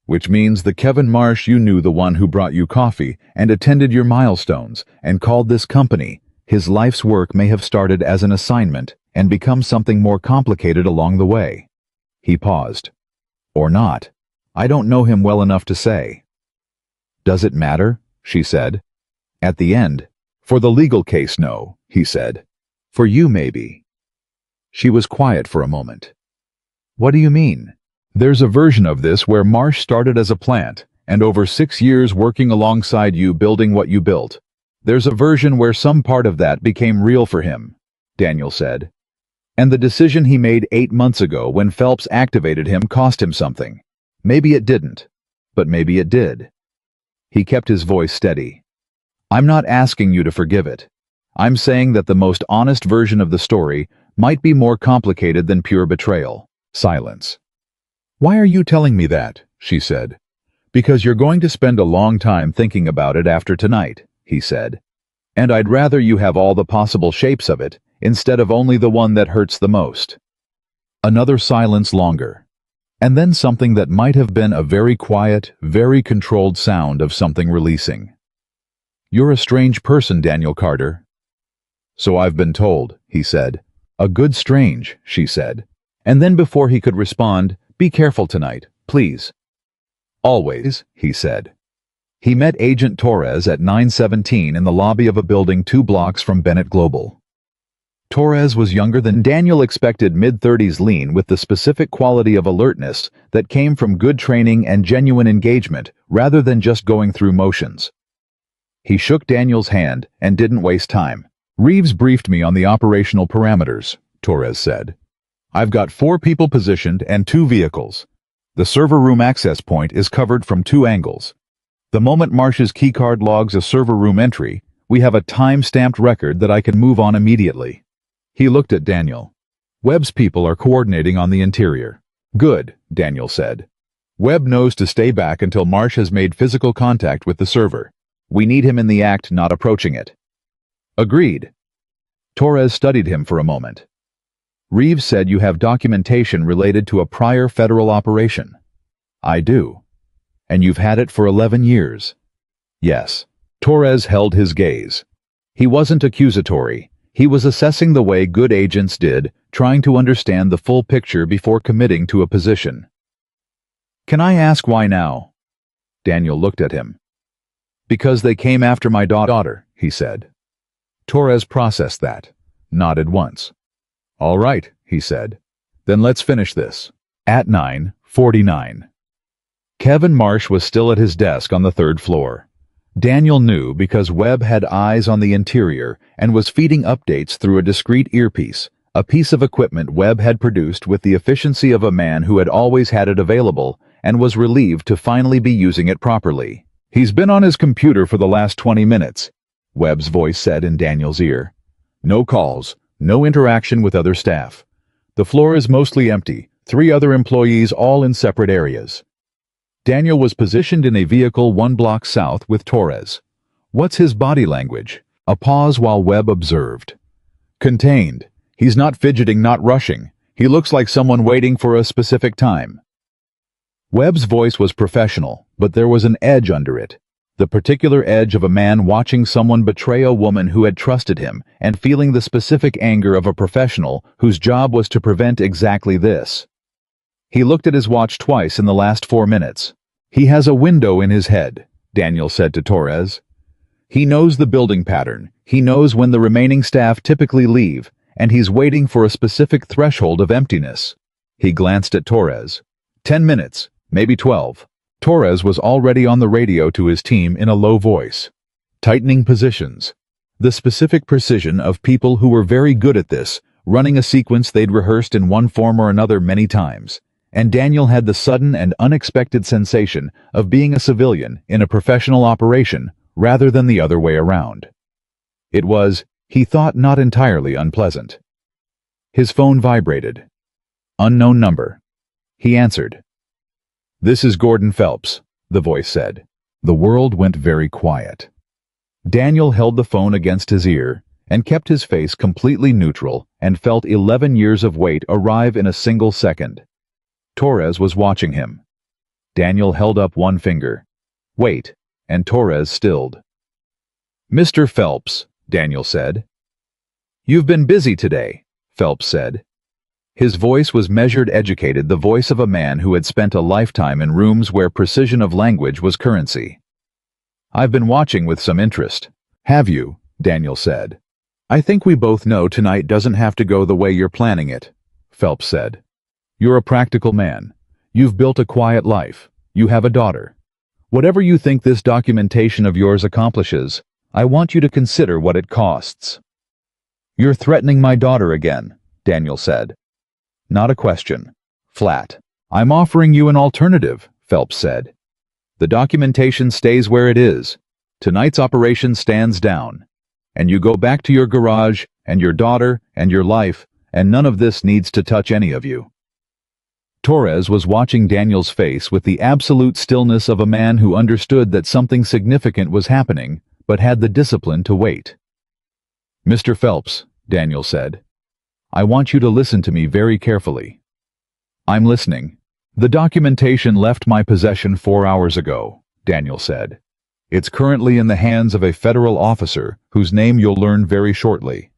Which means the Kevin Marsh you knew, the one who brought you coffee and attended your milestones and called this company, His life's work may have started as an assignment and become something more complicated along the way. He paused. Or not. I don't know him well enough to say. Does it matter? She said. At the end. For the legal case, no, he said. For you, maybe. She was quiet for a moment. What do you mean? There's a version of this where Marsh started as a plant, and over 6 years working alongside you building what you built. There's a version where some part of that became real for him, Daniel said. And the decision he made 8 months ago when Phelps activated him cost him something. Maybe it didn't, but maybe it did. He kept his voice steady. I'm not asking you to forgive it. I'm saying that the most honest version of the story might be more complicated than pure betrayal. Silence. Why are you telling me that? She said. Because you're going to spend a long time thinking about it after tonight, he said. And I'd rather you have all the possible shapes of it, instead of only the one that hurts the most. Another silence longer. And then something that might have been a very quiet, very controlled sound of something releasing. You're a strange person, Daniel Carter. So I've been told, he said. A good strange, she said. And then before he could respond, be careful tonight, please. Always, he said. He met Agent Torres at 9:17 in the lobby of a building 2 blocks from Bennett Global. Torres was younger than Daniel expected, mid-30s, lean with the specific quality of alertness that came from good training and genuine engagement rather than just going through motions. He shook Daniel's hand and didn't waste time. Reeves briefed me on the operational parameters, Torres said. I've got 4 people positioned and 2 vehicles. The server room access point is covered from 2 angles. The moment Marsh's keycard logs a server room entry, we have a time-stamped record that I can move on immediately. He looked at Daniel. Webb's people are coordinating on the interior. Good, Daniel said. Webb knows to stay back until Marsh has made physical contact with the server. We need him in the act, not approaching it. Agreed. Torres studied him for a moment. Reeves said you have documentation related to a prior federal operation. I do. And you've had it for 11 years. Yes. Torres held his gaze. He wasn't accusatory. He was assessing the way good agents did, trying to understand the full picture before committing to a position. Can I ask why now? Daniel looked at him. Because they came after my daughter, he said. Torres processed that, nodded once. All right, he said. Then let's finish this. At 9:49. Kevin Marsh was still at his desk on the 3rd floor. Daniel knew because Webb had eyes on the interior and was feeding updates through a discreet earpiece, a piece of equipment Webb had produced with the efficiency of a man who had always had it available and was relieved to finally be using it properly. He's been on his computer for the last 20 minutes, Webb's voice said in Daniel's ear. No calls, no interaction with other staff. The floor is mostly empty, 3 other employees all in separate areas. Daniel was positioned in a vehicle 1 block south with Torres. What's his body language? A pause while Webb observed. Contained. He's not fidgeting, not rushing. He looks like someone waiting for a specific time. Webb's voice was professional, but there was an edge under it. The particular edge of a man watching someone betray a woman who had trusted him and feeling the specific anger of a professional whose job was to prevent exactly this. He looked at his watch twice in the last 4 minutes. He has a window in his head, Daniel said to Torres. He knows the building pattern. He knows when the remaining staff typically leave, and he's waiting for a specific threshold of emptiness. He glanced at Torres. 10 minutes, maybe 12. Torres was already on the radio to his team in a low voice. Tightening positions. The specific precision of people who were very good at this, running a sequence they'd rehearsed in one form or another many times. And Daniel had the sudden and unexpected sensation of being a civilian in a professional operation rather than the other way around. It was, he thought, not entirely unpleasant. His phone vibrated. Unknown number. He answered. This is Gordon Phelps, the voice said. The world went very quiet. Daniel held the phone against his ear and kept his face completely neutral and felt 11 years of wait arrive in a single second. Torres was watching him. Daniel held up one finger. Wait, and Torres stilled. Mr. Phelps, Daniel said, "You've been busy today," Phelps said. His voice was measured, educated, the voice of a man who had spent a lifetime in rooms where precision of language was currency. "I've been watching with some interest." "Have you?" Daniel said. "I think we both know tonight doesn't have to go the way you're planning it," Phelps said. "You're a practical man. You've built a quiet life. You have a daughter. Whatever you think this documentation of yours accomplishes, I want you to consider what it costs." "You're threatening my daughter again," Daniel said. "Not a question. Flat." "I'm offering you an alternative," Phelps said. "The documentation stays where it is. Tonight's operation stands down. And you go back to your garage, and your daughter, and your life, and none of this needs to touch any of you." Torres was watching Daniel's face with the absolute stillness of a man who understood that something significant was happening, but had the discipline to wait. "Mr. Phelps," Daniel said, "I want you to listen to me very carefully." "I'm listening." "The documentation left my possession 4 hours ago," Daniel said. "It's currently in the hands of a federal officer whose name you'll learn very shortly.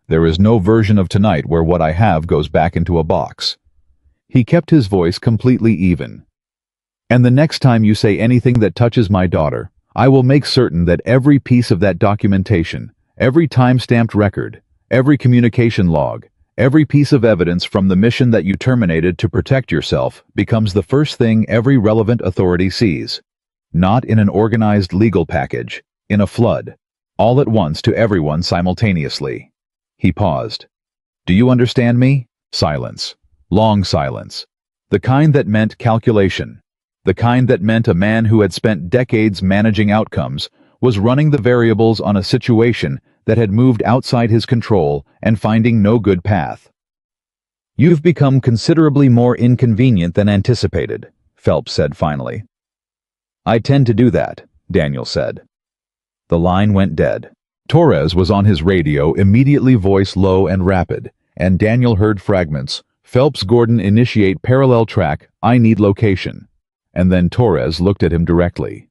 There is no version of tonight where what I have goes back into a box." He kept his voice completely even. "And the next time you say anything that touches my daughter, I will make certain that every piece of that documentation, every time-stamped record, every communication log, every piece of evidence from the mission that you terminated to protect yourself becomes the first thing every relevant authority sees. Not in an organized legal package, in a flood, all at once to everyone simultaneously." He paused. "Do you understand me?" Silence. Long silence. The kind that meant calculation. The kind that meant a man who had spent decades managing outcomes was running the variables on a situation that had moved outside his control and finding no good path. "You've become considerably more inconvenient than anticipated," Phelps said finally. "I tend to do that," Daniel said. The line went dead. Torres was on his radio, immediately, voice low and rapid, and Daniel heard fragments. "Phelps Gordon, initiate parallel track, I need location." And then Torres looked at him directly.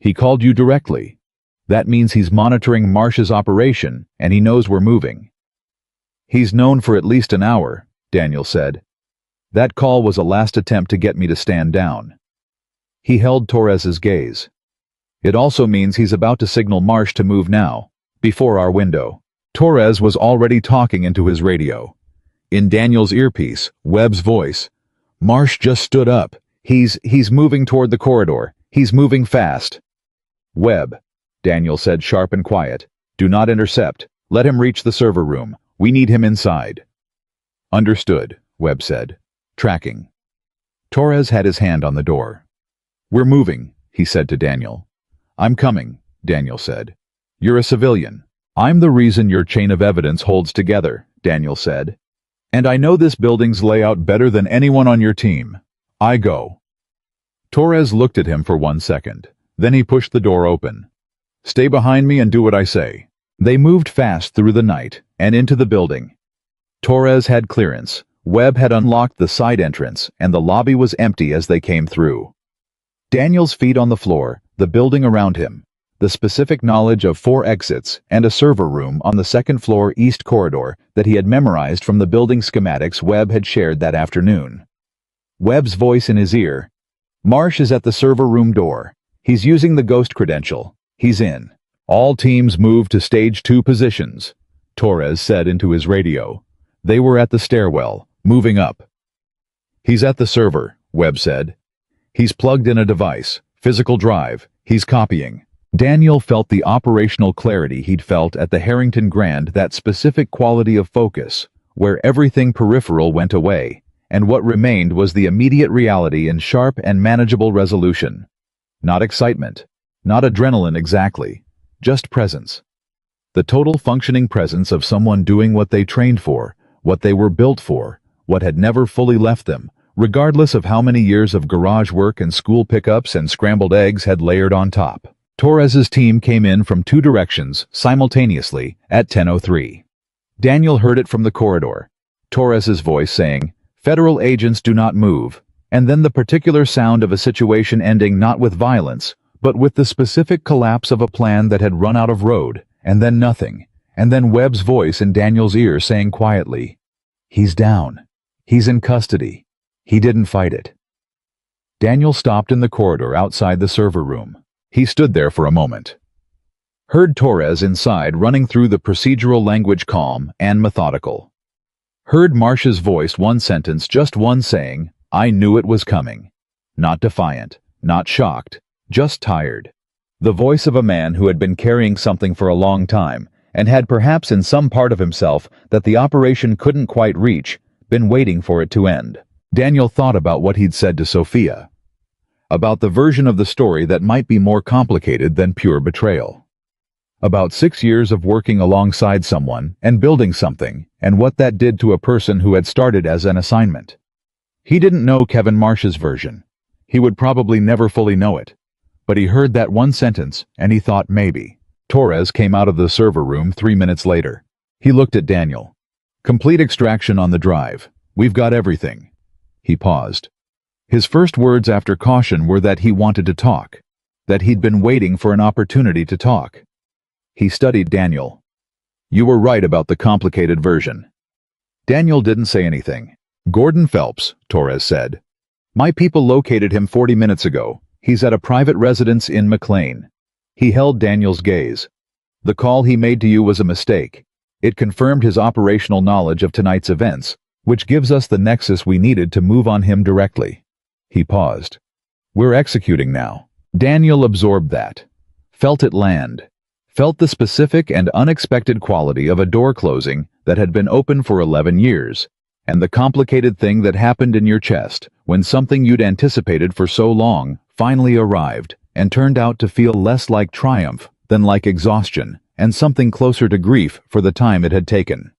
"He called you directly. That means he's monitoring Marsh's operation, and he knows we're moving." "He's known for at least an hour," Daniel said. "That call was a last attempt to get me to stand down." He held Torres's gaze. "It also means he's about to signal Marsh to move now, before our window." Torres was already talking into his radio. In Daniel's earpiece, Webb's voice. "Marsh just stood up. He's moving toward the corridor. He's moving fast." "Webb," Daniel said, sharp and quiet. "Do not intercept. Let him reach the server room. We need him inside." "Understood," Webb said. "Tracking." Torres had his hand on the door. "We're moving," he said to Daniel. "I'm coming," Daniel said. "You're a civilian." "I'm the reason your chain of evidence holds together," Daniel said. "And I know this building's layout better than anyone on your team. I go." Torres looked at him for 1 second. Then he pushed the door open. "Stay behind me and do what I say." They moved fast through the night and into the building. Torres had clearance. Webb had unlocked the side entrance, and the lobby was empty as they came through. Daniel's feet on the floor, the building around him, the specific knowledge of 4 exits and a server room on the second-floor east corridor that he had memorized from the building schematics Webb had shared that afternoon. Webb's voice in his ear. "Marsh is at the server room door. He's using the ghost credential. He's in. All teams move to stage 2 positions," Torres said into his radio. They were at the stairwell, moving up. "He's at the server," Webb said. "He's plugged in a device, physical drive. He's copying." Daniel felt the operational clarity he'd felt at the Harrington Grand, that specific quality of focus, where everything peripheral went away, and what remained was the immediate reality in sharp and manageable resolution. Not excitement, not adrenaline exactly, just presence. The total functioning presence of someone doing what they trained for, what they were built for, what had never fully left them, regardless of how many years of garage work and school pickups and scrambled eggs had layered on top. Torres's team came in from 2 directions, simultaneously, at 10:03. Daniel heard it from the corridor. Torres's voice saying, "Federal agents do not move," and then the particular sound of a situation ending not with violence, but with the specific collapse of a plan that had run out of road, and then nothing, And then Webb's voice in Daniel's ear saying quietly, "He's down. He's in custody. He didn't fight it." Daniel stopped in the corridor outside the server room. He stood there for a moment. Heard Torres inside running through the procedural language calm and methodical. Heard Marsh's voice one sentence, just one, saying, "I knew it was coming." Not defiant, not shocked, just tired. The voice of a man who had been carrying something for a long time, and had perhaps in some part of himself that the operation couldn't quite reach, been waiting for it to end. Daniel thought about what he'd said to Sophia. About the version of the story that might be more complicated than pure betrayal. About 6 years of working alongside someone and building something, and what that did to a person who had started as an assignment. He didn't know Kevin Marsh's version. He would probably never fully know it. But he heard that one sentence, and he thought maybe. Torres came out of the server room 3 minutes later. He looked at Daniel. "Complete extraction on the drive. We've got everything." He paused. His first words after caution were that he wanted to talk, that he'd been waiting for an opportunity to talk. He studied Daniel. "You were right about the complicated version." Daniel didn't say anything. "Gordon Phelps," Torres said. "My people located him 40 minutes ago. He's at a private residence in McLean." He held Daniel's gaze. "The call he made to you was a mistake. It confirmed his operational knowledge of tonight's events, which gives us the nexus we needed to move on him directly." He paused. "We're executing now." Daniel absorbed that. Felt it land. Felt the specific and unexpected quality of a door closing that had been open for 11 years, and the complicated thing that happened in your chest when something you'd anticipated for so long finally arrived and turned out to feel less like triumph than like exhaustion, and something closer to grief for the time it had taken.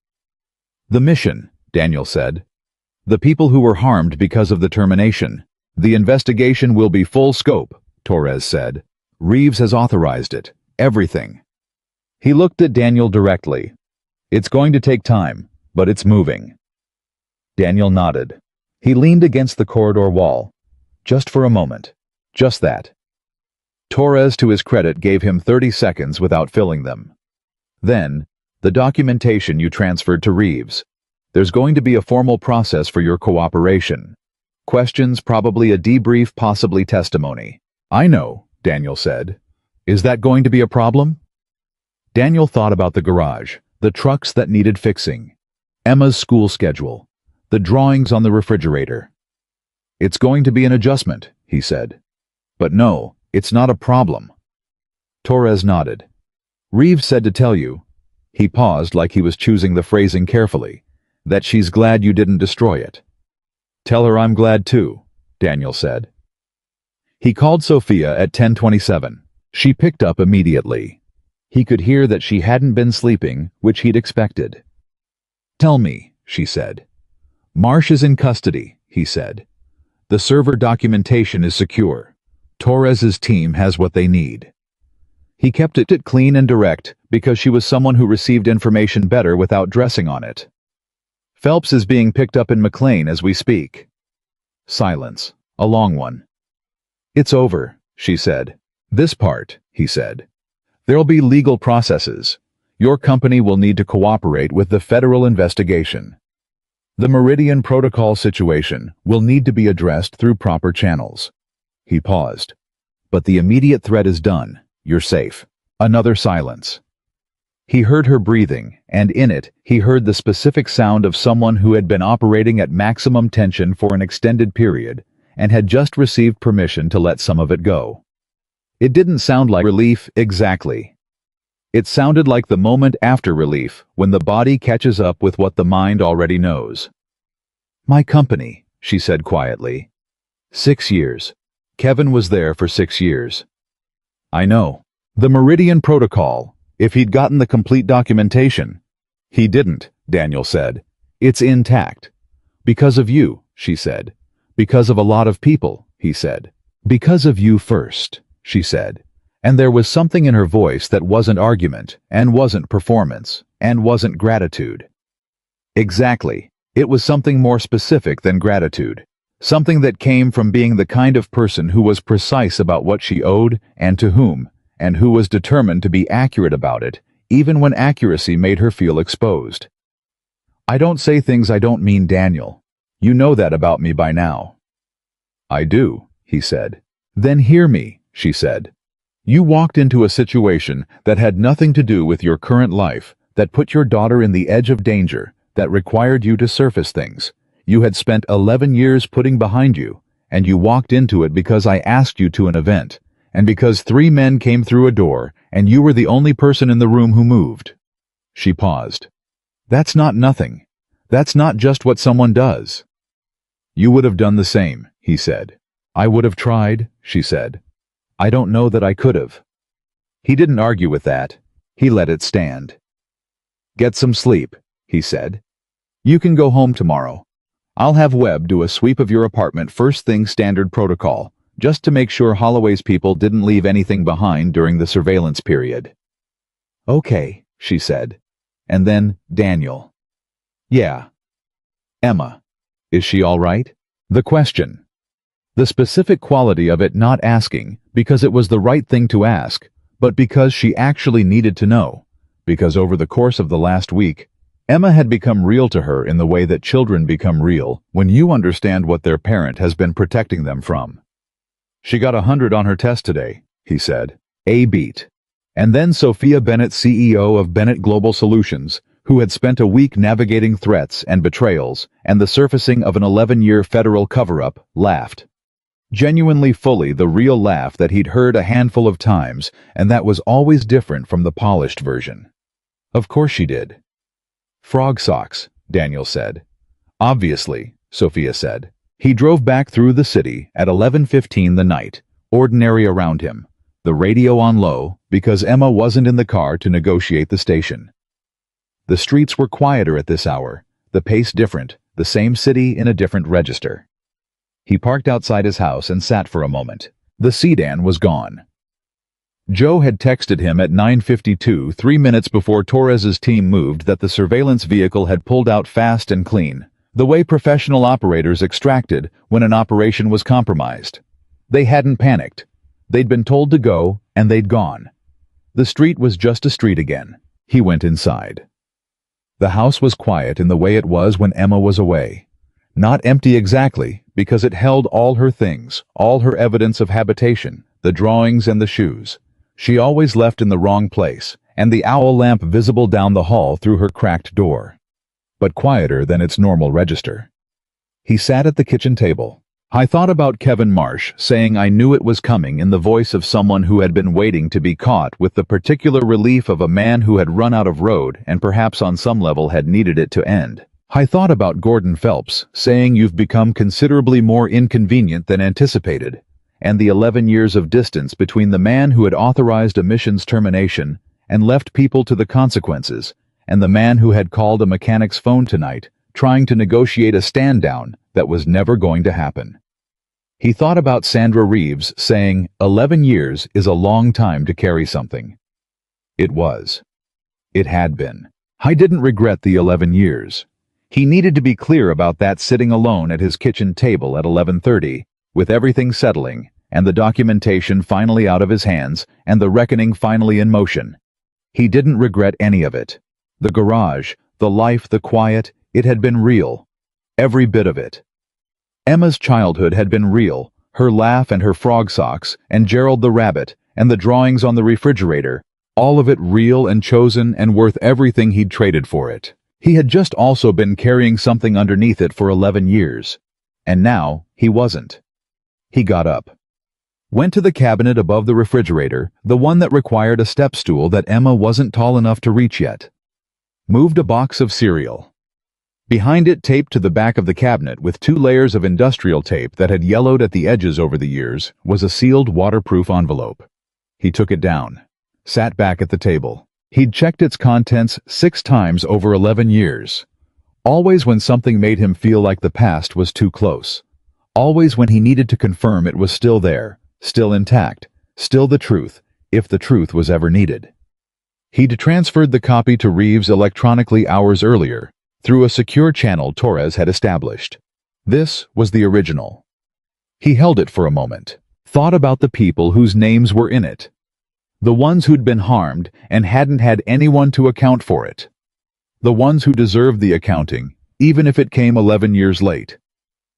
"The mission," Daniel said. "The people who were harmed because of the termination. The investigation will be full scope," Torres said. "Reeves has authorized it. Everything." He looked at Daniel directly. "It's going to take time, but it's moving." Daniel nodded. He leaned against the corridor wall. Just for a moment. Just that. Torres, to his credit, gave him 30 seconds without filling them. "Then, the documentation you transferred to Reeves. There's going to be a formal process for your cooperation. Questions, probably a debrief, possibly testimony." "I know," Daniel said. "Is that going to be a problem?" Daniel thought about the garage, the trucks that needed fixing, Emma's school schedule, the drawings on the refrigerator. "It's going to be an adjustment," he said. "But no, it's not a problem." Torres nodded. "Reeves said to tell you," he paused like he was choosing the phrasing carefully, "that she's glad you didn't destroy it." "Tell her I'm glad too," Daniel said. He called Sophia at 10:27. She picked up immediately. He could hear that she hadn't been sleeping, which he'd expected. "Tell me," she said. "Marsh is in custody," he said. "The server documentation is secure. Torres's team has what they need." He kept it clean and direct because she was someone who received information better without dressing on it. "Phelps is being picked up in McLean as we speak." Silence. A long one. "It's over," she said. "This part," he said. "There'll be legal processes. Your company will need to cooperate with the federal investigation. The Meridian Protocol situation will need to be addressed through proper channels." He paused. "But the immediate threat is done. You're safe." Another silence. He heard her breathing, and in it, he heard the specific sound of someone who had been operating at maximum tension for an extended period and had just received permission to let some of it go. It didn't sound like relief exactly. It sounded like the moment after relief, when the body catches up with what the mind already knows. "My company," she said quietly. 6 years. Kevin was there for 6 years. "I know. The Meridian Protocol, if he'd gotten the complete documentation." "He didn't," Daniel said. "It's intact." "Because of you," she said. "Because of a lot of people," he said. "Because of you first," she said. And there was something in her voice that wasn't argument, and wasn't performance, and wasn't gratitude. Exactly. It was something more specific than gratitude. Something that came from being the kind of person who was precise about what she owed and to whom, and who was determined to be accurate about it, even when accuracy made her feel exposed. "I don't say things I don't mean, Daniel. You know that about me by now." "I do," he said. "Then hear me," she said. "You walked into a situation that had nothing to do with your current life, that put your daughter in the edge of danger, that required you to surface things you had spent 11 years putting behind you, and you walked into it because I asked you to an event, and because 3 men came through a door, and you were the only person in the room who moved." She paused. "That's not nothing. That's not just what someone does." "You would have done the same," he said. "I would have tried," she said. "I don't know that I could have." He didn't argue with that. He let it stand. "Get some sleep," he said. "You can go home tomorrow. I'll have Webb do a sweep of your apartment first thing, standard protocol, just to make sure Holloway's people didn't leave anything behind during the surveillance period." "Okay," she said. And then, "Daniel." "Yeah." "Emma. Is she all right?" The question. The specific quality of it, not asking because it was the right thing to ask, but because she actually needed to know, because over the course of the last week, Emma had become real to her in the way that children become real when you understand what their parent has been protecting them from. "She got 100 on her test today," he said. "A beat." And then Sophia Bennett, CEO of Bennett Global Solutions, who had spent a week navigating threats and betrayals and the surfacing of an 11-year federal cover-up, laughed. Genuinely fully the real laugh that he'd heard a handful of times, and that was always different from the polished version. Of course she did. "Frog socks," Daniel said. "Obviously," Sophia said. He drove back through the city at 11:15 the night, ordinary around him, the radio on low, because Emma wasn't in the car to negotiate the station. The streets were quieter at this hour, the pace different, the same city in a different register. He parked outside his house and sat for a moment. The sedan was gone. Joe had texted him at 9:52, 3 minutes before Torres's team moved, that the surveillance vehicle had pulled out fast and clean, the way professional operators extracted when an operation was compromised. They hadn't panicked. They'd been told to go, and they'd gone. The street was just a street again. He went inside. The house was quiet in the way it was when Emma was away. Not empty exactly, because it held all her things, all her evidence of habitation, the drawings and the shoes. She always left in the wrong place, and the owl lamp visible down the hall through her cracked door. But quieter than its normal register. He sat at the kitchen table. I thought about Kevin Marsh saying "I knew it was coming" in the voice of someone who had been waiting to be caught, with the particular relief of a man who had run out of road and perhaps on some level had needed it to end. I thought about Gordon Phelps saying "You've become considerably more inconvenient than anticipated," and the 11 years of distance between the man who had authorized a mission's termination and left people to the consequences, and the man who had called a mechanic's phone tonight, trying to negotiate a stand-down that was never going to happen. He thought about Sandra Reeves saying 11 years is a long time to carry something. It was. It had been. I didn't regret the 11 years. He needed to be clear about that, sitting alone at his kitchen table at 11:30, with everything settling, and the documentation finally out of his hands, and the reckoning finally in motion. He didn't regret any of it. The garage, the life, the quiet, it had been real. Every bit of it. Emma's childhood had been real, her laugh and her frog socks, and Gerald the rabbit, and the drawings on the refrigerator, all of it real and chosen and worth everything he'd traded for it. He had just also been carrying something underneath it for 11 years. And now, he wasn't. He got up. Went to the cabinet above the refrigerator, the one that required a step stool that Emma wasn't tall enough to reach yet. Moved a box of cereal. Behind it, taped to the back of the cabinet with 2 layers of industrial tape that had yellowed at the edges over the years, was a sealed waterproof envelope. He took it down. Sat back at the table. He'd checked its contents 6 times over 11 years. Always when something made him feel like the past was too close. Always when he needed to confirm it was still there, still intact, still the truth, if the truth was ever needed. He'd transferred the copy to Reeves electronically hours earlier, through a secure channel Torres had established. This was the original. He held it for a moment, thought about the people whose names were in it. The ones who'd been harmed and hadn't had anyone to account for it. The ones who deserved the accounting, even if it came 11 years late.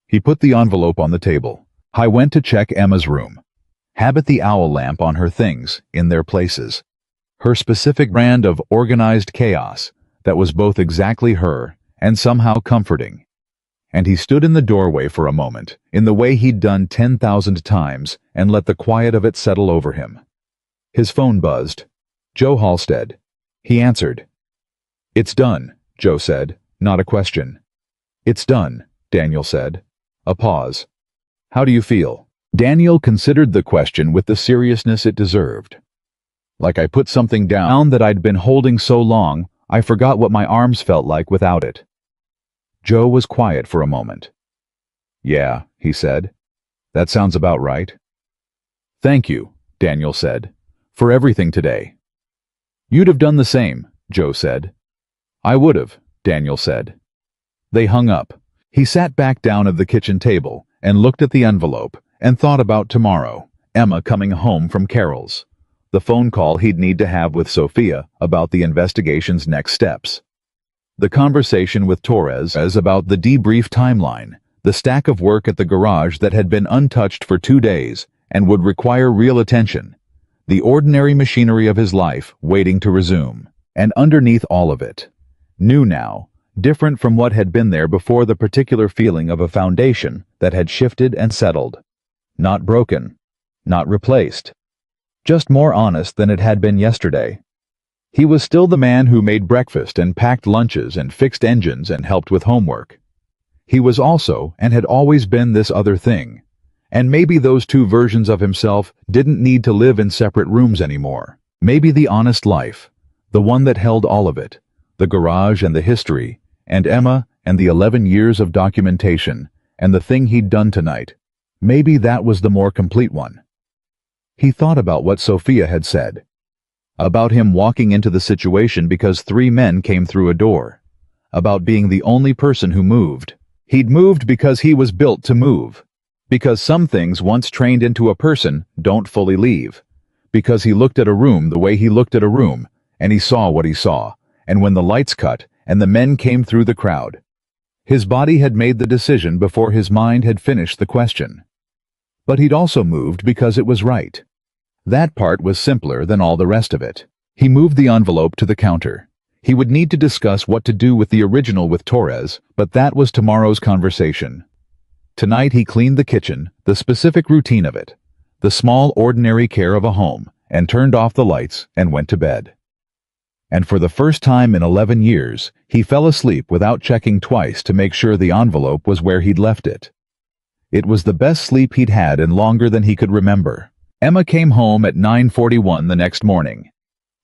He put the envelope on the table. I went to check Emma's room. Habit the owl lamp on her things, in their places. Her specific brand of organized chaos that was both exactly her and somehow comforting. And he stood in the doorway for a moment, in the way he'd done 10,000 times, and let the quiet of it settle over him. His phone buzzed. Joe Halstead. He answered. "It's done," Joe said, not a question. "It's done," Daniel said. A pause. "How do you feel?" Daniel considered the question with the seriousness it deserved. "Like I put something down that I'd been holding so long, I forgot what my arms felt like without it." Joe was quiet for a moment. "Yeah," he said. "That sounds about right." "Thank you," Daniel said, "for everything today." "You'd have done the same," Joe said. "I would have," Daniel said. They hung up. He sat back down at the kitchen table and looked at the envelope and thought about tomorrow, Emma coming home from Carol's, the phone call he'd need to have with Sophia about the investigation's next steps, the conversation with Torres about the debrief timeline, the stack of work at the garage that had been untouched for 2 days and would require real attention, the ordinary machinery of his life waiting to resume, and underneath all of it, new now, different from what had been there before, the particular feeling of a foundation that had shifted and settled. Not broken, not replaced, just more honest than it had been yesterday. He was still the man who made breakfast and packed lunches and fixed engines and helped with homework. He was also, and had always been, this other thing. And maybe those two versions of himself didn't need to live in separate rooms anymore. Maybe the honest life, the one that held all of it, the garage and the history, and Emma and the 11 years of documentation, and the thing he'd done tonight, maybe that was the more complete one. He thought about what Sophia had said. About him walking into the situation because 3 men came through a door. About being the only person who moved. He'd moved because he was built to move. Because some things once trained into a person don't fully leave. Because he looked at a room the way he looked at a room, and he saw what he saw, and when the lights cut and the men came through the crowd. His body had made the decision before his mind had finished the question. But he'd also moved because it was right. That part was simpler than all the rest of it. He moved the envelope to the counter. He would need to discuss what to do with the original with Torres, but that was tomorrow's conversation. Tonight he cleaned the kitchen, the specific routine of it, the small ordinary care of a home, and turned off the lights and went to bed. And for the first time in 11 years, he fell asleep without checking twice to make sure the envelope was where he'd left it. It was the best sleep he'd had in longer than he could remember. Emma came home at 9:41 the next morning.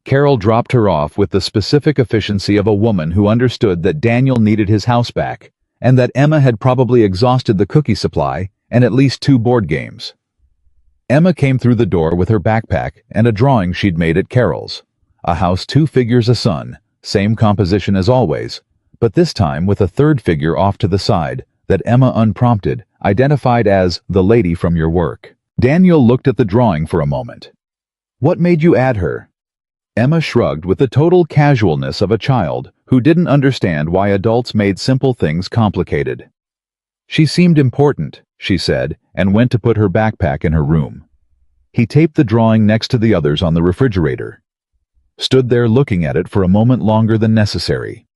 Carol dropped her off with the specific efficiency of a woman who understood that Daniel needed his house back, and that Emma had probably exhausted the cookie supply and at least 2 board games. Emma came through the door with her backpack and a drawing she'd made at Carol's. A house 2 figures a son, same composition as always, but this time with a 3rd figure off to the side that Emma, unprompted, identified as the lady from your work. Daniel looked at the drawing for a moment. "What made you add her?" Emma shrugged with the total casualness of a child who didn't understand why adults made simple things complicated. "She seemed important," she said, and went to put her backpack in her room. He taped the drawing next to the others on the refrigerator. Stood there looking at it for a moment longer than necessary.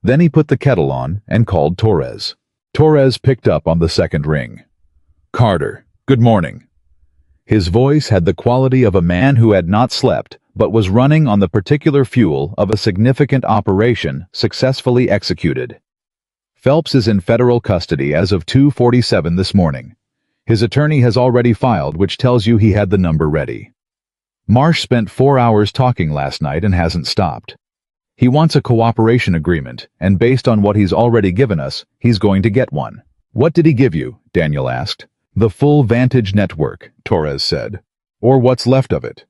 Then he put the kettle on and called Torres. Torres picked up on the 2nd ring. "Carter, good morning." His voice had the quality of a man who had not slept but was running on the particular fuel of a significant operation successfully executed. "Phelps is in federal custody as of 2:47 this morning. His attorney has already filed, which tells you he had the number ready. Marsh spent 4 hours talking last night and hasn't stopped. He wants a cooperation agreement, and based on what he's already given us, he's going to get one." "What did he give you?" Daniel asked. "The full Vantage network," Torres said. "Or what's left of it.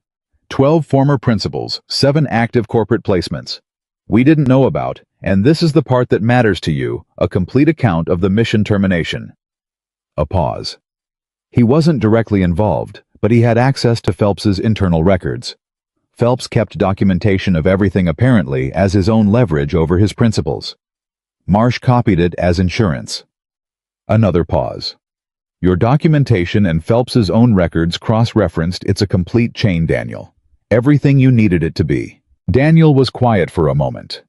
12 former principals, 7 active corporate placements. We didn't know about, and this is the part that matters to you, a complete account of the mission termination." A pause. He wasn't directly involved, but he had access to Phelps's internal records. Phelps kept documentation of everything apparently as his own leverage over his principals. Marsh copied it as insurance. Another pause. Your documentation and Phelps's own records cross-referenced. It's a complete chain, Daniel. Everything you needed it to be. Daniel was quiet for a moment.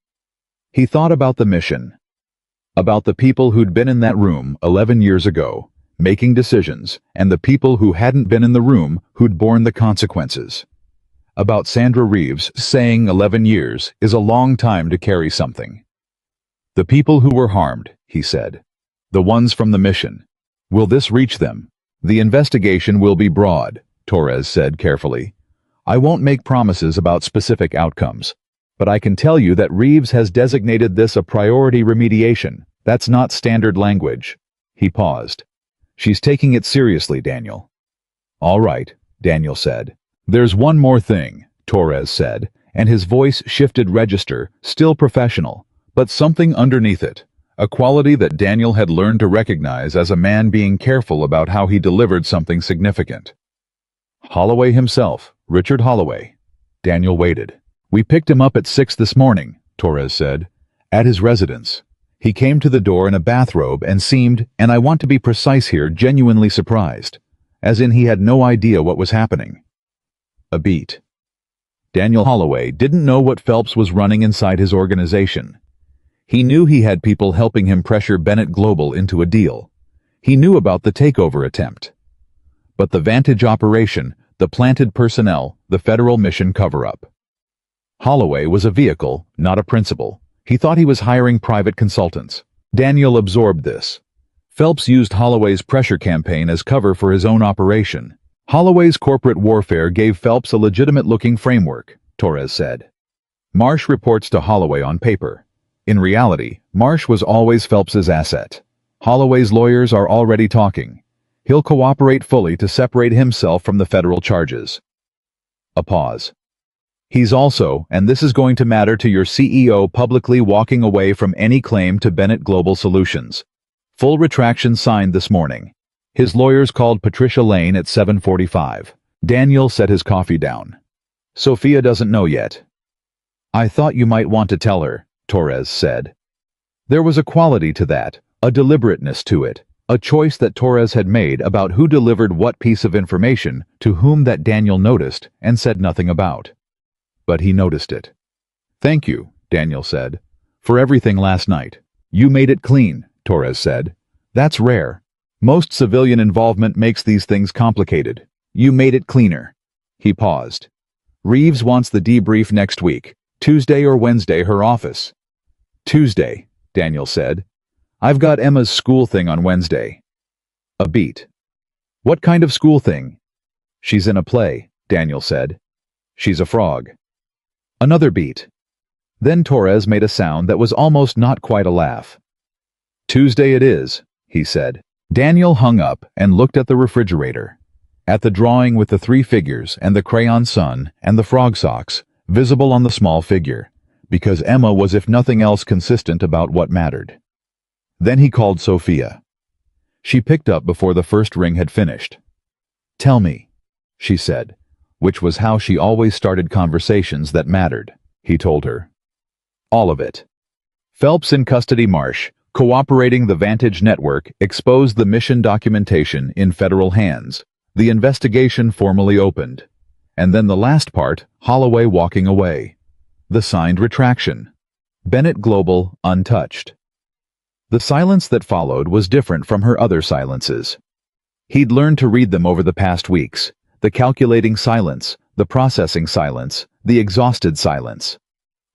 He thought about the mission. About the people who'd been in that room 11 years ago, making decisions, and the people who hadn't been in the room who'd borne the consequences. About Sandra Reeves saying 11 years is a long time to carry something. The people who were harmed, he said. The ones from the mission. Will this reach them? The investigation will be broad, Torres said carefully. I won't make promises about specific outcomes, but I can tell you that Reeves has designated this a priority remediation. That's not standard language. He paused. She's taking it seriously, Daniel. All right, Daniel said. There's one more thing, Torres said, and his voice shifted register, still professional, but something underneath it, a quality that Daniel had learned to recognize as a man being careful about how he delivered something significant. Holloway himself, Richard Holloway. Daniel waited. We picked him up at 6 this morning, Torres said, at his residence. He came to the door in a bathrobe and seemed, and I want to be precise here, genuinely surprised, as in he had no idea what was happening. A beat. Daniel Holloway didn't know what Phelps was running inside his organization. He knew he had people helping him pressure Bennett Global into a deal. He knew about the takeover attempt. But the Vantage operation, the planted personnel, the federal mission cover-up. Holloway was a vehicle, not a principal. He thought he was hiring private consultants. Daniel absorbed this. Phelps used Holloway's pressure campaign as cover for his own operation. Holloway's corporate warfare gave Phelps a legitimate-looking framework, Torres said. Marsh reports to Holloway on paper. In reality, Marsh was always Phelps's asset. Holloway's lawyers are already talking. He'll cooperate fully to separate himself from the federal charges. A pause. He's also, and this is going to matter to your CEO, publicly walking away from any claim to Bennett Global Solutions. Full retraction signed this morning. His lawyers called Patricia Lane at 7:45. Daniel set his coffee down. Sophia doesn't know yet. I thought you might want to tell her, Torres said. There was a quality to that, a deliberateness to it, a choice that Torres had made about who delivered what piece of information to whom that Daniel noticed and said nothing about. But he noticed it. Thank you, Daniel said, for everything last night. You made it clean, Torres said. That's rare. Most civilian involvement makes these things complicated. You made it cleaner. He paused. Reeves wants the debrief next week, Tuesday or Wednesday, her office. Tuesday, Daniel said. I've got Emma's school thing on Wednesday. A beat. What kind of school thing? She's in a play, Daniel said. She's a frog. Another beat. Then Torres made a sound that was almost not quite a laugh. Tuesday it is, he said. Daniel hung up and looked at the refrigerator. At the drawing with the 3 figures and the crayon sun and the frog socks, visible on the small figure, because Emma was if nothing else consistent about what mattered. Then he called Sophia. She picked up before the first ring had finished. Tell me, she said, which was how she always started conversations that mattered, he told her. All of it. Phelps in custody. Marsh, cooperating the Vantage network, exposed the mission documentation in federal hands. The investigation formally opened. And then the last part, Holloway walking away. The signed retraction. Bennett Global untouched. The silence that followed was different from her other silences. He'd learned to read them over the past weeks, the calculating silence, the processing silence, the exhausted silence.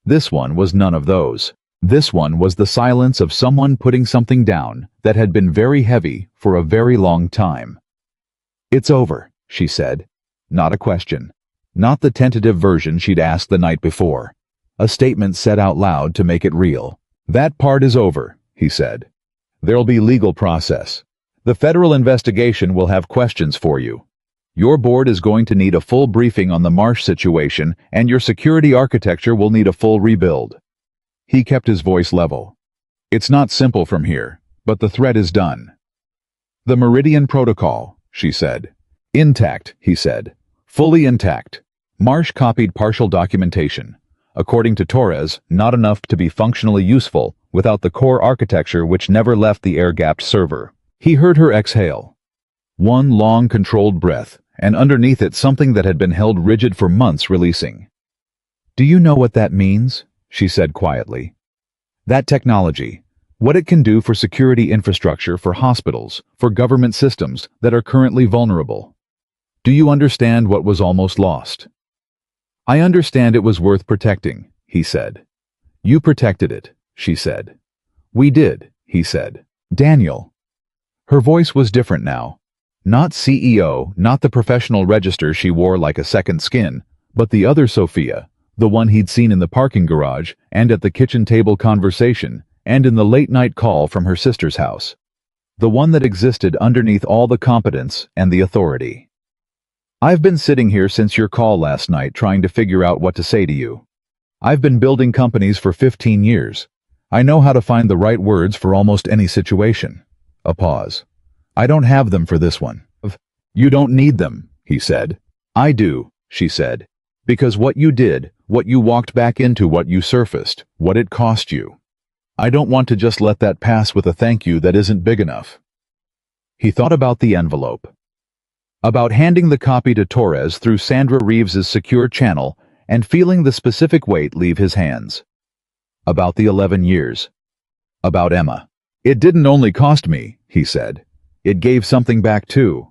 This one was none of those. This one was the silence of someone putting something down that had been very heavy for a very long time. It's over, she said. Not a question. Not the tentative version she'd asked the night before. A statement said out loud to make it real. That part is over, he said. There'll be legal process. The federal investigation will have questions for you. Your board is going to need a full briefing on the Marsh situation, and your security architecture will need a full rebuild. He kept his voice level. It's not simple from here, but the threat is done. The Meridian Protocol, she said. Intact, he said. Fully intact. Marsh copied partial documentation. According to Torres, not enough to be functionally useful without the core architecture which never left the air-gapped server. He heard her exhale. One long, controlled breath, and underneath it something that had been held rigid for months releasing. "Do you know what that means?" she said quietly. "That technology, what it can do for security infrastructure for hospitals, for government systems that are currently vulnerable. Do you understand what was almost lost?" "I understand it was worth protecting," he said. "You protected it," she said. "We did," he said. "Daniel." Her voice was different now. Not CEO, not the professional register she wore like a second skin, but the other Sophia, the one he'd seen in the parking garage and at the kitchen table conversation and in the late-night call from her sister's house. The one that existed underneath all the competence and the authority. "I've been sitting here since your call last night trying to figure out what to say to you. I've been building companies for 15 years. I know how to find the right words for almost any situation." A pause. "I don't have them for this one." "You don't need them," he said. "I do," she said. "Because what you did, what you walked back into, what you surfaced, what it cost you. I don't want to just let that pass with a thank you that isn't big enough." He thought about the envelope. About handing the copy to Torres through Sandra Reeves's secure channel and feeling the specific weight leave his hands. About the 11 years. About Emma. "It didn't only cost me," he said. "It gave something back too."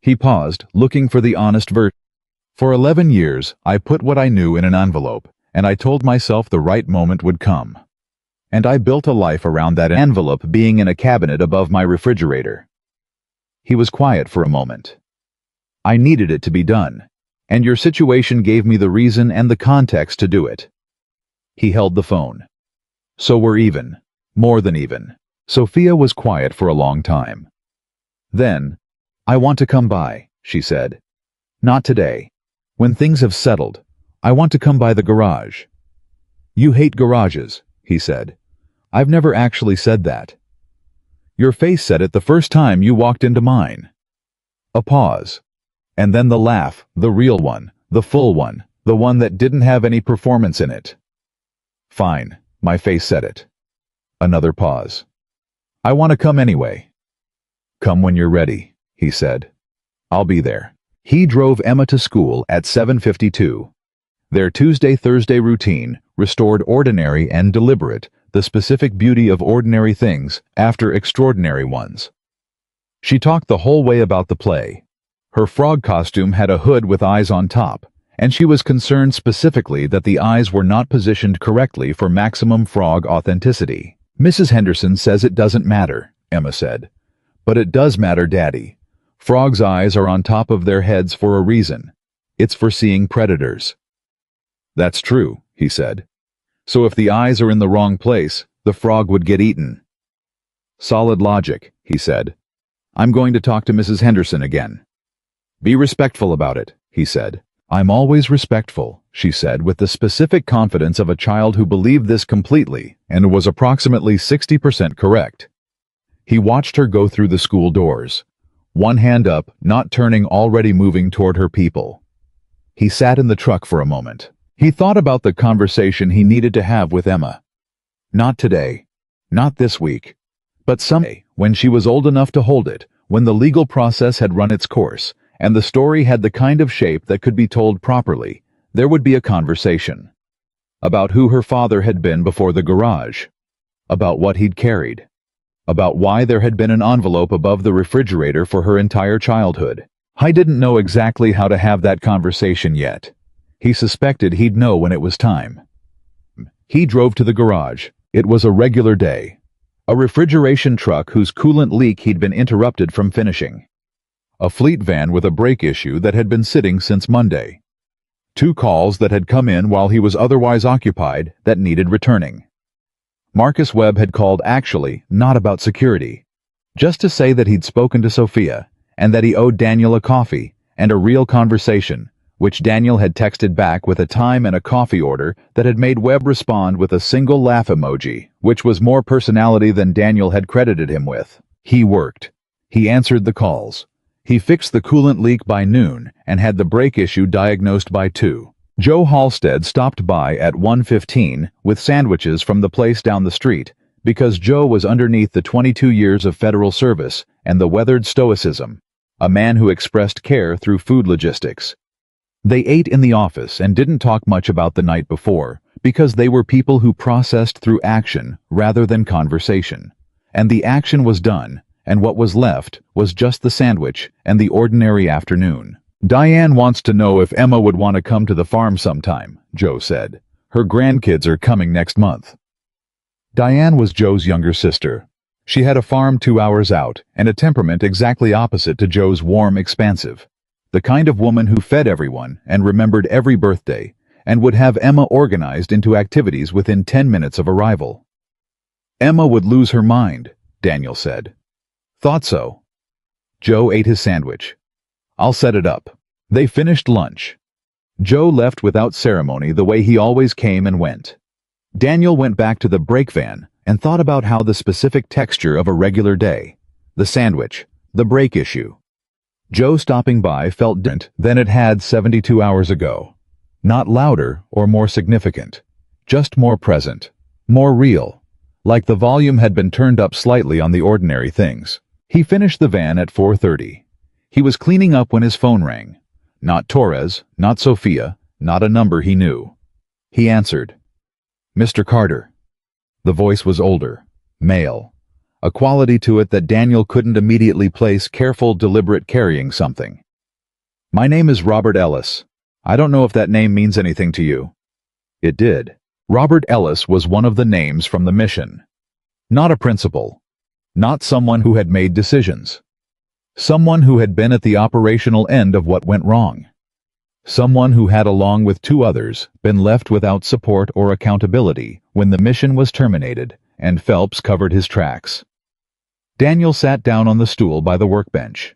He paused, looking for the honest version. "For 11 years, I put what I knew in an envelope, and I told myself the right moment would come. And I built a life around that envelope being in a cabinet above my refrigerator." He was quiet for a moment. "I needed it to be done, and your situation gave me the reason and the context to do it." He held the phone. "So we're even. More than even." Sophia was quiet for a long time. Then, "I want to come by," she said. "Not today. When things have settled, I want to come by the garage." "You hate garages," he said. "I've never actually said that." "Your face said it the first time you walked into mine." A pause. And then the laugh, the real one, the full one, the one that didn't have any performance in it. "Fine, my face said it." Another pause. "I want to come anyway." "Come when you're ready," he said. "I'll be there." He drove Emma to school at 7:52. Their Tuesday-Thursday routine restored ordinary and deliberate, the specific beauty of ordinary things after extraordinary ones. She talked the whole way about the play. Her frog costume had a hood with eyes on top, and she was concerned specifically that the eyes were not positioned correctly for maximum frog authenticity. "Mrs. Henderson says it doesn't matter," Emma said. "But it does matter, Daddy. Frogs' eyes are on top of their heads for a reason. It's for seeing predators." "That's true," he said. "So if the eyes are in the wrong place, the frog would get eaten." "Solid logic," he said. "I'm going to talk to Mrs. Henderson again." "Be respectful about it," he said. "I'm always respectful," she said with the specific confidence of a child who believed this completely and was approximately 60% correct. He watched her go through the school doors, one hand up, not turning, already moving toward her people. He sat in the truck for a moment. He thought about the conversation he needed to have with Emma. Not today, not this week, but someday, when she was old enough to hold it, when the legal process had run its course, and the story had the kind of shape that could be told properly, there would be a conversation. About who her father had been before the garage. About what he'd carried. About why there had been an envelope above the refrigerator for her entire childhood. I didn't know exactly how to have that conversation yet. He suspected he'd know when it was time. He drove to the garage. It was a regular day. A refrigeration truck whose coolant leak he'd been interrupted from finishing. A fleet van with a brake issue that had been sitting since Monday. 2 calls that had come in while he was otherwise occupied that needed returning. Marcus Webb had called, actually not about security, just to say that he'd spoken to Sophia and that he owed Daniel a coffee and a real conversation, which Daniel had texted back with a time and a coffee order that had made Webb respond with a single laugh emoji, which was more personality than Daniel had credited him with. He worked. He answered the calls. He fixed the coolant leak by noon and had the brake issue diagnosed by 2. Joe Halstead stopped by at 1:15 with sandwiches from the place down the street because Joe was underneath the 22 years of federal service and the weathered stoicism, a man who expressed care through food logistics. They ate in the office and didn't talk much about the night before because they were people who processed through action rather than conversation. And the action was done, and what was left was just the sandwich and the ordinary afternoon. Diane wants to know if Emma would want to come to the farm sometime, Joe said. Her grandkids are coming next month. Diane was Joe's younger sister. She had a farm 2 hours out and a temperament exactly opposite to Joe's warm, expansive. The kind of woman who fed everyone and remembered every birthday and would have Emma organized into activities within 10 minutes of arrival. Emma would lose her mind, Daniel said. Thought so. Joe ate his sandwich. I'll set it up. They finished lunch. Joe left without ceremony the way he always came and went. Daniel went back to the brake van and thought about how the specific texture of a regular day, the sandwich, the brake issue. Joe stopping by felt different than it had 72 hours ago. Not louder or more significant, just more present, more real, like the volume had been turned up slightly on the ordinary things. He finished the van at 4:30. He was cleaning up when his phone rang. Not Torres, not Sophia, not a number he knew. He answered. Mr. Carter. The voice was older, male, a quality to it that Daniel couldn't immediately place careful, deliberate carrying something. My name is Robert Ellis. I don't know if that name means anything to you. It did. Robert Ellis was one of the names from the mission. Not a principal. Not someone who had made decisions. Someone who had been at the operational end of what went wrong. Someone who had, along with 2 others, been left without support or accountability when the mission was terminated and Phelps covered his tracks. Daniel sat down on the stool by the workbench.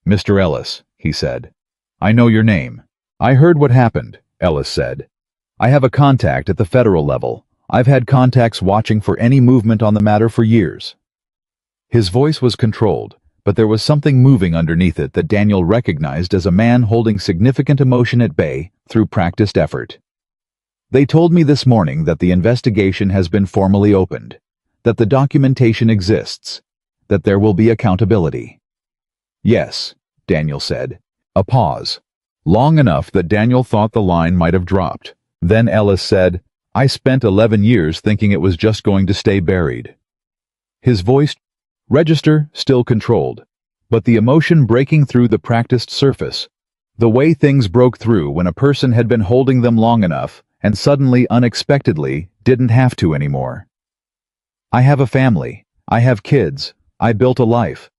Mr. Ellis, he said. I know your name. I heard what happened, Ellis said. I have a contact at the federal level. I've had contacts watching for any movement on the matter for years. His voice was controlled, but there was something moving underneath it that Daniel recognized as a man holding significant emotion at bay through practiced effort. They told me this morning that the investigation has been formally opened, that the documentation exists, that there will be accountability. Yes, Daniel said. A pause. Long enough that Daniel thought the line might have dropped. Then Ellis said, I spent 11 years thinking it was just going to stay buried. His voice, register still controlled, but the emotion breaking through the practiced surface, the way things broke through when a person had been holding them long enough and suddenly, unexpectedly, didn't have to anymore. I have a family, I have kids, I built a life,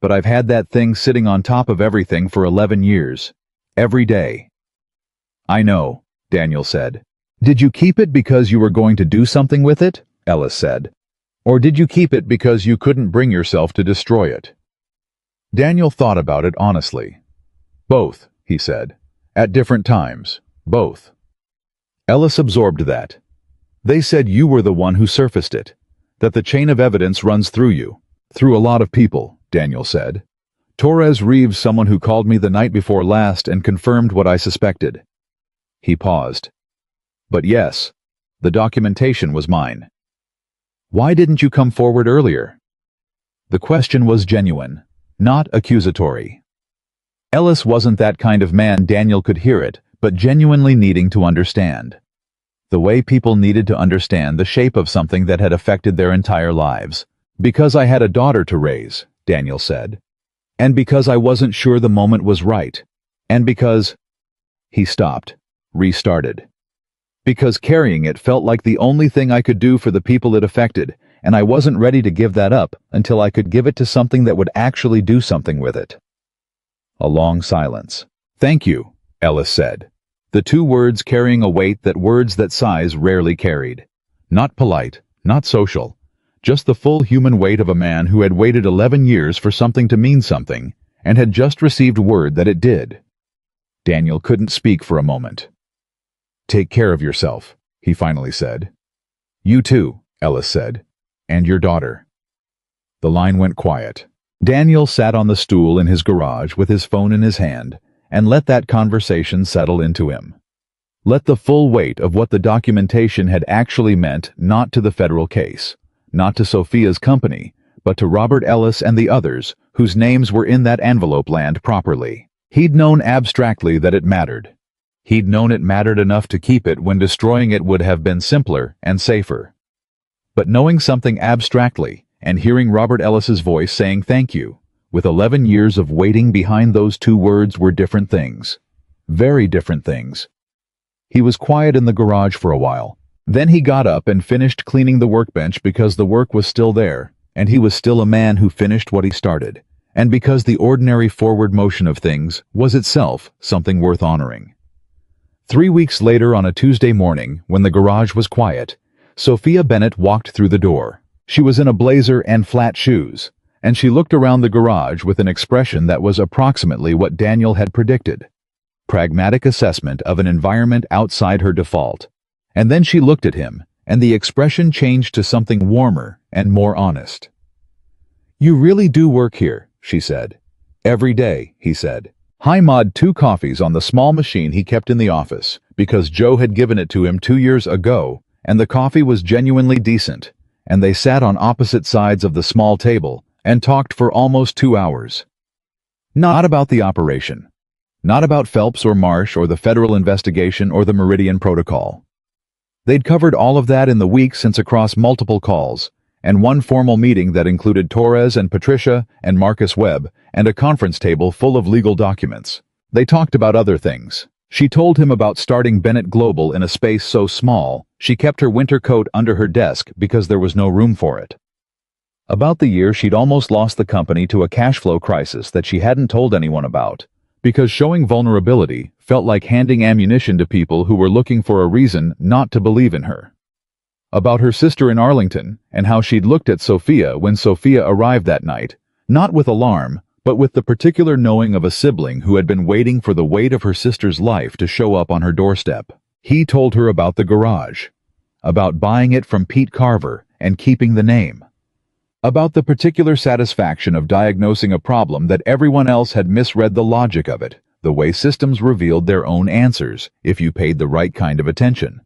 but I've had that thing sitting on top of everything for 11 years, every day. I know, Daniel said. Did you keep it because you were going to do something with it? Ellis said. Or did you keep it because you couldn't bring yourself to destroy it? Daniel thought about it honestly. Both, he said. At different times. Both. Ellis absorbed that. They said you were the one who surfaced it. That the chain of evidence runs through you. Through a lot of people, Daniel said. Torres Reeves, someone who called me the night before last and confirmed what I suspected. He paused. But yes, the documentation was mine. Why didn't you come forward earlier? The question was genuine, not accusatory. Ellis wasn't that kind of man. Daniel could hear it, but genuinely needing to understand. The way people needed to understand the shape of something that had affected their entire lives. Because I had a daughter to raise, Daniel said. And because I wasn't sure the moment was right. And because... He stopped, restarted. Because carrying it felt like the only thing I could do for the people it affected, and I wasn't ready to give that up until I could give it to something that would actually do something with it. A long silence. Thank you, Ellis said. The 2 words carrying a weight that words that size rarely carried. Not polite, not social, just the full human weight of a man who had waited 11 years for something to mean something, and had just received word that it did. Daniel couldn't speak for a moment. Take care of yourself, he finally said. You too, Ellis said. And your daughter. The line went quiet. Daniel sat on the stool in his garage with his phone in his hand and let that conversation settle into him. Let the full weight of what the documentation had actually meant not to the federal case, not to Sophia's company, but to Robert Ellis and the others whose names were in that envelope land properly. He'd known abstractly that it mattered. He'd known it mattered enough to keep it when destroying it would have been simpler and safer. But knowing something abstractly and hearing Robert Ellis's voice saying thank you, with 11 years of waiting behind those two words, were different things. Very different things. He was quiet in the garage for a while. Then he got up and finished cleaning the workbench because the work was still there, and he was still a man who finished what he started, and because the ordinary forward motion of things was itself something worth honoring. 3 weeks later, on a Tuesday morning, when the garage was quiet, Sophia Bennett walked through the door. She was in a blazer and flat shoes, and she looked around the garage with an expression that was approximately what Daniel had predicted. Pragmatic assessment of an environment outside her default. And then she looked at him, and the expression changed to something warmer and more honest. "You really do work here," she said. "Every day," he said. He made 2 coffees on the small machine he kept in the office, because Joe had given it to him 2 years ago, and the coffee was genuinely decent, and they sat on opposite sides of the small table and talked for almost 2 hours. Not about the operation. Not about Phelps or Marsh or the federal investigation or the Meridian Protocol. They'd covered all of that in the week since across multiple calls, and one formal meeting that included Torres and Patricia and Marcus Webb, and a conference table full of legal documents. They talked about other things. She told him about starting Bennett Global in a space so small, she kept her winter coat under her desk because there was no room for it. About the year she'd almost lost the company to a cash flow crisis that she hadn't told anyone about, because showing vulnerability felt like handing ammunition to people who were looking for a reason not to believe in her. About her sister in Arlington, and how she'd looked at Sophia when Sophia arrived that night, not with alarm, but with the particular knowing of a sibling who had been waiting for the weight of her sister's life to show up on her doorstep. He told her about the garage, about buying it from Pete Carver and keeping the name, about the particular satisfaction of diagnosing a problem that everyone else had misread the logic of it, the way systems revealed their own answers if you paid the right kind of attention.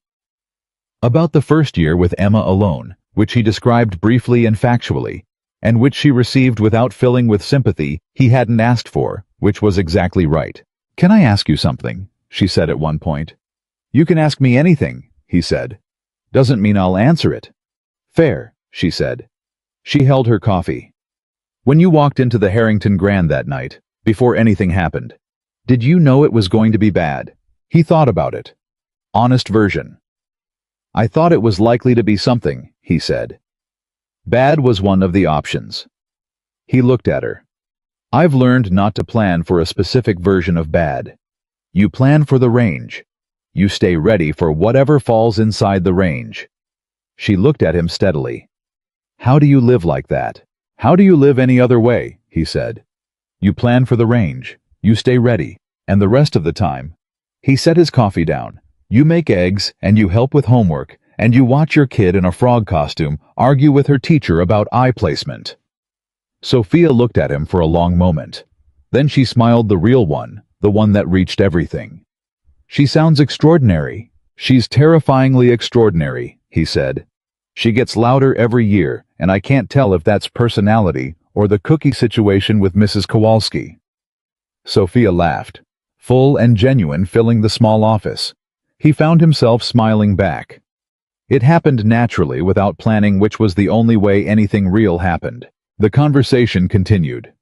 About the first year with Emma alone, which he described briefly and factually, and which she received without filling with sympathy he hadn't asked for, which was exactly right. "Can I ask you something?" she said at one point. "You can ask me anything," he said. "Doesn't mean I'll answer it." "Fair," she said. She held her coffee. "When you walked into the Harrington Grand that night, before anything happened, did you know it was going to be bad?" He thought about it. Honest version. "I thought it was likely to be something," he said. "Bad was one of the options." He looked at her. "I've learned not to plan for a specific version of bad. You plan for the range. You stay ready for whatever falls inside the range." She looked at him steadily. "How do you live like that? How do you live any other way?" he said. "You plan for the range. You stay ready. And the rest of the time." He set his coffee down. "You make eggs, and you help with homework, and you watch your kid in a frog costume argue with her teacher about eye placement." Sophia looked at him for a long moment. Then she smiled, the real one, the one that reached everything. "She sounds extraordinary." "She's terrifyingly extraordinary," he said. "She gets louder every year, and I can't tell if that's personality or the cookie situation with Mrs. Kowalski." Sophia laughed, full and genuine, filling the small office. He found himself smiling back. It happened naturally, without planning, which was the only way anything real happened. The conversation continued.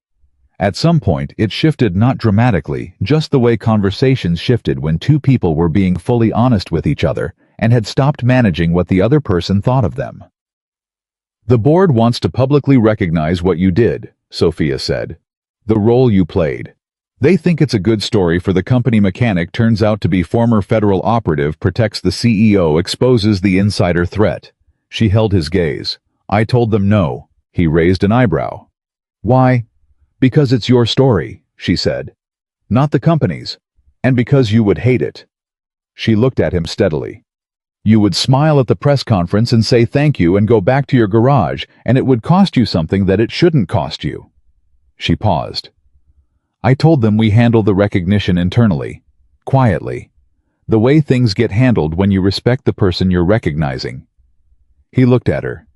At some point, it shifted, not dramatically, just the way conversations shifted when two people were being fully honest with each other and had stopped managing what the other person thought of them. "The board wants to publicly recognize what you did," Sophia said. "The role you played. They think it's a good story for the company. Mechanic turns out to be former federal operative, protects the CEO, exposes the insider threat." She held his gaze. "I told them no." He raised an eyebrow. "Why?" "Because it's your story," she said. "Not the company's. And because you would hate it." She looked at him steadily. "You would smile at the press conference and say thank you and go back to your garage, and it would cost you something that it shouldn't cost you." She paused. I told them we handle the recognition internally, quietly, the way things get handled when you respect the person you're recognizing. He looked at her.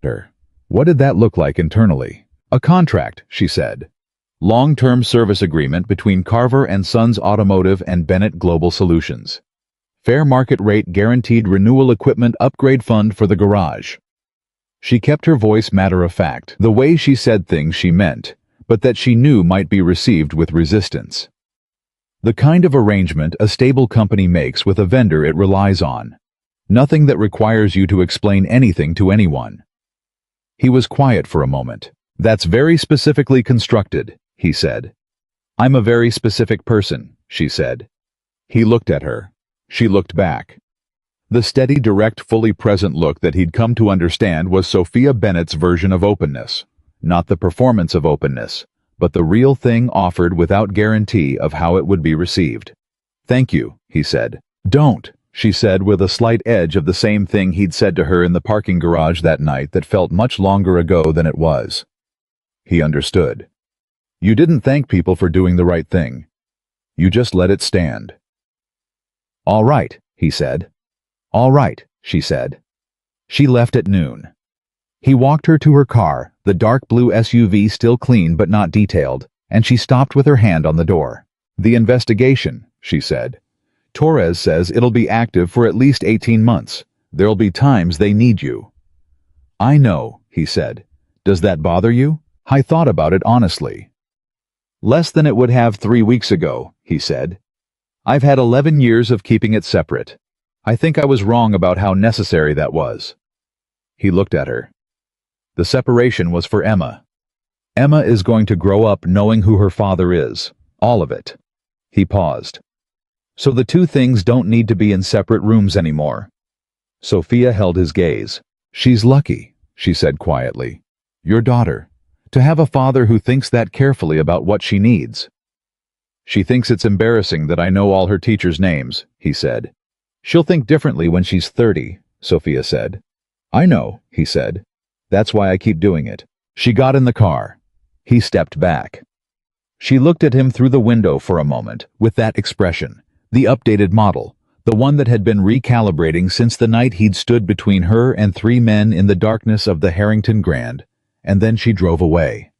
What did that look like internally? A contract, she said. Long-term service agreement between Carver and Sons Automotive and Bennett Global Solutions. Fair market rate guaranteed renewal equipment upgrade fund for the garage. She kept her voice matter-of-fact, the way she said things she meant, but that she knew might be received with resistance. The kind of arrangement a stable company makes with a vendor it relies on. Nothing that requires you to explain anything to anyone. He was quiet for a moment. That's very specifically constructed, he said. I'm a very specific person, she said. He looked at her. She looked back. The steady, direct, fully present look that he'd come to understand was Sophia Bennett's version of openness. Not the performance of openness, but the real thing offered without guarantee of how it would be received. Thank you, he said. Don't, she said with a slight edge of the same thing he'd said to her in the parking garage that night that felt much longer ago than it was. He understood. You didn't thank people for doing the right thing. You just let it stand. All right, he said. All right, she said. She left at noon. He walked her to her car, the dark blue SUV still clean but not detailed, and she stopped with her hand on the door. The investigation, she said. Torres says it'll be active for at least 18 months. There'll be times they need you. I know, he said. Does that bother you? I thought about it honestly. Less than it would have 3 weeks ago, he said. I've had 11 years of keeping it separate. I think I was wrong about how necessary that was. He looked at her. The separation was for Emma. Emma is going to grow up knowing who her father is. All of it. He paused. So the two things don't need to be in separate rooms anymore. Sophia held his gaze. She's lucky, she said quietly. Your daughter. To have a father who thinks that carefully about what she needs. She thinks it's embarrassing that I know all her teachers' names, he said. She'll think differently when she's 30, Sophia said. I know, he said. That's why I keep doing it. She got in the car. He stepped back. She looked at him through the window for a moment, with that expression, the updated model, the one that had been recalibrating since the night he'd stood between her and 3 men in the darkness of the Harrington Grand, and then she drove away.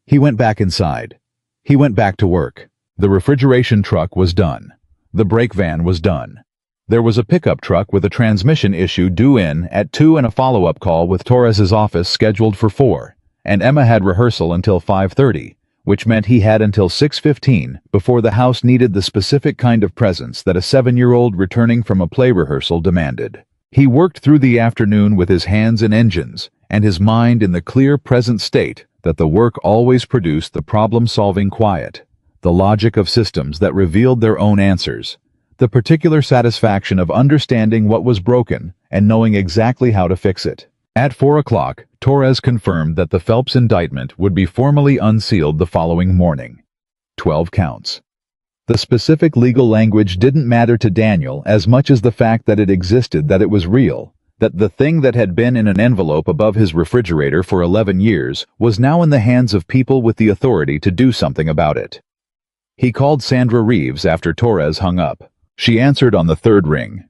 He went back inside. He went back to work. The refrigeration truck was done. The brake van was done. There was a pickup truck with a transmission issue due in at 2 and a follow-up call with Torres's office scheduled for 4, and Emma had rehearsal until 5:30, which meant he had until 6:15 before the house needed the specific kind of presence that a 7-year-old returning from a play rehearsal demanded. He worked through the afternoon with his hands in engines, and his mind in the clear present state that the work always produced the problem-solving quiet, the logic of systems that revealed their own answers, the particular satisfaction of understanding what was broken and knowing exactly how to fix it. At 4 o'clock, Torres confirmed that the Phelps indictment would be formally unsealed the following morning. 12 counts. The specific legal language didn't matter to Daniel as much as the fact that it existed, that it was real, that the thing that had been in an envelope above his refrigerator for 11 years was now in the hands of people with the authority to do something about it. He called Sandra Reeves after Torres hung up. She answered on the 3rd ring.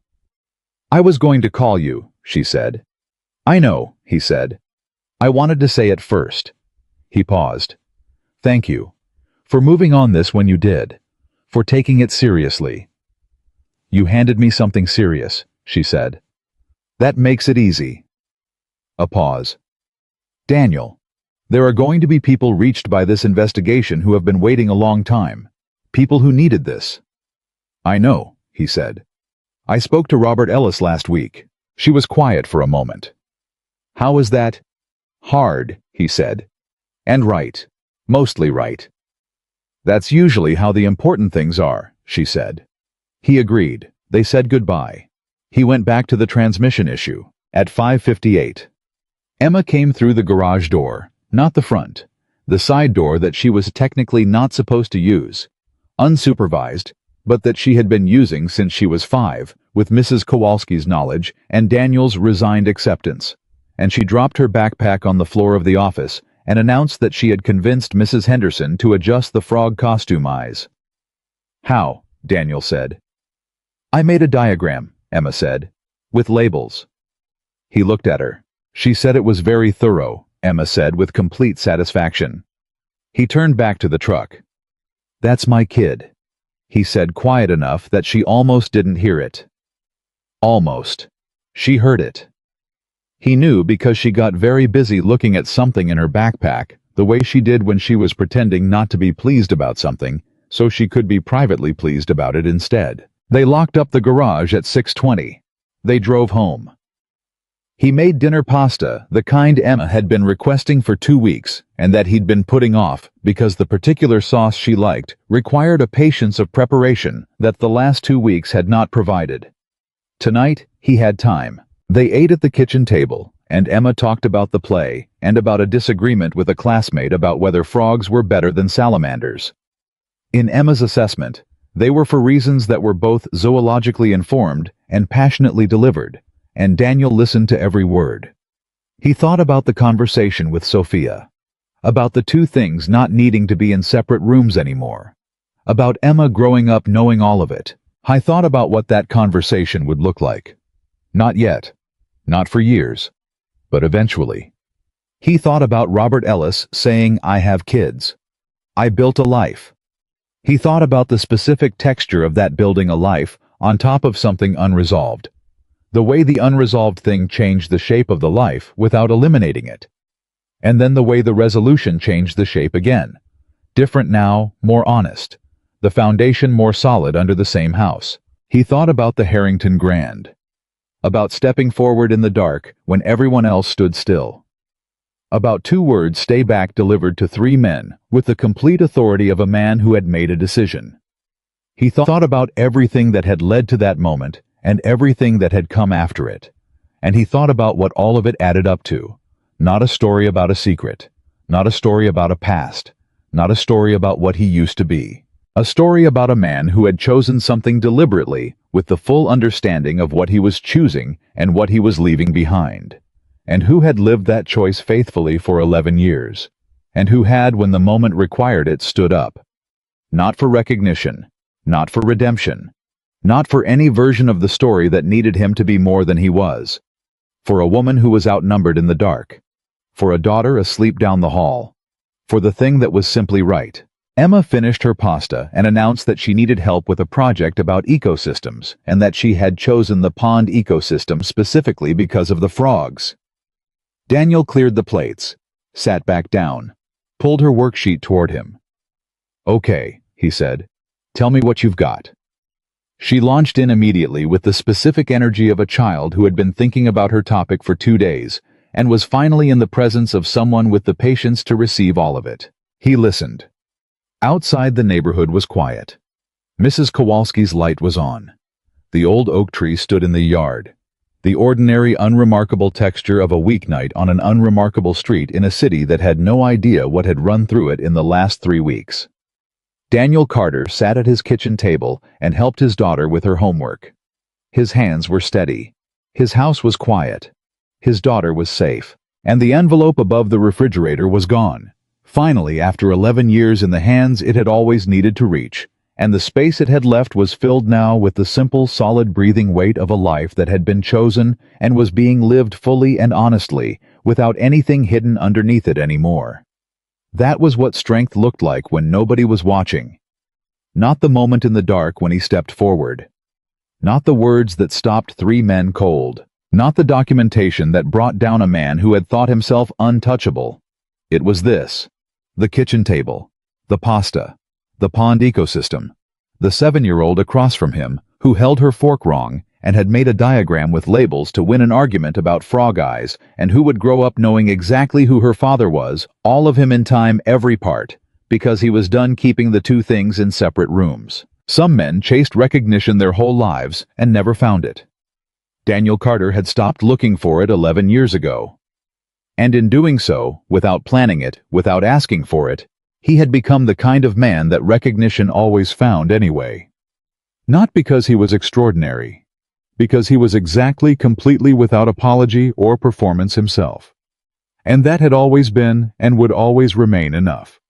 I was going to call you, she said. I know, he said. I wanted to say it first. He paused. Thank you. For moving on this when you did. For taking it seriously. You handed me something serious, she said. That makes it easy. A pause. Daniel, there are going to be people reached by this investigation who have been waiting a long time. People who needed this. I know, he said. I spoke to Robert Ellis last week. She was quiet for a moment. How is that? Hard, he said. And right. Mostly right. That's usually how the important things are, she said. He agreed. They said goodbye. He went back to the transmission issue. At 5:58. Emma came through the garage door, not the front, the side door that she was technically not supposed to use, unsupervised, but that she had been using since she was 5, with Mrs. Kowalski's knowledge and Daniel's resigned acceptance, and she dropped her backpack on the floor of the office and announced that she had convinced Mrs. Henderson to adjust the frog costume eyes. "How?" Daniel said. "I made a diagram," Emma said, "with labels." He looked at her. "She said it was very thorough," Emma said with complete satisfaction. He turned back to the truck. "That's my kid," he said, quiet enough that she almost didn't hear it. Almost. She heard it. He knew because she got very busy looking at something in her backpack, the way she did when she was pretending not to be pleased about something, so she could be privately pleased about it instead. They locked up the garage at 6:20. They drove home. He made dinner pasta, the kind Emma had been requesting for 2 weeks, and that he'd been putting off because the particular sauce she liked required a patience of preparation that the last 2 weeks had not provided. Tonight, he had time. They ate at the kitchen table, and Emma talked about the play and about a disagreement with a classmate about whether frogs were better than salamanders. In Emma's assessment, they were for reasons that were both zoologically informed and passionately delivered, and Daniel listened to every word. He thought about the conversation with Sophia, about the two things not needing to be in separate rooms anymore, about Emma growing up knowing all of it. I thought about what that conversation would look like. Not yet. Not for years. But eventually. He thought about Robert Ellis saying, "I have kids. I built a life." He thought about the specific texture of that building a life on top of something unresolved. The way the unresolved thing changed the shape of the life without eliminating it. And then the way the resolution changed the shape again. Different now, more honest. The foundation more solid under the same house. He thought about the Harrington Grand. About stepping forward in the dark when everyone else stood still. About 2 words, "stay back," delivered to 3 men with the complete authority of a man who had made a decision. He thought about everything that had led to that moment and everything that had come after it. And he thought about what all of it added up to. Not a story about a secret. Not a story about a past. Not a story about what he used to be. A story about a man who had chosen something deliberately with the full understanding of what he was choosing and what he was leaving behind, and who had lived that choice faithfully for 11 years, and who had, when the moment required it, stood up. Not for recognition, not for redemption, not for any version of the story that needed him to be more than he was. For a woman who was outnumbered in the dark. For a daughter asleep down the hall. For the thing that was simply right. Emma finished her pasta and announced that she needed help with a project about ecosystems and that she had chosen the pond ecosystem specifically because of the frogs. Daniel cleared the plates, sat back down, pulled her worksheet toward him. "Okay," he said. "Tell me what you've got." She launched in immediately with the specific energy of a child who had been thinking about her topic for 2 days and was finally in the presence of someone with the patience to receive all of it. He listened. Outside, the neighborhood was quiet. Mrs. Kowalski's light was on. The old oak tree stood in the yard. The ordinary, unremarkable texture of a weeknight on an unremarkable street in a city that had no idea what had run through it in the last 3 weeks. Daniel Carter sat at his kitchen table and helped his daughter with her homework. His hands were steady. His house was quiet. His daughter was safe. And the envelope above the refrigerator was gone. Finally, after 11 years in the hands it had always needed to reach, and the space it had left was filled now with the simple, solid breathing weight of a life that had been chosen and was being lived fully and honestly, without anything hidden underneath it anymore. That was what strength looked like when nobody was watching. Not the moment in the dark when he stepped forward. Not the words that stopped 3 men cold. Not the documentation that brought down a man who had thought himself untouchable. It was this. The kitchen table, the pasta, the pond ecosystem, the 7-year-old across from him who held her fork wrong and had made a diagram with labels to win an argument about frog eyes, and who would grow up knowing exactly who her father was, all of him in time, every part, because he was done keeping the 2 things in separate rooms. Some men chased recognition their whole lives and never found it. Daniel Carter had stopped looking for it 11 years ago. And in doing so, without planning it, without asking for it, he had become the kind of man that recognition always found anyway. Not because he was extraordinary, because he was exactly, completely without apology or performance himself. And that had always been and would always remain enough.